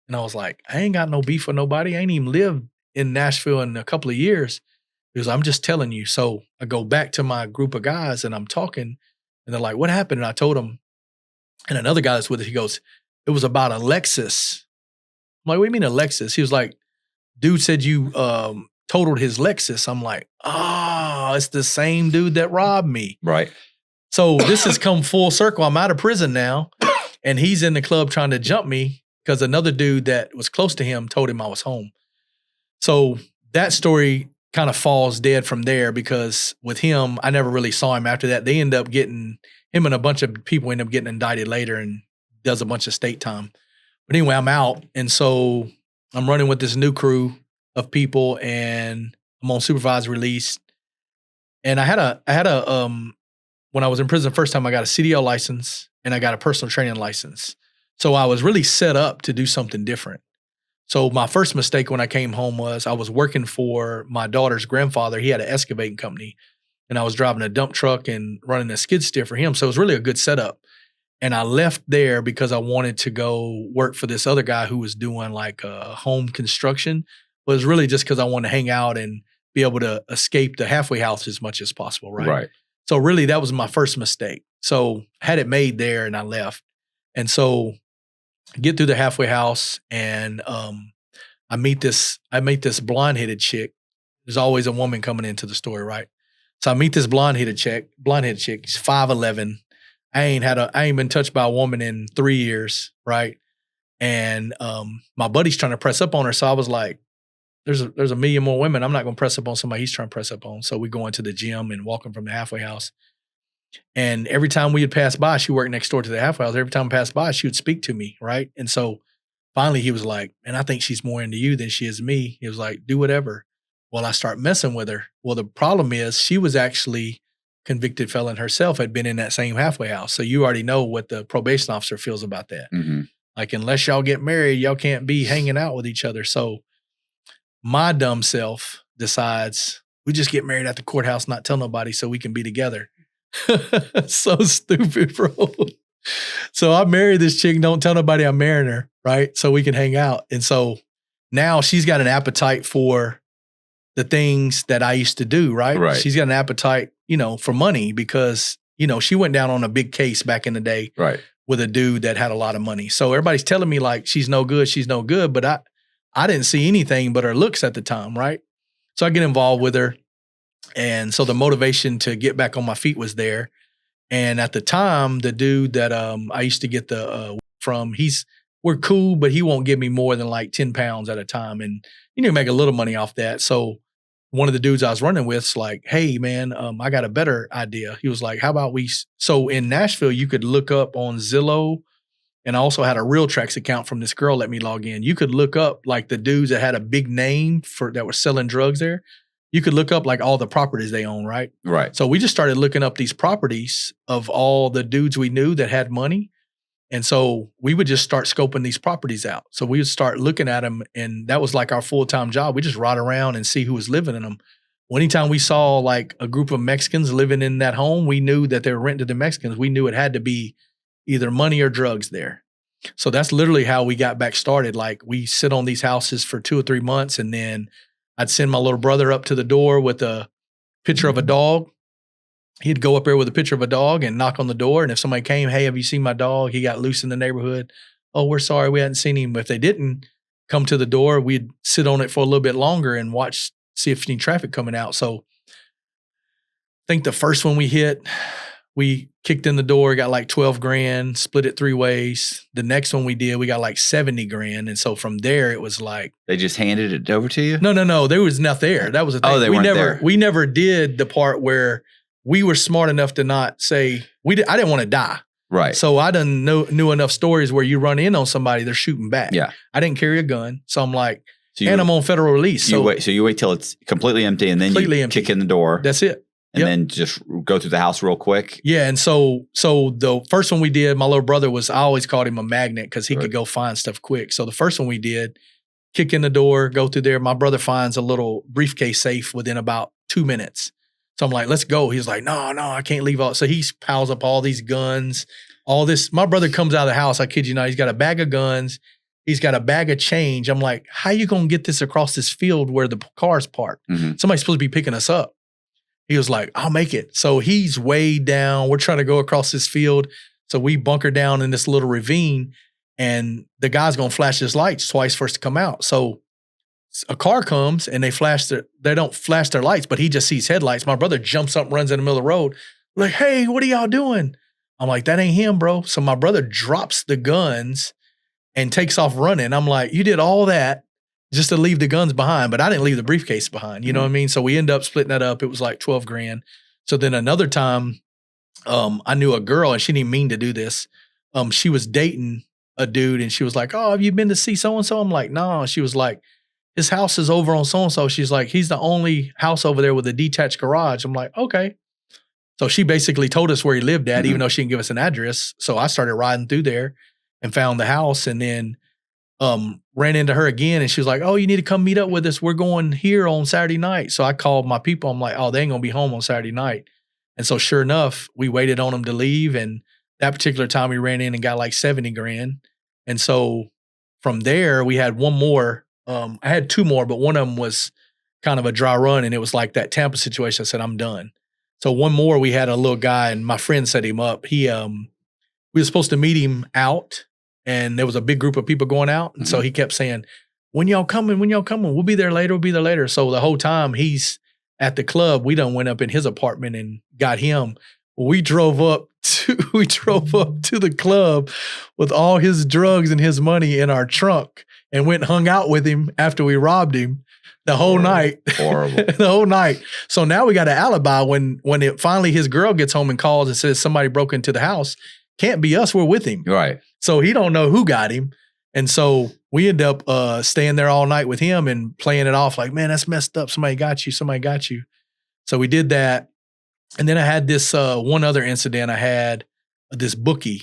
And I was like, I ain't got no beef with nobody. I ain't even lived in Nashville in a couple of years. He was, I'm just telling you. So I go back to my group of guys and I'm talking, and they're like, what happened? And I told them, and another guy that's with it, he goes, it was about a Lexus. I'm like, what do you mean a Lexus? He was like, dude said you totaled his Lexus. I'm like, it's the same dude that robbed me. Right. So this has come full circle. I'm out of prison now, and he's in the club trying to jump me because another dude that was close to him told him I was home. So that story kind of falls dead from there, because with him, I never really saw him after that. They end up getting, him and a bunch of people end up getting indicted later and does a bunch of state time. But anyway, I'm out. And so I'm running with this new crew of people, and I'm on supervised release. And I had a when I was in prison the first time, I got a CDL license and I got a personal training license. So I was really set up to do something different. So my first mistake when I came home was I was working for my daughter's grandfather. He had an excavating company, and I was driving a dump truck and running a skid steer for him. So it was really a good setup. And I left there because I wanted to go work for this other guy who was doing like home construction. But it was really just because I wanted to hang out and be able to escape the halfway house as much as possible, right? Right. So really that was my first mistake. So I had it made there and I left. And so I get through the halfway house, and I meet this blonde-headed chick. There's always a woman coming into the story, right? So I meet this blonde-headed chick. She's 5'11". I ain't been touched by a woman in 3 years, right? And my buddy's trying to press up on her. So I was like, there's a million more women. I'm not going to press up on somebody he's trying to press up on. So we go into the gym and walking from the halfway house. And every time we would pass by, she worked next door to the halfway house. Every time I passed by, she would speak to me, right? And so finally he was like, man, I think she's more into you than she is me. He was like, do whatever. Well, I start messing with her. Well, the problem is she was actually convicted felon herself had been in that same halfway house. So you already know what the probation officer feels about that. Mm-hmm. Like, unless y'all get married, y'all can't be hanging out with each other. So my dumb self decides we just get married at the courthouse, not tell nobody so we can be together. So stupid, bro. So I married this chick, don't tell nobody I'm marrying her, right? So we can hang out. And so now she's got an appetite for the things that I used to do, right? Right. She's got an appetite, for money because, she went down on a big case back in the day. Right. With a dude that had a lot of money. So everybody's telling me like, she's no good, but I didn't see anything but her looks at the time, right? So I get involved with her. And so the motivation to get back on my feet was there. And at the time, the dude that I used to get the from, we're cool, but he won't give me more than like 10 pounds at a time. And make a little money off that. So one of the dudes I was running with's like, hey man, I got a better idea. He was like, how about so in Nashville, you could look up on Zillow, and I also had a RealTrax account from this girl let me log in. You could look up like the dudes that had a big name that were selling drugs there. You could look up like all the properties they own, right? Right. So we just started looking up these properties of all the dudes we knew that had money. And so we would just start scoping these properties out. So we would start looking at them, and that was like our full-time job. We just ride around and see who was living in them. Well, anytime we saw like a group of Mexicans living in that home, we knew that they were renting to the Mexicans. We knew it had to be either money or drugs there. So that's literally how we got back started. Like, we sit on these houses for 2 or 3 months, and then I'd send my little brother up to the door with a picture of a dog. He'd go up there with a picture of a dog and knock on the door. And if somebody came, hey, have you seen my dog? He got loose in the neighborhood. Oh, we're sorry, we hadn't seen him. If they didn't come to the door, we'd sit on it for a little bit longer and see if any traffic coming out. So I think the first one we hit, we kicked in the door, got like 12 grand, split it 3 ways. The next one we did, we got like 70 grand. And so from there, it was like. They just handed it over to you? No. There was nothing there. That was the thing. Oh, they weren't there. We never did the part where we were smart enough to not say, I didn't want to die. Right. So I knew enough stories where you run in on somebody, they're shooting back. Yeah. I didn't carry a gun. So I'm like, I'm on federal release. So you wait till it's completely empty, and then you kick in the door. That's it. And then just go through the house real quick. Yeah. And so the first one we did, my little brother I always called him a magnet because he could go find stuff quick. So the first one we did, kick in the door, go through there. My brother finds a little briefcase safe within about 2 minutes. So I'm like, let's go. He's like, no, I can't leave all. So he piles up all these guns, all this. My brother comes out of the house. I kid you not. He's got a bag of guns. He's got a bag of change. I'm like, how you going to get this across this field where the car's parked? Mm-hmm. Somebody's supposed to be picking us up. He was like, I'll make it. So he's way down. We're trying to go across this field. So we bunker down in this little ravine, and the guy's going to flash his lights twice for us to come out. So a car comes and they don't flash their lights, but he just sees headlights. My brother jumps up, runs in the middle of the road. Like, hey, what are y'all doing? I'm like, that ain't him, bro. So my brother drops the guns and takes off running. I'm like, you did all that just to leave the guns behind, but I didn't leave the briefcase behind. You know what I mean? So we end up splitting that up. It was like 12 grand. So then another time, I knew a girl, and she didn't mean to do this. She was dating a dude, and she was like, oh, have you been to see so-and-so? I'm like, no. She was like, his house is over on so-and-so. She's like, he's the only house over there with a detached garage. I'm like, okay. So she basically told us where he lived at, even though she didn't give us an address. So I started riding through there and found the house, and then ran into her again, and she was like, oh, you need to come meet up with us. We're going here on Saturday night. So I called my people. I'm like, oh, they ain't going to be home on Saturday night. And so sure enough, we waited on them to leave. And that particular time we ran in and got like 70 grand. And so from there, we had one more. I had 2 more, but one of them was kind of a dry run, and it was like that Tampa situation. I said, I'm done. So one more, we had a little guy, and my friend set him up. We were supposed to meet him out, and there was a big group of people going out. And so he kept saying, when y'all coming? We'll be there later. So the whole time he's at the club, we done went up in his apartment and got him. We drove up to the club with all his drugs and his money in our trunk, and went and hung out with him after we robbed him the whole night. Horrible. The whole night. So now we got an alibi when it finally his girl gets home and calls and says somebody broke into the house. Can't be us. We're with him. Right. So he don't know who got him. And so we end up staying there all night with him and playing it off like, man, that's messed up. Somebody got you. So we did that. And then I had this one other incident. I had this bookie.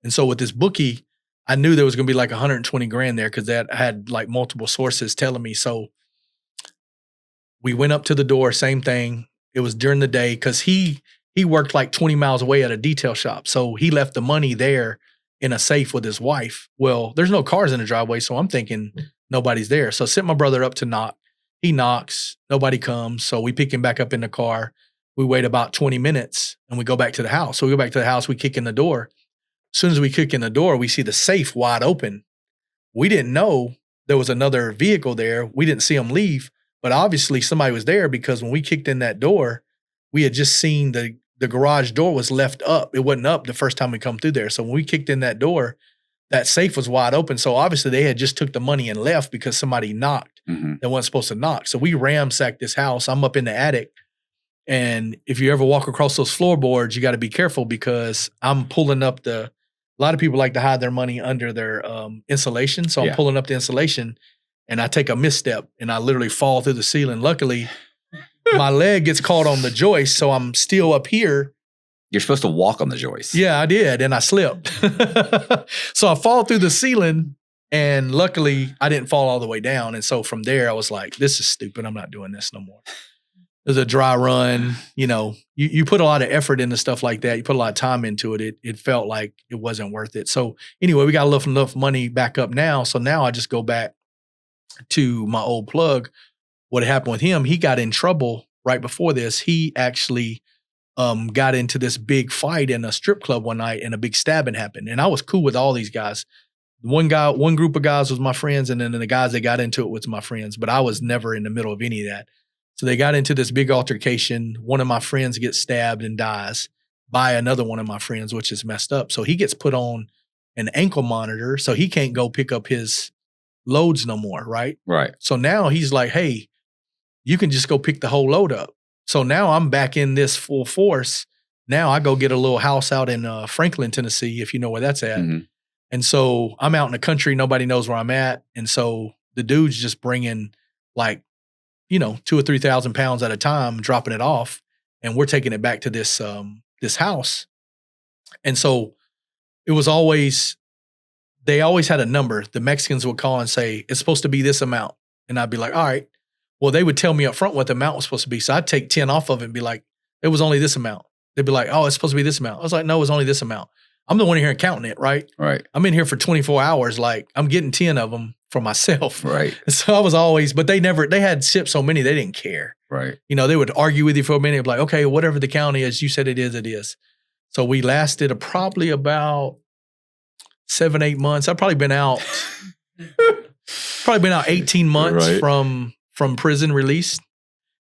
And so with this bookie, I knew there was going to be like 120 grand there because that had like multiple sources telling me. So we went up to the door, same thing. It was during the day because he worked like 20 miles away at a detail shop. So he left the money there in a safe with his wife. Well, there's no cars in the driveway, so I'm thinking nobody's there. So I sent my brother up to knock. He knocks, nobody comes. So we pick him back up in the car. We wait about 20 minutes and we go back to the house. So we go back to the house, we kick in the door. As soon as we kick in the door, we see the safe wide open. We didn't know there was another vehicle there. We didn't see him leave, but obviously somebody was there because when we kicked in that door, we had just seen the garage door was left up. It wasn't up the first time we come through there. So when we kicked in that door, that safe was wide open. So obviously they had just took the money and left because somebody knocked. They wasn't supposed to knock. So we ransacked this house. I'm up in the attic. And if you ever walk across those floorboards, you got to be careful because I'm pulling up a lot of people like to hide their money under their insulation. So I'm pulling up the insulation and I take a misstep and I literally fall through the ceiling. Luckily, my leg gets caught on the joist. So I'm still up here. You're supposed to walk on the joist. Yeah, I did. And I slipped. So I fall through the ceiling and luckily I didn't fall all the way down. And so from there, I was like, this is stupid. I'm not doing this no more. It was a dry run. You know, you put a lot of effort into stuff like that. You put a lot of time into it. It felt like it wasn't worth it. So anyway, we got enough money back up now. So now I just go back to my old plug. What happened with him, he got in trouble right before this. He actually got into this big fight in a strip club one night and a big stabbing happened. And I was cool with all these guys. One group of guys was my friends. And then the guys that got into it was my friends, but I was never in the middle of any of that. So they got into this big altercation. One of my friends gets stabbed and dies by another one of my friends, which is messed up. So he gets put on an ankle monitor. So he can't go pick up his loads no more. Right. Right. So now he's like, hey, you can just go pick the whole load up. So now I'm back in this full force. Now I go get a little house out in Franklin, Tennessee, if you know where that's at. And so I'm out in the country. Nobody knows where I'm at. And so the dude's just bringing like, 2,000 or 3,000 pounds at a time, dropping it off. And we're taking it back to this house. And so it was they always had a number. The Mexicans would call and say, it's supposed to be this amount. And I'd be like, all right. Well, they would tell me up front what the amount was supposed to be. So I'd take 10 off of it and be like, it was only this amount. They'd be like, oh, it's supposed to be this amount. I was like, no, it was only this amount. I'm the one here counting it, right? Right. I'm in here for 24 hours. Like I'm getting 10 of them for myself. Right. So I was always, but they had shipped so many, they didn't care. Right. They would argue with you for a minute. Like, okay, whatever the count is, you said it is, it is. So we lasted probably about 7-8 months. I've probably been out 18 months from prison released.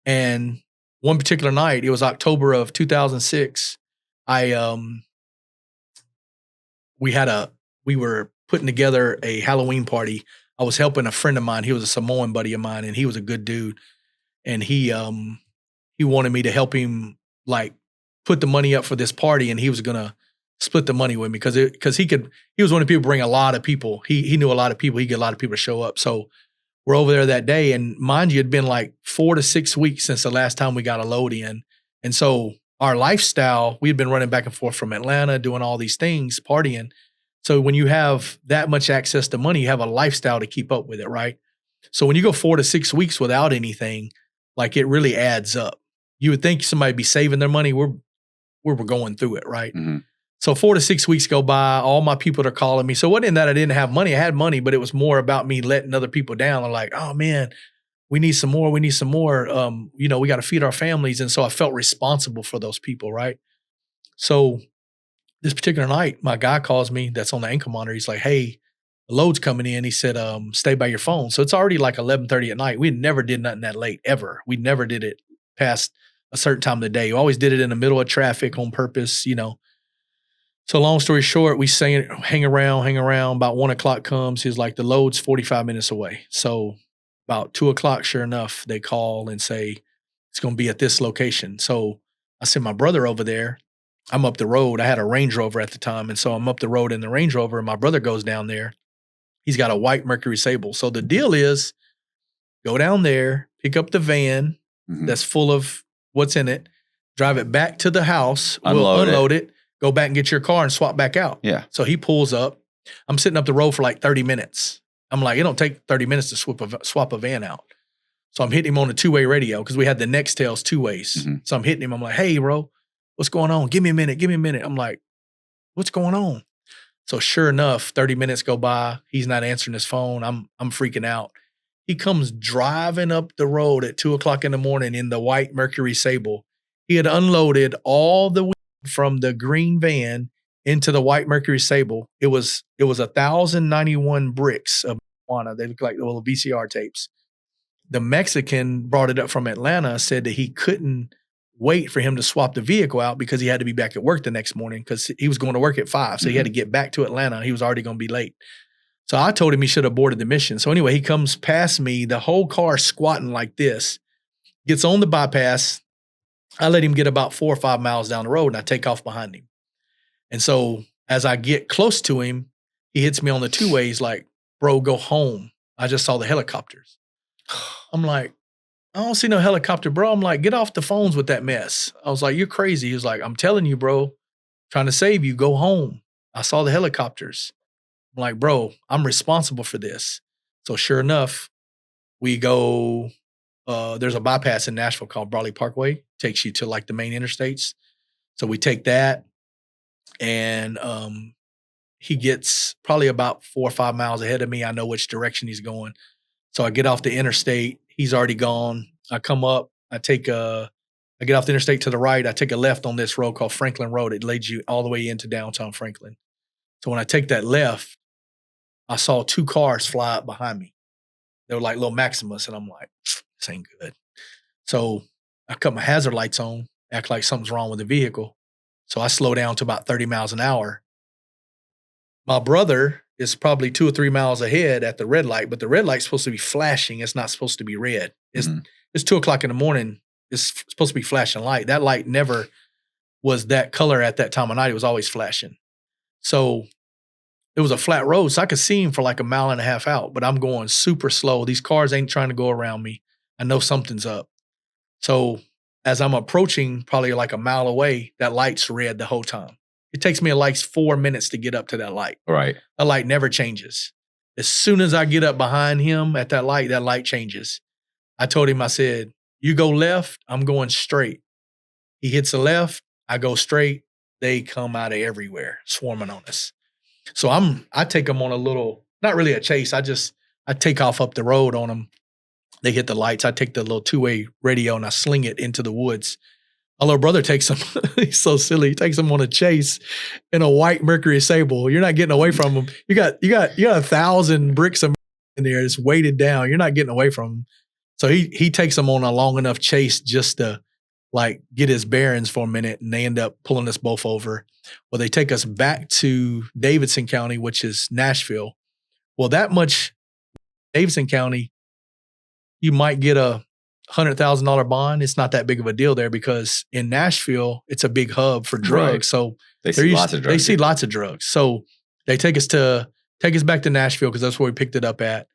And one particular night, it was October of 2006. We were putting together a Halloween party. I was helping a friend of mine. He was a Samoan buddy of mine and he was a good dude. And he wanted me to help him like put the money up for this party and he was going to split the money with me because he was one of the people bring a lot of people. He knew a lot of people. He get a lot of people to show up. So we're over there that day. And mind you, it'd been like 4 to 6 weeks since the last time we got a load in. And so our lifestyle, we had been running back and forth from Atlanta, doing all these things, partying. So when you have that much access to money, you have a lifestyle to keep up with it, right? So when you go 4 to 6 weeks without anything, like it really adds up. You would think somebody would be saving their money. We're going through it, right? So 4 to 6 weeks go by, all my people are calling me. So it wasn't that I didn't have money. I had money, but it was more about me letting other people down. I'm like, oh man, we need some more. We need some more. We got to feed our families. And so I felt responsible for those people, right? So this particular night, my guy calls me that's on the ankle monitor. He's like, hey, the load's coming in. He said, stay by your phone. So it's already like 11:30 at night. We never did nothing that late, ever. We never did it past a certain time of the day. We always did it in the middle of traffic on purpose, So long story short, we hang around. About 1 o'clock comes. He's like, the load's 45 minutes away. So about 2 o'clock, sure enough, they call and say, it's going to be at this location. So I sent my brother over there. I'm up the road. I had a Range Rover at the time. And so I'm up the road in the Range Rover and my brother goes down there. He's got a white Mercury Sable. So the deal is go down there, pick up the van that's full of what's in it. drive it back to the house. We'll unload it, go back and get your car and swap back out. Yeah. So he pulls up. I'm sitting up the road for like 30 minutes. I'm like, it don't take 30 minutes to swap a van out. So I'm hitting him on the two-way radio because we had the Nextels two ways. Mm-hmm. So I'm hitting him. I'm like, hey, bro, what's going on? Give me a minute. I'm like, what's going on? So sure enough, 30 minutes go by. He's not answering his phone. I'm freaking out. He comes driving up the road at 2:00 in the morning in the white Mercury Sable. He had unloaded all the weed from the green van into the white Mercury Sable. It was 1,091 bricks of marijuana. They look like little VCR tapes. The Mexican brought it up from Atlanta, said that he couldn't wait for him to swap the vehicle out because he had to be back at work the next morning because he was going to work at 5. So he had to get back to Atlanta. He was already going to be late. So I told him he should have aborted the mission. So anyway, he comes past me, the whole car squatting like this, gets on the bypass. I let him get about 4 or 5 miles down the road and I take off behind him. And so as I get close to him, he hits me on the two ways like, bro, go home. I just saw the helicopters. I'm like, I don't see no helicopter, bro. I'm like, get off the phones with that mess. I was like, you're crazy. He was like, I'm telling you, bro, trying to save you, go home. I saw the helicopters. I'm like, bro, I'm responsible for this. So sure enough, we go, there's a bypass in Nashville called Brawley Parkway. Takes you to like the main interstates. So we take that and he gets probably about 4 or 5 miles ahead of me. I know which direction he's going. So I get off the interstate. He's already gone. I come up. I get off the interstate to the right. I take a left on this road called Franklin Road. It leads you all the way into downtown Franklin. So when I take that left, I saw 2 cars fly up behind me. They were like little Maximus, and I'm like, this ain't good. So I cut my hazard lights on, act like something's wrong with the vehicle. So I slow down to about 30 miles an hour. My brother is probably 2 or 3 miles ahead at the red light, but the red light's supposed to be flashing. It's not supposed to be red. It's 2:00 in the morning. It's supposed to be flashing light. That light never was that color at that time of night. It was always flashing. So it was a flat road, so I could see him for like a mile and a half out, but I'm going super slow. These cars ain't trying to go around me. I know something's up. So as I'm approaching probably like a mile away, that light's red the whole time. It takes me like 4 minutes to get up to that light. Right. That light never changes. As soon as I get up behind him at that light changes. I told him, I said, you go left, I'm going straight. He hits the left, I go straight. They come out of everywhere, swarming on us. So I take them on a little, not really a chase. I take off up the road on them. They hit the lights. I take the little two-way radio and I sling it into the woods. My little brother takes him. He's so silly. He takes him on a chase in a white Mercury Sable. You're not getting away from him. You got 1,000 bricks in there. It's weighted down. You're not getting away from him. So he takes him on a long enough chase just to like get his bearings for a minute, and they end up pulling us both over. Well, they take us back to Davidson County, which is Nashville. Well, that much Davidson County, you might get a $100,000 bond. It's not that big of a deal there because in Nashville, it's a big hub for drugs. Right. So they see lots of drugs. They see lots of drugs. So they take us back to Nashville because that's where we picked it up at.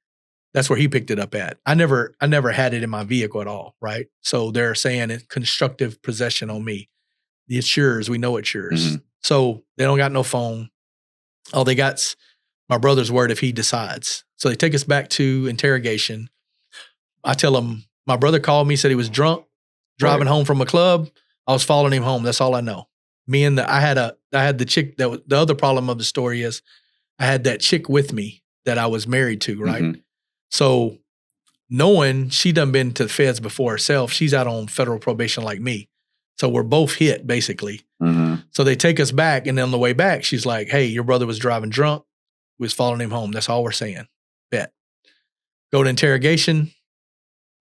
That's where he picked it up at. I never had it in my vehicle at all, right? So they're saying it's constructive possession on me. It's yours. We know it's yours. Mm-hmm. So they don't got no phone. All they got's my brother's word if he decides. So they take us back to interrogation. I tell them, my brother called me, said he was drunk, driving home from a club. I was following him home. That's all I know. I had the chick that was, the other problem of the story is I had that chick with me that I was married to, right? Mm-hmm. So knowing she done been to the feds before herself, she's out on federal probation like me. So we're both hit basically. Mm-hmm. So they take us back, and then on the way back, she's like, hey, your brother was driving drunk. We was following him home. That's all we're saying. Bet. Go to interrogation.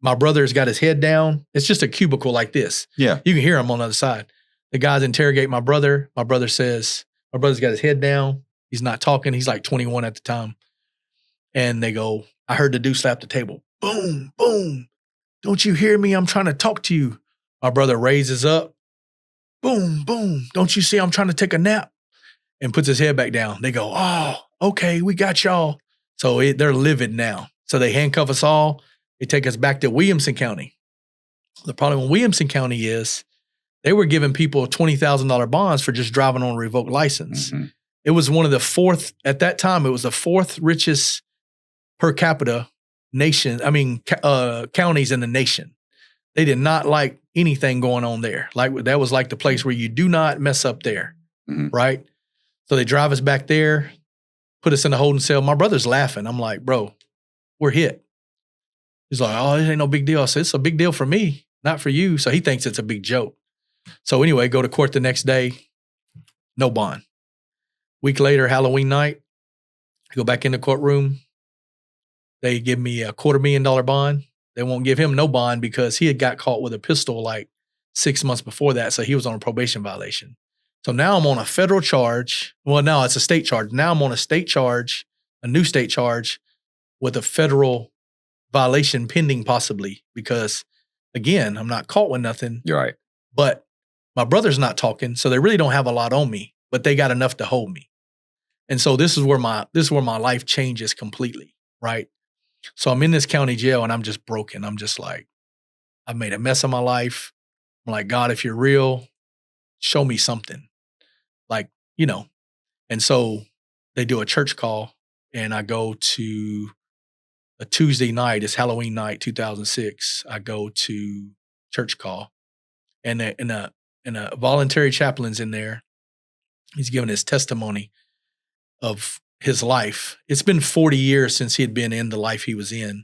My brother's got his head down. It's just a cubicle like this. Yeah. You can hear him on the other side. The guys interrogate my brother. My brother says, my brother's got his head down. He's not talking. He's like 21 at the time. And they go, I heard the dude slap the table. Boom, boom. Don't you hear me? I'm trying to talk to you. My brother raises up. Boom, boom. Don't you see I'm trying to take a nap? And puts his head back down. They go, oh, okay, we got y'all. So they're livid now. So they handcuff us all. They take us back to Williamson County. The problem in Williamson County is they were giving people $20,000 bonds for just driving on a revoked license. Mm-hmm. It was one of the fourth, at that time, it was the fourth richest per capita counties in the nation. They did not like anything going on there. Like that was like the place where you do not mess up there, right? So they drive us back there, put us in the holding cell. My brother's laughing. I'm like, bro, we're hit. He's like, oh, it ain't no big deal. I said, it's a big deal for me, not for you. So he thinks it's a big joke. So anyway, go to court the next day, no bond. Week later, Halloween night, I go back in the courtroom. They give me a $250,000 bond. They won't give him no bond because he had got caught with a pistol like 6 months before that. So he was on a probation violation. So now I'm on a federal charge. Well, no, it's a state charge. Now I'm on a state charge, a new state charge with a federal violation pending possibly because, again, I'm not caught with nothing. You're right. But my brother's not talking, so they really don't have a lot on me, but they got enough to hold me. And so this is where my life changes completely, right? So I'm in this county jail and I'm just broken. I'm just like, I've made a mess of my life. I'm like, God, if you're real, show me something. Like, And so they do a church call and I go to a Tuesday night. It's Halloween night, 2006. I go to church call and a voluntary chaplain's in there. He's giving his testimony of his life. It's been 40 years since he had been in the life he was in,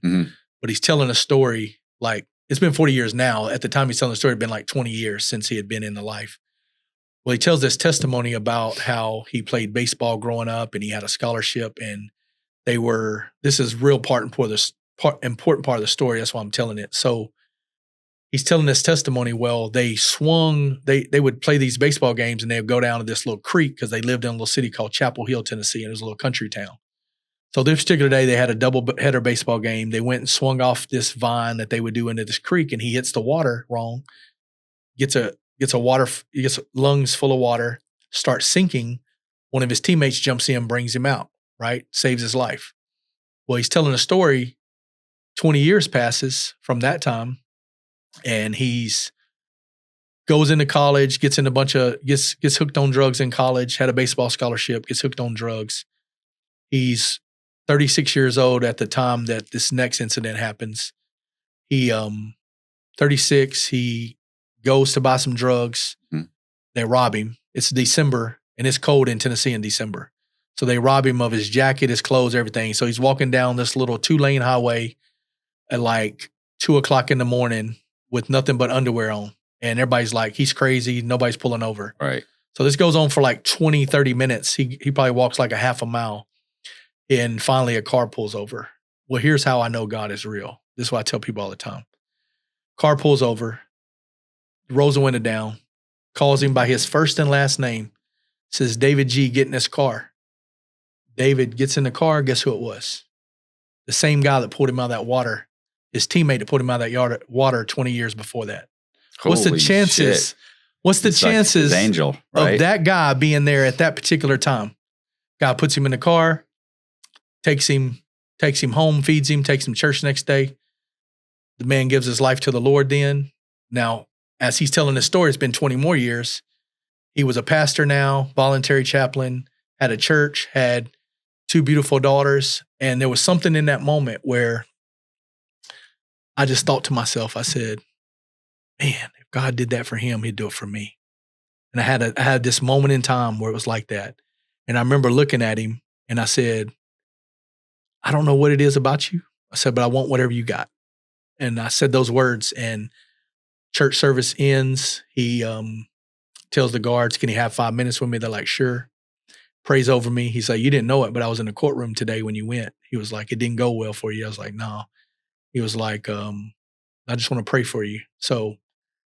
but he's telling a story like it's been 40 years now. At the time he's telling the story, it'd been like 20 years since he had been in the life. Well, he tells this testimony about how he played baseball growing up and he had a scholarship and this is real important part of the story. That's why I'm telling it. So he's telling this testimony. Well, they would play these baseball games and they would go down to this little creek because they lived in a little city called Chapel Hill, Tennessee, and it was a little country town. So this particular day they had a double header baseball game. They went and swung off this vine that they would do into this creek and he hits the water wrong, gets lungs full of water, starts sinking. One of his teammates jumps in, brings him out, right? Saves his life. Well, he's telling a story. 20 years passes from that time. And goes into college, gets hooked on drugs in college, had a baseball scholarship, gets hooked on drugs. He's 36 years old at the time that this next incident happens. 36, he goes to buy some drugs. They rob him. It's December and it's cold in Tennessee in December. So they rob him of his jacket, his clothes, everything. So he's walking down this little 2-lane highway at like 2:00 in the morning with nothing but underwear on. And everybody's like, he's crazy. Nobody's pulling over. Right. So this goes on for like 20, 30 minutes. He probably walks like a half a mile. And finally a car pulls over. Well, here's how I know God is real. This is what I tell people all the time. Car pulls over, rolls the window down, calls him by his first and last name, says, David G, get in this car. David gets in the car. Guess who it was? The same guy that pulled him out of that water. His teammate that put him out of that water 20 years before that. What's the chances? Shit. What's the chances like angel, right? of that guy being there at that particular time? Guy puts him in the car, takes him home, feeds him, takes him to church next day. The man gives his life to the Lord then. Now, as he's telling this story, it's been 20 more years. He was a pastor now, voluntary chaplain, had a church, had 2 beautiful daughters. And there was something in that moment where I just thought to myself, I said, man, if God did that for him, he'd do it for me. And I had this moment in time where it was like that. And I remember looking at him and I said, I don't know what it is about you. I said, but I want whatever you got. And I said those words and church service ends. He tells the guards, can he have 5 minutes with me? They're like, sure. Prays over me. He's like, you didn't know it, but I was in the courtroom today when you went. He was like, it didn't go well for you. I was like, no. He was like, I just want to pray for you. So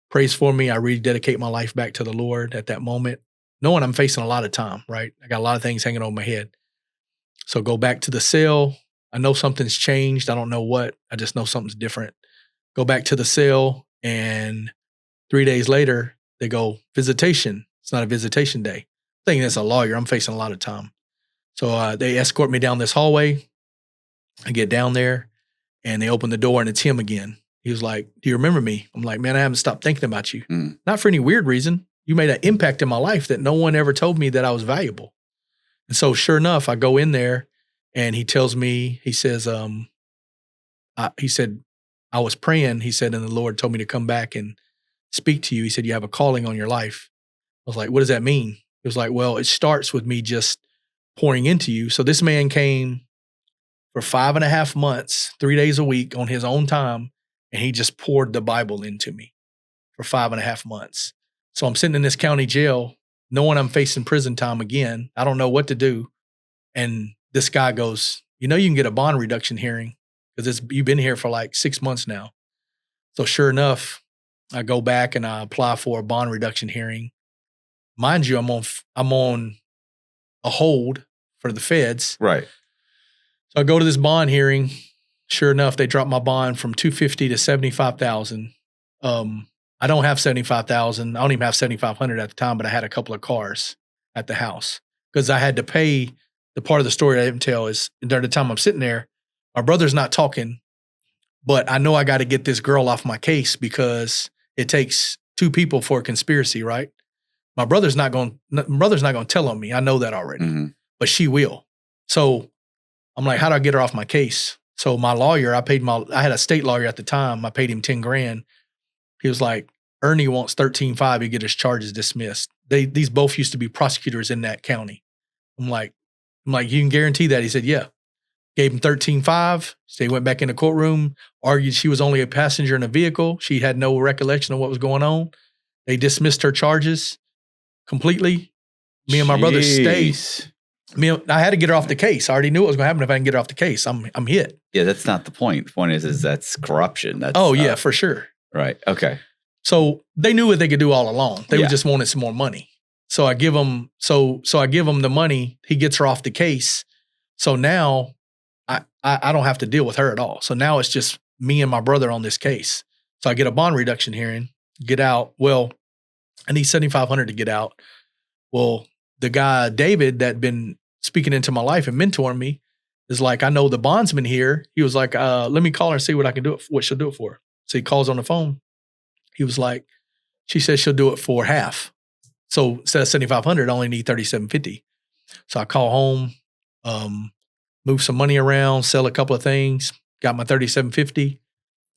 prays for me. I rededicate my life back to the Lord at that moment, knowing I'm facing a lot of time, right? I got a lot of things hanging over my head. So go back to the cell. I know something's changed. I don't know what. I just know something's different. Go back to the cell, and 3 days later, they go, visitation. It's not a visitation day. Thinking as a lawyer, I'm facing a lot of time. So they escort me down this hallway. I get down there, and they open the door, and it's him again. He was like, do you remember me? I'm like, man, I haven't stopped thinking about you. Not for any weird reason. You made an impact in my life that no one ever told me that I was valuable. And so sure enough, I go in there and he tells me, he says, he said, I was praying. He said, and the Lord told me to come back and speak to you. He said, you have a calling on your life. I was like, what does that mean? He was like, well, it starts with me just pouring into you. So this man came for 5.5 months, 3 days a week on his own time. And he just poured the Bible into me for 5.5 months. So I'm sitting in this county jail, knowing I'm facing prison time again. I don't know what to do. And this guy goes, you know, you can get a bond reduction hearing because you've been here for like 6 months now. So sure enough, I go back and I apply for a bond reduction hearing. Mind you, I'm on a hold for the feds. Right. So I go to this bond hearing. Sure enough, they dropped my bond from $250 to $75,000. I don't have $75,000. I don't even have $7,500 at the time, but I had a couple of cars at the house because I had to pay. The part of the story I didn't tell is during the time I'm sitting there, my brother's not talking, but I know I got to get this girl off my case because it takes 2 people for a conspiracy, right? My brother's not going to tell on me. I know that already, but she will. So I'm like, how do I get her off my case? So my lawyer, I had a state lawyer at the time. I paid him $10,000. He was like, Ernie wants $13,500 to get his charges dismissed. These both used to be prosecutors in that county. I'm like, you can guarantee that? He said, yeah. Gave him $13,500. So he went back in the courtroom, argued she was only a passenger in a vehicle. She had no recollection of what was going on. They dismissed her charges completely. Me and my brother stayed. I had to get her off the case. I already knew what was going to happen if I didn't get her off the case. I'm hit. Yeah, that's not the point. The point is that's corruption. That's, yeah, for sure. Right. Okay. So they knew what they could do all along. They just wanted some more money. So I give him the money. He gets her off the case. So now I don't have to deal with her at all. So now it's just me and my brother on this case. So I get a bond reduction hearing, get out. Well, I need $7,500 to get out. Well, the guy, David, that had been speaking into my life and mentoring me is like, I know the bondsman here. He was like, let me call her and see what I can do what she'll do it for. So he calls on the phone. He was like, she says she'll do it for half. So instead of $7,500, I only need $3,750. So I call home, move some money around, sell a couple of things, got my $3,750.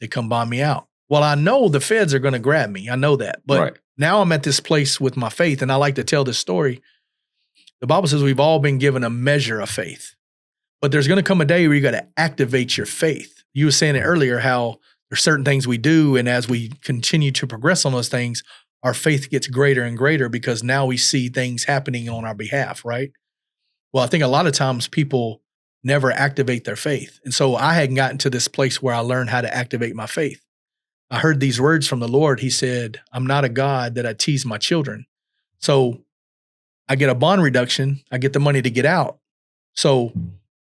They come buy me out. Well, I know the feds are going to grab me. I know that. But now I'm at this place with my faith, and I like to tell this story. The Bible says we've all been given a measure of faith. But there's going to come a day where you got to activate your faith. You were saying it earlier how there's certain things we do, and as we continue to progress on those things, our faith gets greater and greater because now we see things happening on our behalf, right? Well, I think a lot of times people never activate their faith. And so I hadn't gotten to this place where I learned how to activate my faith. I heard these words from the Lord. He said, I'm not a God that I tease my children. So I get a bond reduction. I get the money to get out. So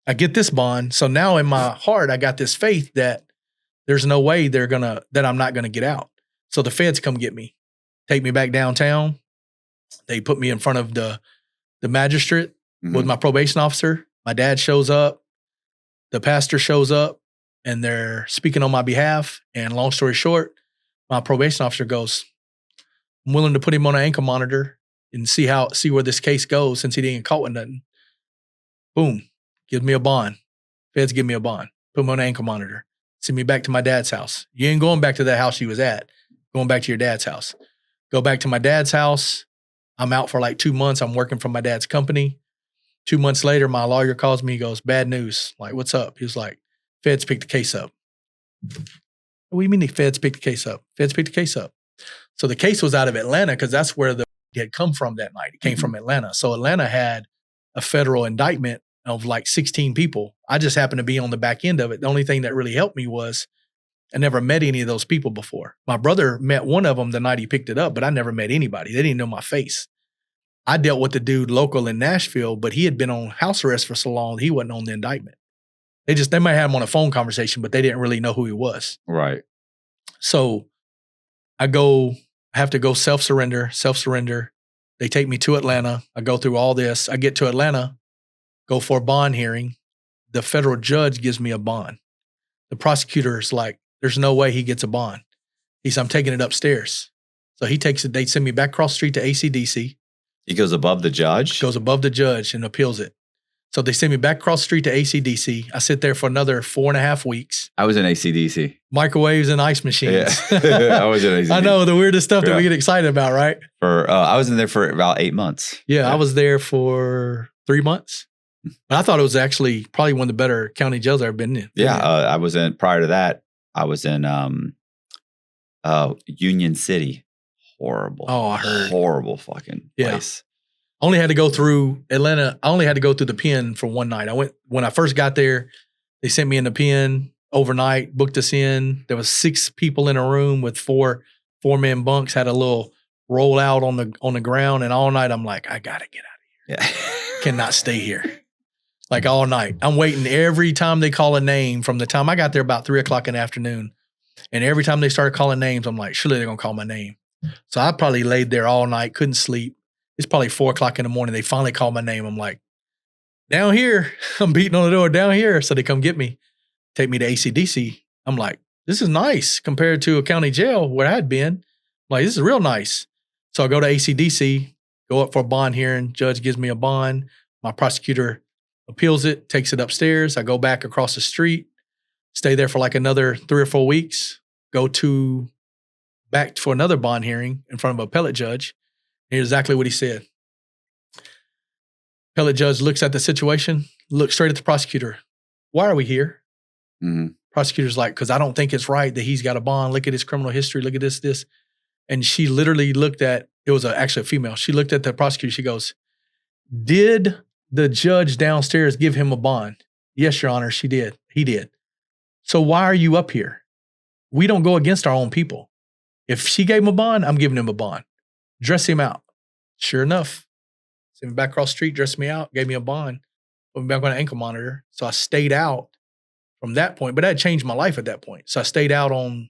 I get this bond. So now in my heart, I got this faith that there's no way that I'm not going to get out. So the feds come get me, take me back downtown. They put me in front of the magistrate with my probation officer. My dad shows up. The pastor shows up, and they're speaking on my behalf. And long story short, my probation officer goes, I'm willing to put him on an ankle monitor and see where this case goes since he didn't get caught with nothing. Boom. Gives me a bond. Feds give me a bond. Put me on an ankle monitor. Send me back to my dad's house. You ain't going back to that house you was at. Going back to your dad's house. Go back to my dad's house. I'm out for like 2 months. I'm working for my dad's company. 2 months later, my lawyer calls me. He goes, bad news. Like, what's up? He was like, feds picked the case up. What do you mean the feds picked the case up? Feds picked the case up. So the case was out of Atlanta because that's where the had come from that night. It came from Atlanta. So Atlanta had a federal indictment of like 16 people. I just happened to be on the back end of it. The only thing that really helped me was I never met any of those people before. My brother met one of them the night he picked it up, but I never met anybody. They didn't know my face. I dealt with the dude local in Nashville, but he had been on house arrest for so long, he wasn't on the indictment. They might have him on a phone conversation, but they didn't really know who he was. Right. So I have to go self-surrender. They take me to Atlanta. I go through all this. I get to Atlanta, go for a bond hearing. The federal judge gives me a bond. The prosecutor is like, There's no way he gets a bond. He said, I'm taking it upstairs. So he takes it. They send me back across the street to ACDC. He goes above the judge? Goes above the judge and appeals it. So they send me back across the street to ACDC. I sit there for another 4.5 weeks. I was in ACDC. Microwaves and ice machines. Yeah. I was in ACDC. I know, the weirdest stuff that we get excited about, right? I was in there for about 8 months. Yeah, I was there for 3 months. But I thought it was actually probably one of the better county jails I've ever been in. Yeah, I was in, prior to that, I was in Union City. Horrible. Oh, I heard. Horrible fucking place. I only had to go through Atlanta. I only had to go through the pen for one night. When I first got there, they sent me in the pen overnight, booked us in. There was 6 people in a room with 4-man bunks, had a little roll out on the ground. And all night I'm like, I got to get out of here. Yeah. Cannot stay here. Like all night. I'm waiting every time they call a name from the time I got there about 3:00 in the afternoon. And every time they started calling names, I'm like, surely they're going to call my name. So I probably laid there all night, couldn't sleep. It's probably 4:00 in the morning. They finally called my name. I'm like, down here. I'm beating on the door down here. So they come get me, take me to ACDC. I'm like, this is nice compared to a county jail where I had been. I'm like, this is real nice. So I go to ACDC, go up for a bond hearing. Judge gives me a bond. My prosecutor appeals it, takes it upstairs. I go back across the street, stay there for like another 3 or 4 weeks, go back for another bond hearing in front of an appellate judge. Here's exactly what he said. Appellate judge looks at the situation, looks straight at the prosecutor. Why are we here? Mm-hmm. Prosecutor's like, because I don't think it's right that he's got a bond. Look at his criminal history. Look at this. And she literally looked at, it was actually a female. She looked at the prosecutor. She goes, did the judge downstairs give him a bond? Yes, Your Honor, she did. He did. So why are you up here? We don't go against our own people. If she gave him a bond, I'm giving him a bond. Dress him out. Sure enough, sent me back across the street, dressed me out, gave me a bond, put me back on an ankle monitor. So I stayed out from that point, but that changed my life at that point. So I stayed out on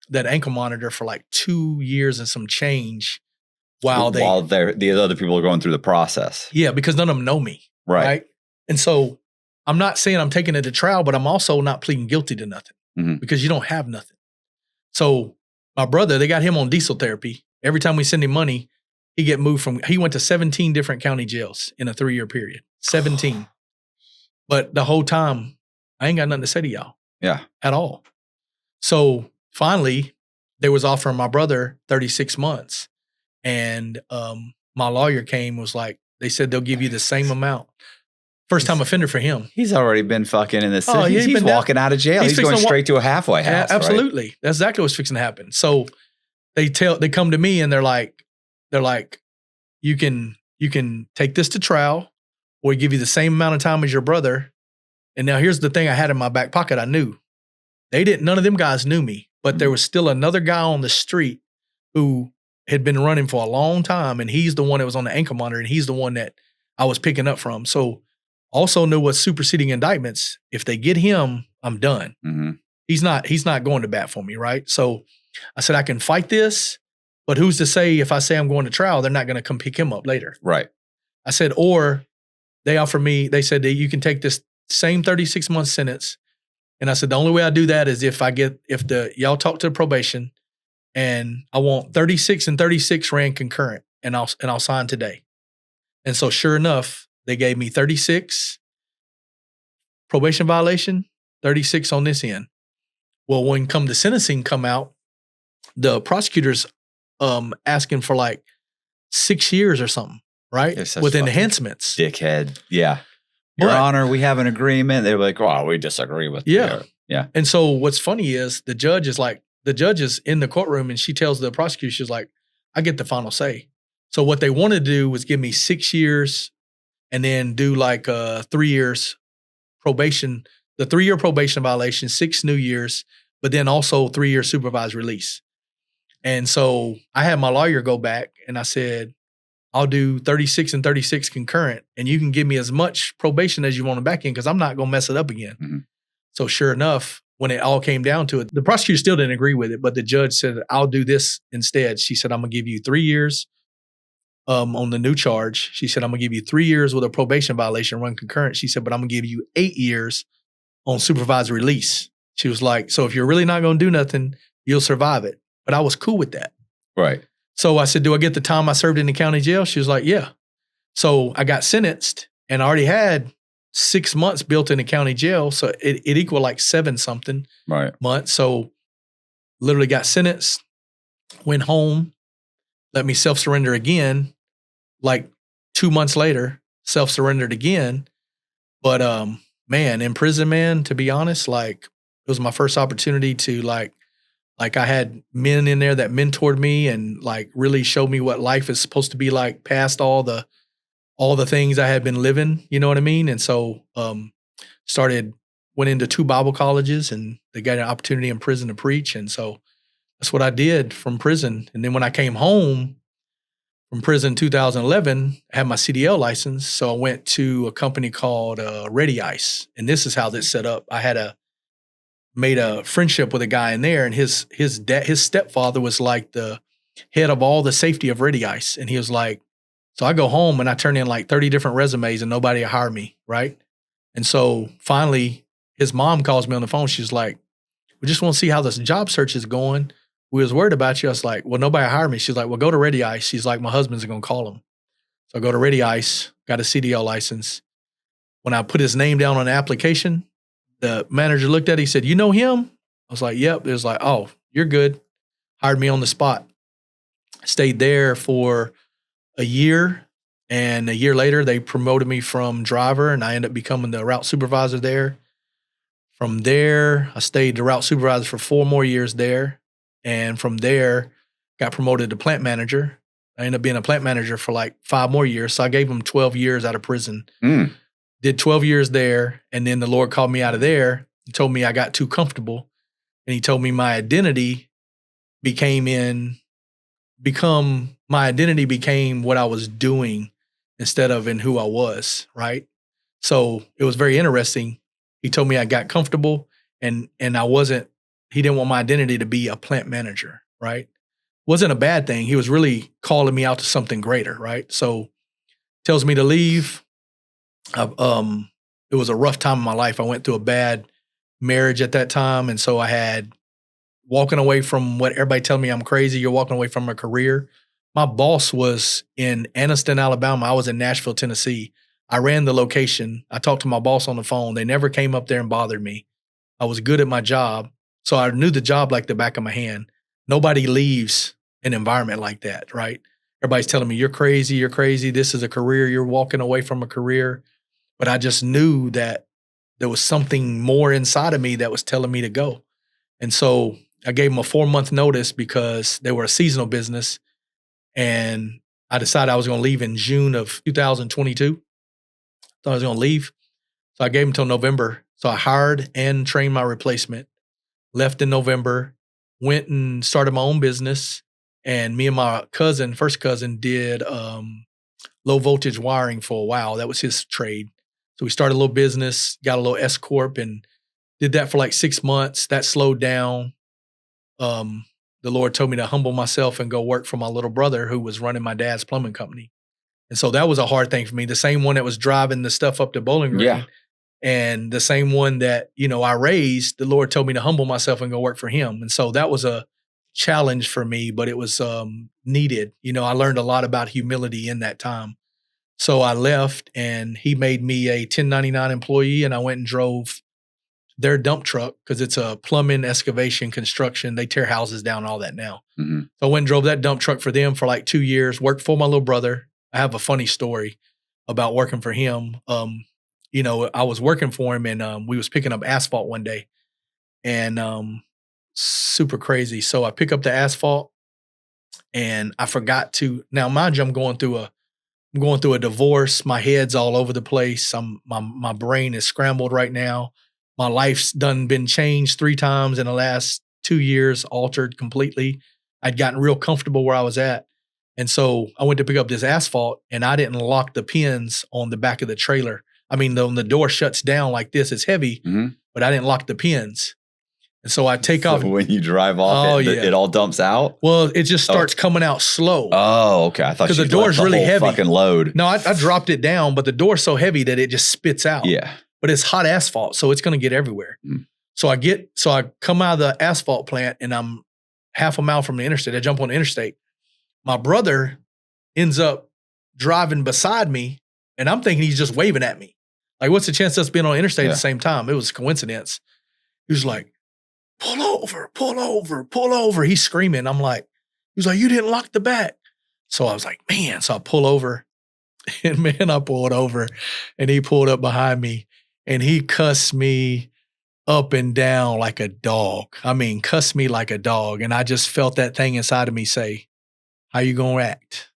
that ankle monitor for like 2 years and some change while the other people are going through the process. Yeah, because none of them know me. Right? And so I'm not saying I'm taking it to trial, but I'm also not pleading guilty to nothing because you don't have nothing. So my brother, they got him on diesel therapy. Every time we send him money, he went to 17 different county jails in a 3-year period. 17. But the whole time, I ain't got nothing to say to y'all. Yeah. At all. So finally, they was offering my brother 36 months. And my lawyer came, was like, they said they'll give you the same amount. First time offender for him. He's already been fucking in the city. Oh, he's walking out of jail. He's going straight to a halfway house. Yeah, absolutely. Right? That's exactly what's fixing to happen. So they come to me and they're like, you can take this to trial or we give you the same amount of time as your brother. And now here's the thing I had in my back pocket. I knew none of them guys knew me, but there was still another guy on the street who had been running for a long time. And he's the one that was on the ankle monitor and he's the one that I was picking up from. So also knew what superseding indictments. If they get him, I'm done. Mm-hmm. He's not going to bat for me, right? So I said, I can fight this, but who's to say if I say I'm going to trial, they're not going to come pick him up later. Right. I said, or they said that you can take this same 36-month sentence. And I said, the only way I do that is if y'all talk to the probation and I want 36 and 36 ran concurrent and I'll sign today. And so sure enough, they gave me 36 probation violation, 36 on this end. Well, when the sentencing come out, the prosecutor's asking for like 6 years or something, right? With enhancements. Dickhead. Yeah. Your Honor, we have an agreement. They're like, oh, we disagree with you. Yeah. And so what's funny is the judge is in the courtroom and she tells the prosecutor, she's like, I get the final say. So what they wanted to do was give me 6 years and then do like 3 years probation, the 3-year probation violation, 6 new years, but then also 3 year supervised release. And so I had my lawyer go back and I said, I'll do 36 and 36 concurrent and you can give me as much probation as you want to back in because I'm not going to mess it up again. Mm-hmm. So sure enough, when it all came down to it, the prosecutor still didn't agree with it, but the judge said, I'll do this instead. She said, I'm going to give you 3 years on the new charge. She said, I'm going to give you 3 years with a probation violation run concurrent. She said, but I'm going to give you 8 years on supervised release. She was like, so if you're really not going to do nothing, you'll survive it. But I was cool with that. Right. So I said, do I get the time I served in the county jail? She was like, yeah. So I got sentenced and I already had 6 months built in the county jail. So it equaled like 7-something months. So literally got sentenced, went home, let me self-surrender again. Like 2 months later, self-surrendered again. But man, in prison, man, to be honest, like it was my first opportunity to like I had men in there that mentored me and like really showed me what life is supposed to be like past all the things I had been living, you know what I mean? And so went into 2 Bible colleges and they got an opportunity in prison to preach. And so that's what I did from prison. And then when I came home from prison in 2011, I had my CDL license. So I went to a company called Ready Ice. And this is how this set up. I made a friendship with a guy in there, and his stepfather was like the head of all the safety of Ready Ice. And he was like, so I go home and I turn in like 30 different resumes and nobody will hire me, right? And so finally, his mom calls me on the phone. She's like, we just want to see how this job search is going. We was worried about you. I was like, well, nobody hired me. She's like, well, go to Ready Ice. She's like, my husband's going to call him. So I go to Ready Ice, got a CDL license. When I put his name down on the application, the manager looked at it. He said, you know him? I was like, yep. It was like, oh, you're good. Hired me on the spot. Stayed there for a year. And a year later, they promoted me from driver, and I ended up becoming the route supervisor there. From there, I stayed the route supervisor for 4 more years there. And from there, got promoted to plant manager. I ended up being a plant manager for like 5 more years. So I gave them 12 years out of prison. Did 12 years there. And then the Lord called me out of there and told me I got too comfortable. And he told me my identity became what I was doing instead of in who I was, right? So it was very interesting. He told me I got comfortable and he didn't want my identity to be a plant manager, right? Wasn't a bad thing. He was really calling me out to something greater, right? So tells me to leave. It was a rough time in my life. I went through a bad marriage at that time. And so I had walking away from what everybody telling me I'm crazy. You're walking away from a career. My boss was in Anniston, Alabama. I was in Nashville, Tennessee. I ran the location. I talked to my boss on the phone. They never came up there and bothered me. I was good at my job. So I knew the job like the back of my hand. Nobody leaves an environment like that, right? Everybody's telling me, you're crazy, you're crazy. This is a career. You're walking away from a career. But I just knew that there was something more inside of me that was telling me to go. And so I gave them a 4-month notice because they were a seasonal business. And I decided I was going to leave in June of 2022. So I was going to leave. So I gave them until November. So I hired and trained my replacement, left in November, went and started my own business. And me and my first cousin did low voltage wiring for a while. That was his trade. So we started a little business, got a little S Corp and did that for like 6 months. That slowed down. The Lord told me to humble myself and go work for my little brother who was running my dad's plumbing company. And so that was a hard thing for me. The same one that was driving the stuff up to Bowling Green. Yeah. And the same one that, I raised, the Lord told me to humble myself and go work for him. And so that was a challenge for me, but it was needed. I learned a lot about humility in that time. So I left and he made me a 1099 employee and I went and drove their dump truck because it's a plumbing, excavation, construction. They tear houses down, all that now. Mm-hmm. So I went and drove that dump truck for them for like 2 years, worked for my little brother. I have a funny story about working for him. I was working for him and we was picking up asphalt one day and super crazy. So I pick up the asphalt and I forgot to, now mind you, I'm going through a divorce. My head's all over the place. My brain is scrambled right now. My life's been changed 3 times in the last 2 years, altered completely. I'd gotten real comfortable where I was at. And so I went to pick up this asphalt and I didn't lock the pins on the back of the trailer. I mean, when the door shuts down like this, it's heavy, but I didn't lock the pins. And so I take off. When you drive off, it all dumps out? Well, it just starts coming out slow. Oh, okay. I thought because the door's really heavy. Fucking load. No, I dropped it down, but the door's so heavy that it just spits out. Yeah. But it's hot asphalt, so it's going to get everywhere. So I come out of the asphalt plant and I'm half a mile from the interstate. I jump on the interstate. My brother ends up driving beside me and I'm thinking he's just waving at me. Like, what's the chance of us being on the interstate at the same time? It was a coincidence. He was like, pull over, pull over, pull over. He's screaming. I'm like, he was like, you didn't lock the back. So I was like, man. So I pull over and man, I pulled over and he pulled up behind me and he cussed me up and down like a dog. I mean, cussed me like a dog. And I just felt that thing inside of me say, how you going to act?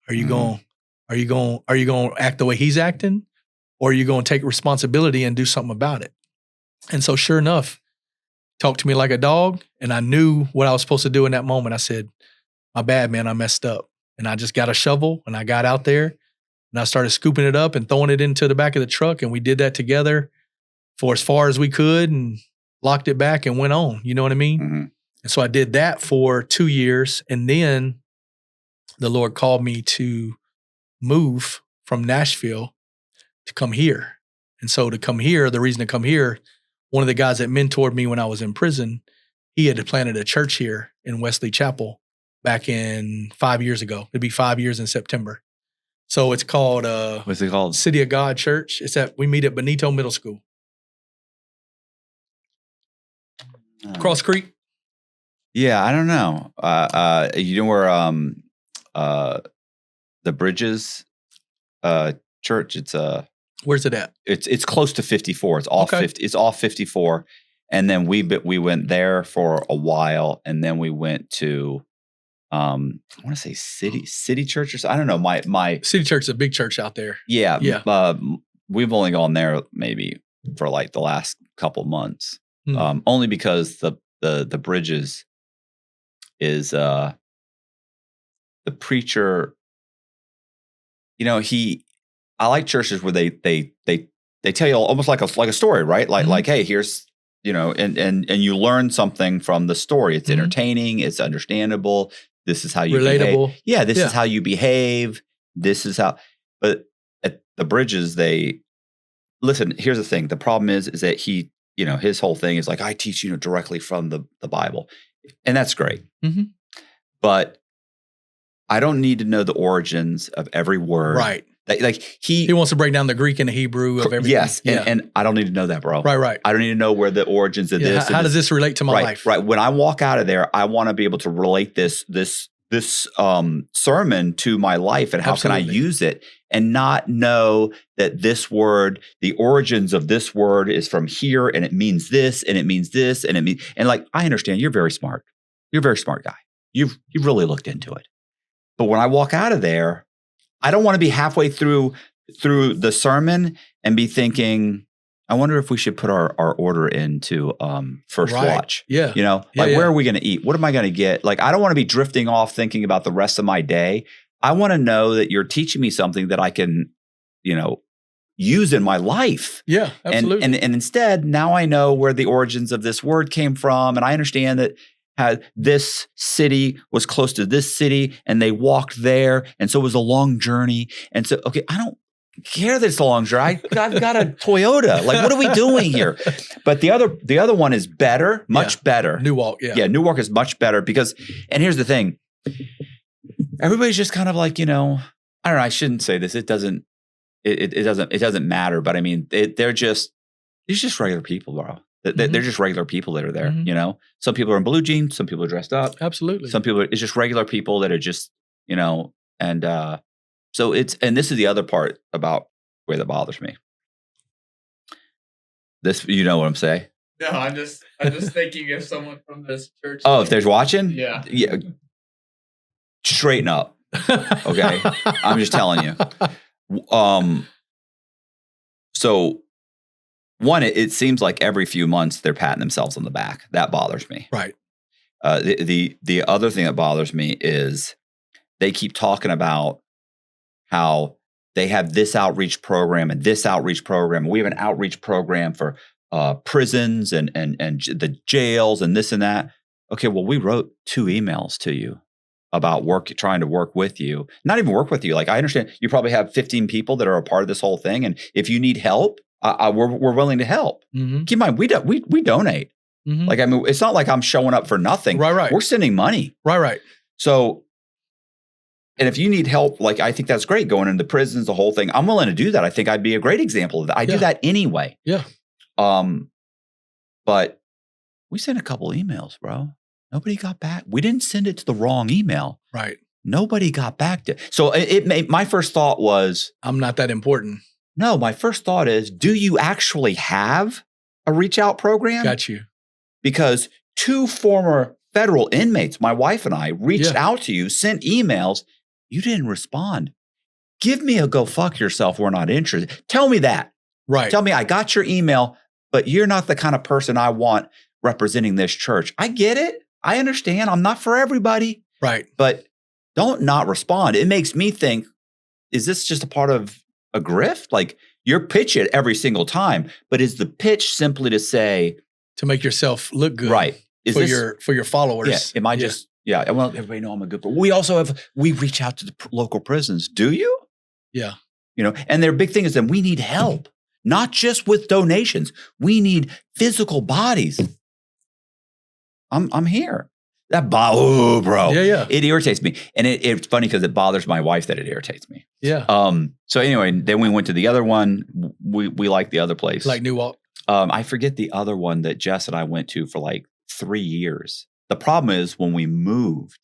Are you going to act the way he's acting? Or are you going to take responsibility and do something about it? And so sure enough, talked to me like a dog. And I knew what I was supposed to do in that moment. I said, my bad, man, I messed up. And I just got a shovel and I got out there and I started scooping it up and throwing it into the back of the truck. And we did that together for as far as we could and locked it back and went on. You know what I mean? Mm-hmm. And so I did that for 2 years. And then the Lord called me to move from Nashville to come here. And so to come here, the reason to come here, one of the guys that mentored me when I was in prison, he had planted a church here in Wesley Chapel back in 5 years ago. It'd be 5 years in September. So it's called what's it called? City of God Church. We meet at Benito Middle School. Cross Creek. Yeah, I don't know. You know where the Bridges church? It's where's it at? It's close to 54. It's off 50. It's off 54. And then we went there for a while, and then we went to I want to say City Church or something. I don't know. My City Church is a big church out there. Yeah. We've only gone there maybe for like the last couple months. Only because the Bridges is the preacher. You know, I like churches where they tell you almost like a story, right? Like hey, here's, you know, and you learn something from the story. It's entertaining, it's understandable. This is how you relatable. Behave. Yeah, this is how you behave. This is how. But at the Bridges, listen. Here's the thing. The problem is that he, you know, his whole thing is like, I teach, you know, directly from the Bible, and that's great. Mm-hmm. But I don't need to know the origins of every word. Right. Like he wants to break down the Greek and the Hebrew of everything. Yes. And I don't need to know that, bro. Right. I don't need to know where the origins of this. How does this relate to my life? Right. When I walk out of there, I want to be able to relate this sermon to my life, and how can I use it, and not know that this word, the origins of this word is from here, and it means this, and it means this, and like, I understand you're very smart. You're a very smart guy. You've really looked into it. But when I walk out of there, I don't want to be halfway through the sermon and be thinking, I wonder if we should put our order into first watch. Yeah. You know, where are we going to eat? What am I going to get? Like, I don't want to be drifting off thinking about the rest of my day. I want to know that you're teaching me something that I can, you know, use in my life. Yeah, absolutely. And instead, now I know where the origins of this word came from. And I understand that this city was close to this city and they walked there. And so it was a long journey. And so, okay, I don't care that it's a long journey. I've got a Toyota. Like, what are we doing here? But the other one is better, much better. Newark, yeah. Yeah, Newark is much better because, and here's the thing. Everybody's just kind of like, you know, I don't know, I shouldn't say this. It doesn't matter. But I mean, they're just regular people, bro. They're just regular people that are there, you know? Some people are in blue jeans. Some people are dressed up. Absolutely. Some people, it's just regular people that are just, you know, and so and this is the other part about where that bothers me. This, you know what I'm saying? No, I'm just thinking of someone from this church. Oh, if there's watching? Yeah. Straighten up. Okay. I'm just telling you. So one, it seems like every few months they're patting themselves on the back. That bothers me. Right. The other thing that bothers me is they keep talking about how they have this outreach program and this outreach program. We have an outreach program for prisons and the jails and this and that. Okay, well, we wrote 2 emails to you about trying to work with you. Not even work with you. Like, I understand you probably have 15 people that are a part of this whole thing. And if you need help, we're willing to help. Mm-hmm. Keep in mind, we donate. Mm-hmm. Like, I mean, it's not like I'm showing up for nothing. Right. We're sending money. Right. So, and if you need help, like, I think that's great, going into prisons, the whole thing. I'm willing to do that. I think I'd be a great example of that. I do that anyway. Yeah. But we sent a couple emails, bro. Nobody got back. We didn't send it to the wrong email. Right. Nobody got back to. So my first thought was, I'm not that important. No, my first thought is, do you actually have a reach out program? Got you. Because 2 former federal inmates, my wife and I, reached out to you, sent emails. You didn't respond. Give me a go fuck yourself. We're not interested. Tell me that. Right. Tell me I got your email, but you're not the kind of person I want representing this church. I get it. I understand. I'm not for everybody. Right. But don't not respond. It makes me think, is this just a part of a grift? Like, you're pitch it every single time, but is the pitch simply to say, to make yourself look good, right? For your followers? Yeah. Am I just? Yeah. I want everybody to know I'm a good person. We reach out to the local prisons. Do you? Yeah. And their big thing is that we need help, not just with donations. We need physical bodies. I'm here. Bro. Yeah. It irritates me. And it's funny because it bothers my wife that it irritates me. Yeah. So anyway, then we went to the other one. We like the other place. Like New Walk. I forget the other one that Jess and I went to for like 3 years. The problem is when we moved,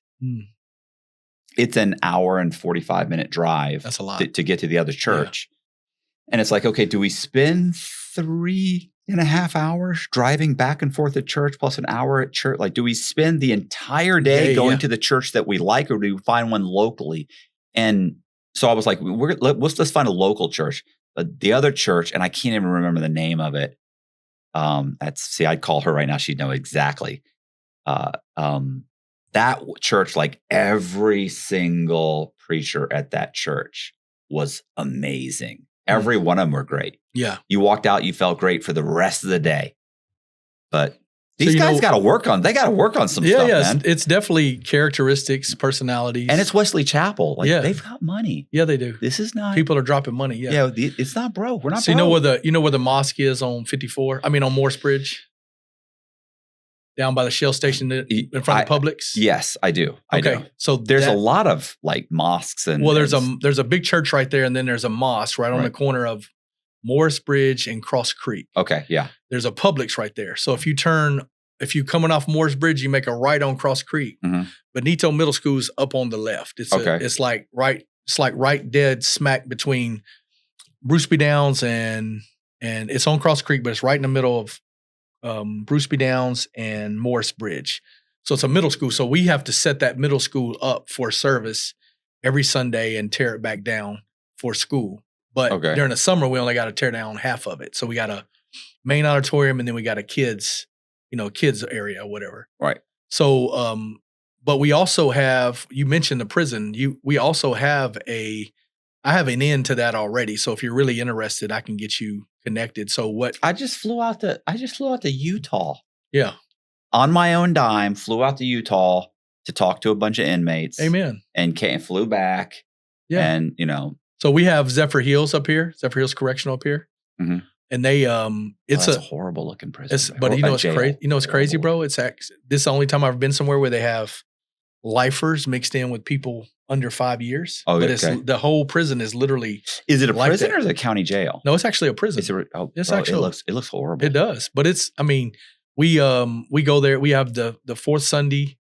it's an hour and 45-minute drive. That's a lot. To get to the other church. Yeah. And it's like, okay, do we spend 3.5 hours driving back and forth at church plus an hour at church? Like, do we spend the entire day going to the church that we like, or do we find one locally? And so I was like, let's find a local church. The other church, and I can't even remember the name of it. I'd call her right now. She'd know exactly. That church, like, every single preacher at that church was amazing. Every one of them were great. Yeah. You walked out, you felt great for the rest of the day. But these guys got to work on. They got to work on some stuff, man. It's definitely characteristics, personalities, and it's Wesley Chapel. Like, they've got money. Yeah, they do. This is not. People are dropping money. Yeah. It's not broke. We're not. So broke. you know where the mosque is on 54? I mean, on Morse Bridge, down by the Shell station in front of Publix. Yes, I do. I do. So there's a lot of like mosques and. Well, there's a big church right there, and then there's a mosque right on the corner of Morris Bridge and Cross Creek. Okay, yeah. There's a Publix right there. So if you coming off Morris Bridge, you make a right on Cross Creek. Mm-hmm. Benito Middle School is up on the left. It's like right dead smack between Bruce B. Downs and it's on Cross Creek, but it's right in the middle of Bruce B. Downs and Morris Bridge. So it's a middle school. So we have to set that middle school up for service every Sunday and tear it back down for school. But during the summer, we only got to tear down half of it. So we got a main auditorium, and then we got a kids area or whatever. Right. So, but we also have, you mentioned the prison. We also have I have an end to that already. So if you're really interested, I can get you connected. So I just flew out to Utah. Yeah. On my own dime, flew out to Utah to talk to a bunch of inmates. Amen. And flew back. Yeah. And, So we have Zephyr Hills up here, Zephyr Hills Correctional up here. Mm-hmm. And they, it's a horrible looking prison. But it's crazy. You know what's crazy, bro? This is the only time I've been somewhere where they have lifers mixed in with people under 5 years. Oh, but the whole prison is literally. Is it a prison or is it a county jail? No, it's actually a prison. It looks horrible. It does, but we go there. We have the fourth Sunday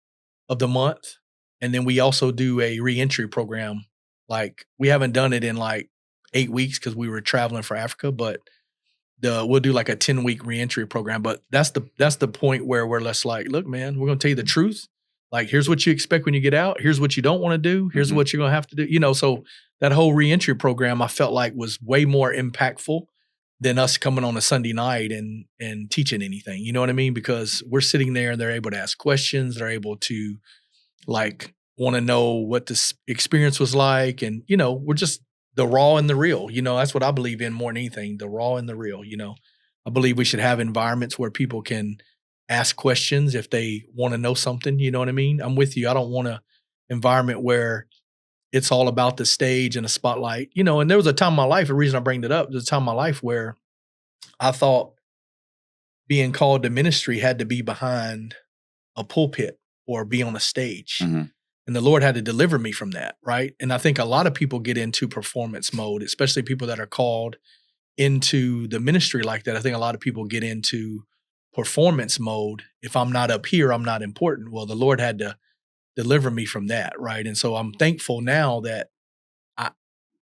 of the month, and then we also do a reentry program. Like, we haven't done it in like 8 weeks because we were traveling for Africa, but we'll do like a 10-week reentry program. But that's the point where we're less like, look, man, we're going to tell you the truth. Like, here's what you expect when you get out. Here's what you don't want to do. Here's what you're going to have to do. So that whole reentry program, I felt like, was way more impactful than us coming on a Sunday night and teaching anything. You know what I mean? Because we're sitting there and they're able to ask questions. They're able to like want to know what this experience was like. And, we're just the raw and the real. That's what I believe in more than anything, the raw and the real. I believe we should have environments where people can ask questions if they want to know something. You know what I mean? I'm with you. I don't want an environment where it's all about the stage and the spotlight. And there was a time in my life, the reason I bring it up, there's a time in my life where I thought being called to ministry had to be behind a pulpit or be on a stage. Mm-hmm. And the Lord had to deliver me from that, right? And I think a lot of people get into performance mode, especially people that are called into the ministry like that. I think a lot of people get into performance mode. If I'm not up here, I'm not important. Well, the Lord had to deliver me from that, right? And so I'm thankful now that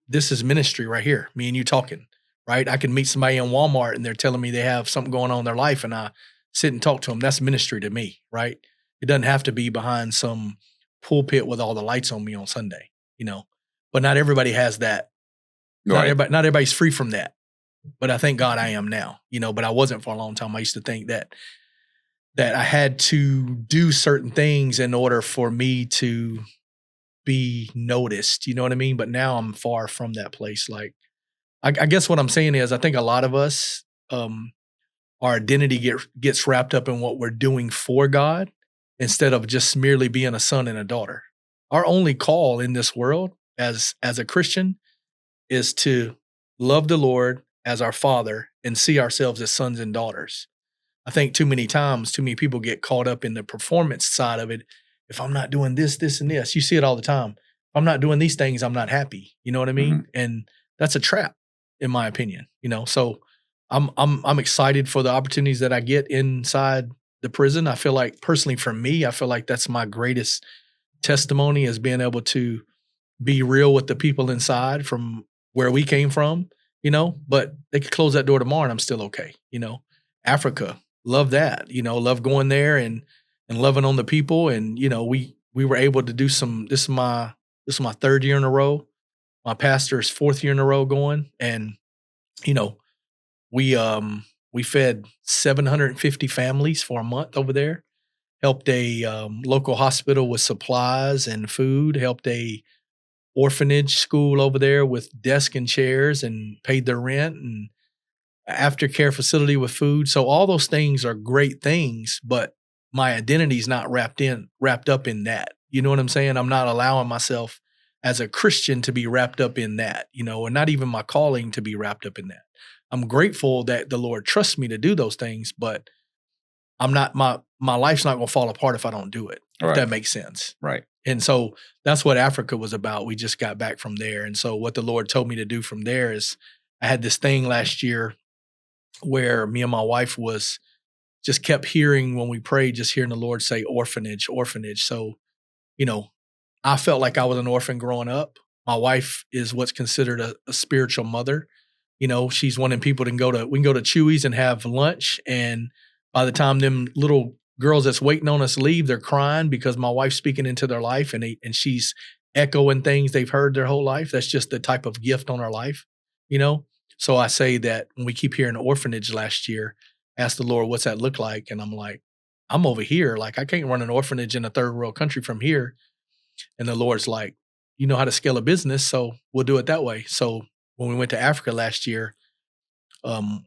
this is ministry right here, me and you talking, right? I can meet somebody in Walmart and they're telling me they have something going on in their life and I sit and talk to them. That's ministry to me, right? It doesn't have to be behind some pulpit with all the lights on me on Sunday, but not everybody has that. Right. Not everybody's free from that, but I thank God I am now, but I wasn't for a long time. I used to think that I had to do certain things in order for me to be noticed, you know what I mean? But now I'm far from that place. Like, I guess what I'm saying is I think a lot of us, our identity gets wrapped up in what we're doing for God instead of just merely being a son and a daughter. Our only call in this world as a Christian is to love the Lord as our Father and see ourselves as sons and daughters. I think too many times, too many people get caught up in the performance side of it. If I'm not doing this, this, and this, you see it all the time. If I'm not doing these things, I'm not happy. You know what I mean? Mm-hmm. And that's a trap, in my opinion. So I'm excited for the opportunities that I get inside the prison. I feel like personally for me, I feel like that's my greatest testimony is being able to be real with the people inside from where we came from, but they could close that door tomorrow and I'm still okay. Africa, love that, love going there and loving on the people. And, we were able to do this is my third year in a row. My pastor's fourth year in a row going. And, we fed 750 families for a month over there, helped a local hospital with supplies and food, helped a orphanage school over there with desk and chairs and paid their rent and aftercare facility with food. So all those things are great things, but my identity is not wrapped up in that. You know what I'm saying? I'm not allowing myself as a Christian to be wrapped up in that, and not even my calling to be wrapped up in that. I'm grateful that the Lord trusts me to do those things, but I'm not, my life's not going to fall apart if I don't do it. Right. If that makes sense. Right. And so that's what Africa was about. We just got back from there. And so what the Lord told me to do from there is I had this thing last year where me and my wife just kept hearing when we prayed, just hearing the Lord say orphanage, orphanage. So, I felt like I was an orphan growing up. My wife is what's considered a spiritual mother. She's one of them people that we can go to Chewy's and have lunch. And by the time them little girls that's waiting on us leave, they're crying because my wife's speaking into their life and she's echoing things they've heard their whole life. That's just the type of gift on our life, So I say that when we keep hearing orphanage last year, ask the Lord, what's that look like? And I'm like, I'm over here. Like, I can't run an orphanage in a third world country from here. And the Lord's like, you know how to scale a business, so we'll do it that way. So when we went to Africa last year,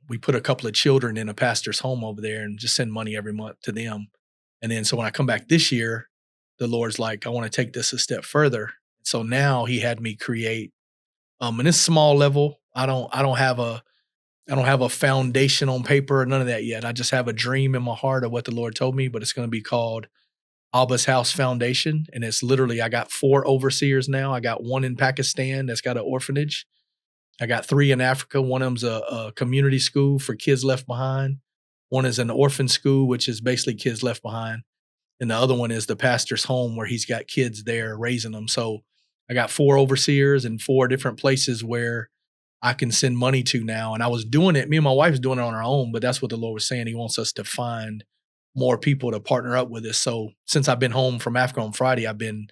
we put a couple of children in a pastor's home over there and just send money every month to them. And then so when I come back this year, the Lord's like, I want to take this a step further. So now he had me create, and it's small level. I don't have a foundation on paper or none of that yet. I just have a dream in my heart of what the Lord told me, but it's going to be called Abba's House Foundation. And it's literally, I got 4 overseers now. I got 1 in Pakistan that's got an orphanage. I got 3 in Africa. One of them's a community school for kids left behind. One is an orphan school, which is basically kids left behind. And the other one is the pastor's home where he's got kids there raising them. So I got 4 overseers and 4 different places where I can send money to now. And I was doing it, me and my wife's doing it on our own, but that's what the Lord was saying. He wants us to find more people to partner up with us. So since I've been home from Africa on Friday, I've been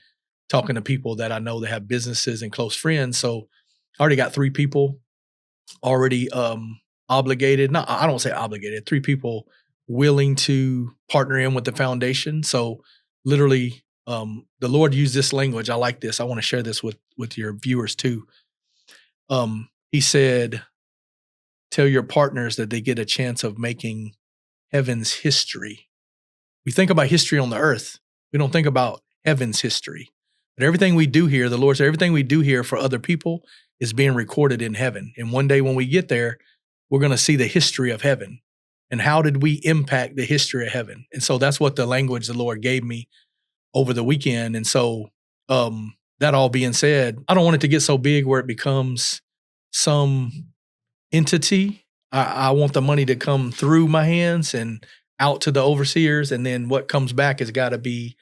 talking to people that I know that have businesses and close friends. So I already got 3 people already obligated. No, I don't say obligated. 3 people willing to partner in with the foundation. So literally, the Lord used this language. I like this. I want to share this with your viewers too. He said, tell your partners that they get a chance of making heaven's history. We think about history on the earth. We don't think about heaven's history. But everything we do here, the Lord said, everything we do here for other people is being recorded in heaven. And one day when we get there, we're going to see the history of heaven. And how did we impact the history of heaven? And so that's what the language the Lord gave me over the weekend. And so that all being said, I don't want it to get so big where it becomes some entity. I want the money to come through my hands and out to the overseers. And then what comes back has got to be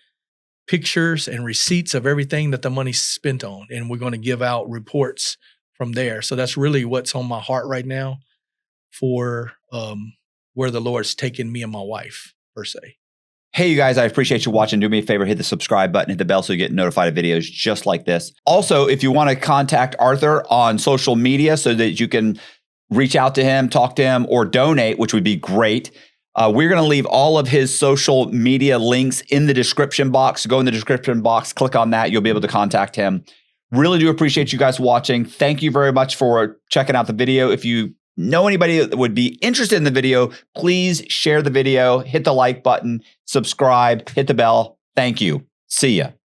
pictures and receipts of everything that the money's spent on. And we're going to give out reports from there. So that's really what's on my heart right now for where the Lord's taken me and my wife, per se. Hey, you guys, I appreciate you watching. Do me a favor, hit the subscribe button, hit the bell so you get notified of videos just like this. Also, if you want to contact Arthur on social media so that you can reach out to him, talk to him, or donate, which would be great, we're going to leave all of his social media links in the description box. Go in the description box, click on that. You'll be able to contact him. Really do appreciate you guys watching. Thank you very much for checking out the video. If you know anybody that would be interested in the video, please share the video, hit the like button, subscribe, hit the bell. Thank you. See ya.